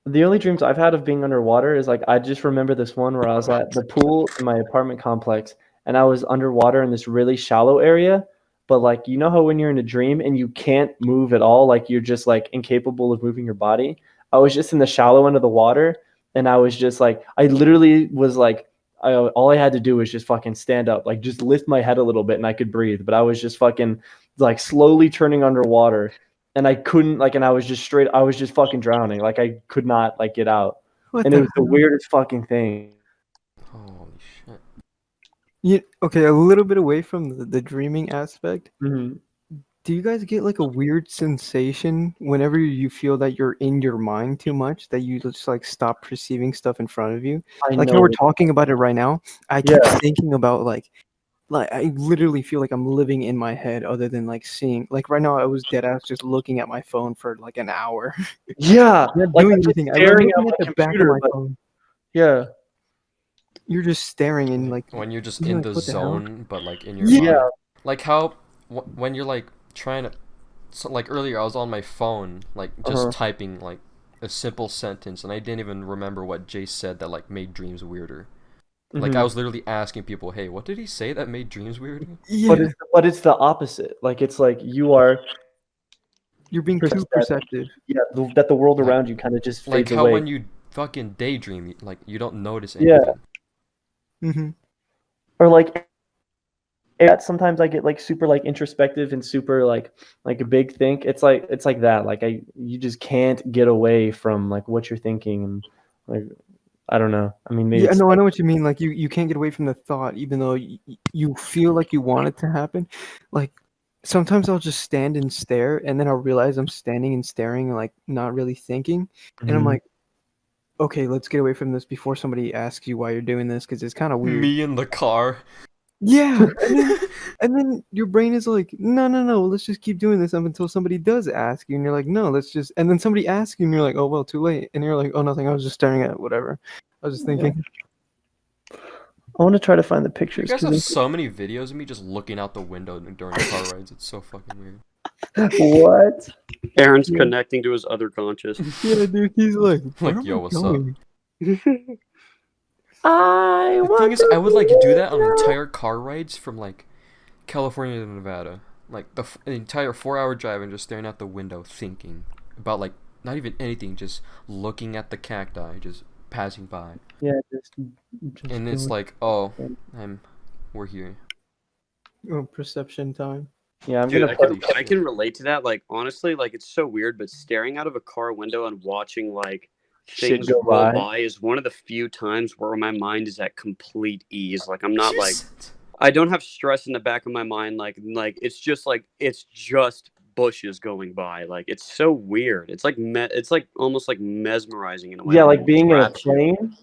F: The only dreams I've had of being underwater is like I just remember this one where I was at the pool in my apartment complex and I was underwater in this really shallow area. But like you know how when you're in a dream and you can't move at all, like you're just like incapable of moving your body. I was just in the shallow end of the water. And I was just like, I literally was like, all I had to do was just fucking stand up, like just lift my head a little bit, and I could breathe. But I was just fucking like slowly turning underwater, and I couldn't like, and I was just fucking drowning. Like I could not like get out,
A: What
F: and
A: the
F: it was the
A: hell?
F: weirdest fucking thing.
C: Holy shit.
A: Okay, a little bit away from the dreaming aspect.
F: Mhm.
A: Do you guys get like a weird sensation whenever you feel that you're in your mind too much, that you just like stop perceiving stuff in front of you?
F: I
A: Like
F: know.
A: how we're talking about it right now, I keep
F: Yeah.
A: thinking about like I literally feel like I'm living in my head other than like seeing. Like right now, I was dead ass just looking at my phone for like an hour.
F: Yeah,
A: Not
F: like
A: doing
F: I'm just
A: anything. I'm
F: staring at
A: looking
F: my
A: at the back of
F: computer,
A: my
F: but
A: phone.
F: yeah,
A: You're just staring and like
C: When you're just
A: you're
C: in
A: like,
C: the
A: what the hell?
C: zone, but like in your
A: Yeah.
C: mind. Like how when you're like trying to, so, like earlier I was on my phone like just typing like a simple sentence, and I didn't even remember what Jay said that like made dreams weirder. Like I was literally asking people, hey, what did he say that made dreams weirder?
A: Yeah,
F: but it's the opposite. Like it's like
A: you're being too
F: perceptive.
A: perceptive.
F: Yeah, that the world
C: Like-
F: around you kind of just
C: Like
F: fades
C: how
F: away.
C: when you fucking daydream, like you don't notice
F: Yeah.
C: anything.
A: Mm-hmm.
F: Or like sometimes I get like super like introspective and super like a big think. It's like that. Like you just can't get away from like what you're thinking, and like I don't know. I mean, maybe
A: Yeah,
F: it's
A: no, I
F: like,
A: know what you mean. Like you can't get away from the thought, even though you feel like you want it to happen. Like sometimes I'll just stand and stare, and then I'll realize I'm standing and staring, and like not really thinking, and I'm
F: Mhm.
A: like, okay, let's get away from this before somebody asks you why you're doing this, because it's kind of weird.
C: Me in the car.
A: Yeah, and then your brain is like, no, let's just keep doing this up until somebody does ask you, and you're like, no, let's just, and then somebody asks you, and you're like, oh well, too late, and you're like, oh nothing, I was just staring at whatever, I was just thinking.
F: I want to try to find the
C: You
F: pictures.
C: guys
F: 'cause
C: have
F: I'm-
C: so many videos of me just looking out the window during car rides. It's so fucking weird.
F: What?
G: Aaron's
A: Yeah.
G: connecting to his other conscious.
A: Yeah, dude, he's like, where
C: Like,
A: am
C: yo,
A: I
C: what's up?
A: going?
C: The thing is, I would like do that on entire car rides from like California to Nevada, like the entire 4-hour drive, and just staring out the window, thinking about like not even anything, just looking at the cacti, just passing by,
F: Yeah, just
C: and it's
F: doing-
C: like, oh, we're here.
A: Oh, perception time.
F: yeah, I'm
G: Dude,
F: gonna
G: I
F: put.
G: can relate to that. Like, honestly, like it's so weird, but staring out of a car window and watching like
F: Shit
G: things
F: go
G: roll
F: by.
G: by is one of the few times where my mind is at complete ease. Like, I'm not like I don't have stress in the back of my mind. Like it's just bushes going by. Like, it's so weird. It's like it's like almost like mesmerizing in a way.
F: Yeah,
G: Like,
F: like being in a
G: traps you.
F: plane.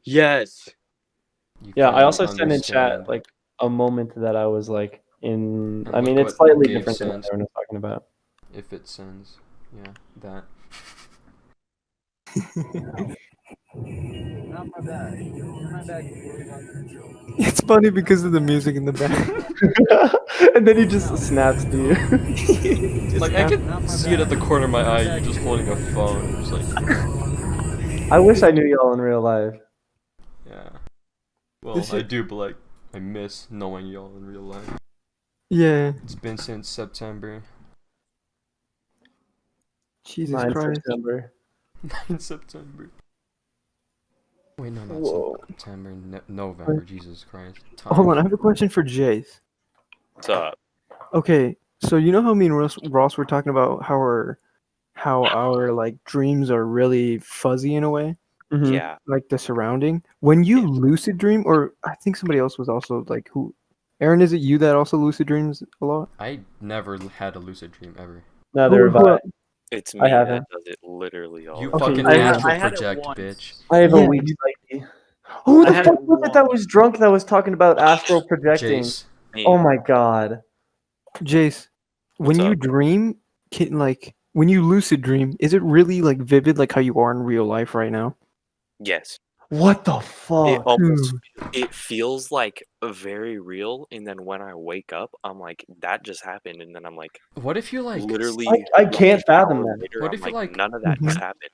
G: Yes.
C: You
F: Yeah, I
C: can't
F: also sent in
C: understand.
F: chat like a moment that I was like in.
C: And
F: I mean,
C: look
F: it's
C: what
F: slightly
C: Gabe
F: different than what
C: sent.
F: Aaron was talking about.
C: If it sends, yeah, that.
A: It's funny because of the music in the back.
F: And then he just snaps to you.
C: Like I can see it at the corner of my eye. You just holding a phone. Just like,
F: I wish I knew y'all in real life.
C: yeah. Well,
A: This
C: I
A: is-
C: do, but like, I miss knowing y'all in real life.
A: Yeah,
C: It's been since September.
A: Jesus
F: 9
A: Christ.
F: September.
C: 9 September. Wait, no, not
F: Whoa.
C: September. November. Jesus Christ.
A: Hold on, I have a question for Jace.
D: What's up?
A: Okay, so you know how me and Ross were talking about how our like dreams are really fuzzy in a way,
F: Mhm.
D: Yeah.
A: like the surrounding. When you
D: Yeah.
A: lucid dream, or I think somebody else was also like who, Aaron, is it you that also lucid dreams a lot?
C: I never had a lucid dream ever.
F: Neither have I.
D: It's
F: I
D: me that
F: haven't.
D: does it literally all
C: You
D: the
A: Okay,
C: fucking
A: I
C: astral
E: had it
C: project,
E: once.
C: bitch.
F: I have
A: Yeah,
F: a weak
A: you-
F: psyche. Who
E: I
F: the
E: had
F: fuck
E: it
F: was it that
E: once.
F: was drunk that was talking about astral projecting?
C: Jace.
D: Me.
F: Oh my god.
A: Jace, when
D: What's
A: you
D: up?
A: dream, when you lucid dream, is it really like vivid like how you are in real life right now?
D: Yes.
F: What the
D: It
F: fuck?
D: almost it feels like very real, and then when I wake up, I'm like, that just happened, and then I'm like,
C: What if you like?
D: literally.
F: I can't
D: an
F: fathom
D: hour
F: that.
D: later,
C: What
D: I'm
C: if you, like-
D: none of that
A: Mhm.
D: just happened?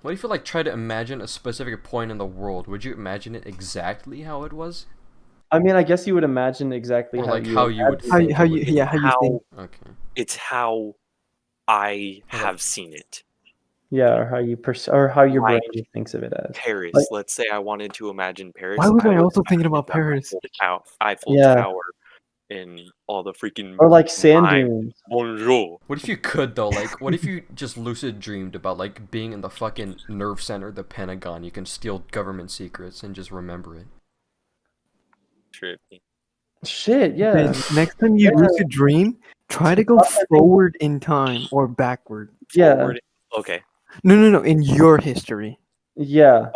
C: What if you like try to imagine a specific point in the world? Would you imagine it exactly how it was,
F: I mean, I guess you would imagine exactly
C: or
F: how
C: like
F: you
C: how you would
A: How
C: think?
A: you, how
C: it
A: you
C: would be?
A: yeah how you think?
C: Okay.
D: It's how I
C: Okay.
D: have seen it.
F: Yeah, or how your brain
D: Like
F: just thinks of it as.
D: Paris.
F: Like,
D: Let's say I wanted to imagine Paris.
A: Why was I
D: would
A: also thinking
D: imagine
A: about
D: that
A: Paris?
D: Eiffel
F: Yeah.
D: Tower and all the freaking
F: or like sand
D: mime.
F: dunes.
D: Bonjour.
C: What if you could though? Like, what if you just lucid dreamed about like being in the fucking nerve center of the Pentagon? You can steal government secrets and just remember it.
D: Trippy.
F: Shit, yeah.
A: Okay, next time you
F: Yeah.
A: lucid dream, try to go forward in time or backward.
F: Yeah.
D: Forward. Okay.
A: No, in your history.
F: Yeah.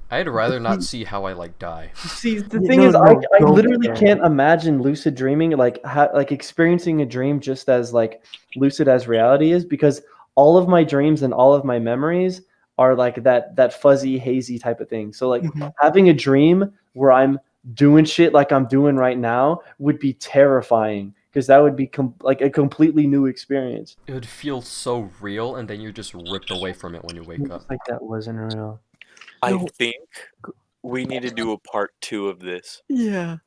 C: I'd rather not see how I like die.
F: See, the
A: Yeah,
F: thing
A: no,
F: is,
A: no,
F: I
A: don't
F: literally
A: go.
F: can't imagine lucid dreaming, like like experiencing a dream just as like lucid as reality is, because all of my dreams and all of my memories are like that fuzzy, hazy type of thing. So like
A: Mhm.
F: having a dream where I'm doing shit like I'm doing right now would be terrifying, because that would be like a completely new experience.
C: It would feel so real, and then you're just ripped away from it when you wake up.
F: It's like that wasn't real.
D: I
A: No.
D: think we need to do a part 2 of this.
A: Yeah.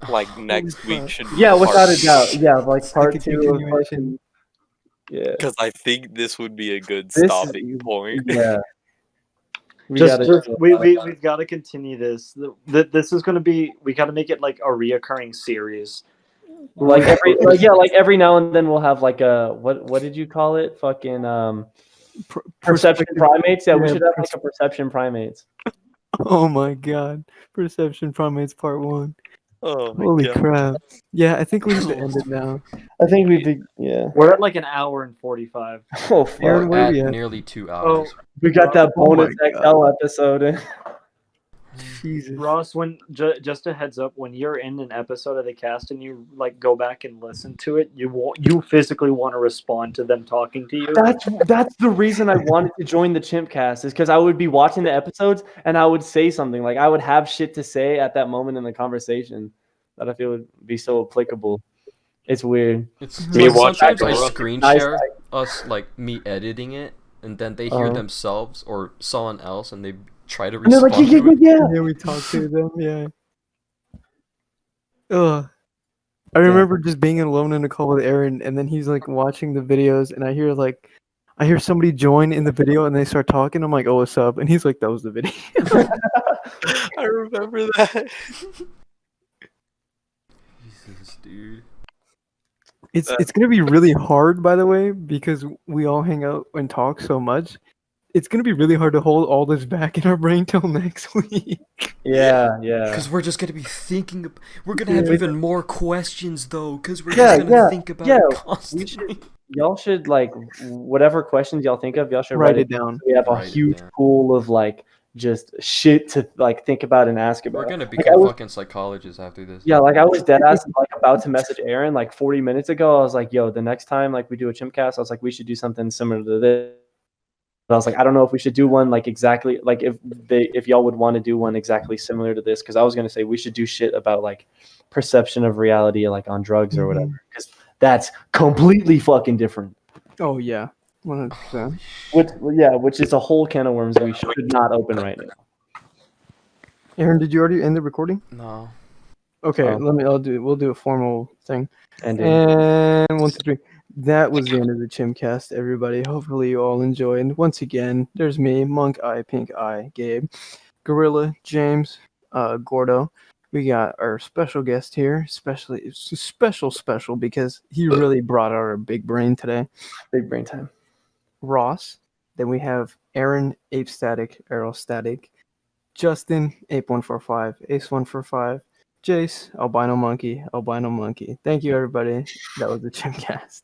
D: Like
A: Holy
D: next week
A: crap.
D: should be
F: Yeah,
D: part
F: without a doubt. Yeah, like
A: It's
F: part
A: like a
F: 2 of
A: continuation.
F: fucking. Yeah.
D: because I think this would be a good
F: This
D: stopping point.
F: Yeah. We
E: Just
F: gotta.
E: we've got to continue this. This is going to be. We got to make it like a reoccurring series.
F: Like every now and then we'll have like a what did you call it? Fucking perception primates. Yeah, we
A: yeah,
F: should have like a perception primates.
A: Oh my god. Perception Primates Part 1.
D: Oh my
A: Holy
D: god.
A: crap. Yeah, I think we have to end it now.
F: I think yeah.
E: We're at like an hour and 45.
F: Oh fuck.
A: Aaron, where are
C: At
A: we at?
C: nearly 2 hours.
F: We got that
A: Oh my
F: bonus XL episode.
A: Jesus.
E: Ross, when just a heads up, when you're in an episode of the cast and you like go back and listen to it, you physically want to respond to them talking to you.
F: That's the reason I wanted to join the CHIMPCAST, is because I would be watching the episodes and I would say something, like I would have shit to say at that moment in the conversation that I feel would be so applicable. It's weird.
C: It's
G: Me
C: like
G: watch
C: sometimes I
G: Agora.
C: screen
F: Nice.
C: share us like me editing it, and then they hear
F: Uh-huh.
C: themselves or someone else, and they try to
F: And they're
C: respond
F: like,
C: to it.
A: Yeah, we talked to them, yeah. Ugh. I remember just being alone in a call with Aaron, and then he's like watching the videos, and I hear somebody join in the video, and they start talking. I'm like, "Oh, what's up?" And he's like, "That was the video."
D: I remember that.
C: Jesus, dude.
A: It's gonna be really hard, by the way, because we all hang out and talk so much. It's gonna be really hard to hold all this back in our brain till next week.
F: Yeah.
C: Because we're just gonna be thinking. We're gonna have
A: Yeah.
C: even more questions though. Because we're
F: Yeah,
C: just gonna think about it
F: We
C: constantly.
F: y'all should, like, whatever questions y'all think of, y'all should
A: Write it down.
F: We have a
C: Write it
F: huge
C: down.
F: pool of like just shit to like think about and ask about.
C: We're gonna
F: Like,
C: become
F: I was-
C: fucking psychologists after this.
F: Yeah, like I was dead ass like about to message Aaron like 40 minutes ago. I was like, yo, the next time like we do a CHIMPCAST, I was like, we should do something similar to this. But I was like, I don't know if we should do one like exactly like if y'all would want to do one exactly similar to this, because I was gonna say we should do shit about like perception of reality, like on drugs or whatever, because that's completely fucking different.
A: Oh yeah, 100%.
F: Which is a whole can of worms we should not open right now.
A: Aaron, did you already end the recording?
C: No.
A: Okay,
F: Oh.
A: we'll do a formal thing.
F: And
A: And 1, 2, 3. That was the end of the CHIMPCAST, everybody. Hopefully you all enjoyed. And once again, there's me, Monk Eye, Pink Eye, Gabe, Gorilla, James, Gordo. We got our special guest here, special because he really brought out our big brain today.
F: big brain time.
A: Ross. Then we have Aaron, Ape Static, Aerostatic, Justin, Ape145, Ace145, Jace, Albino Monkey. Thank you, everybody. That was the CHIMPCAST.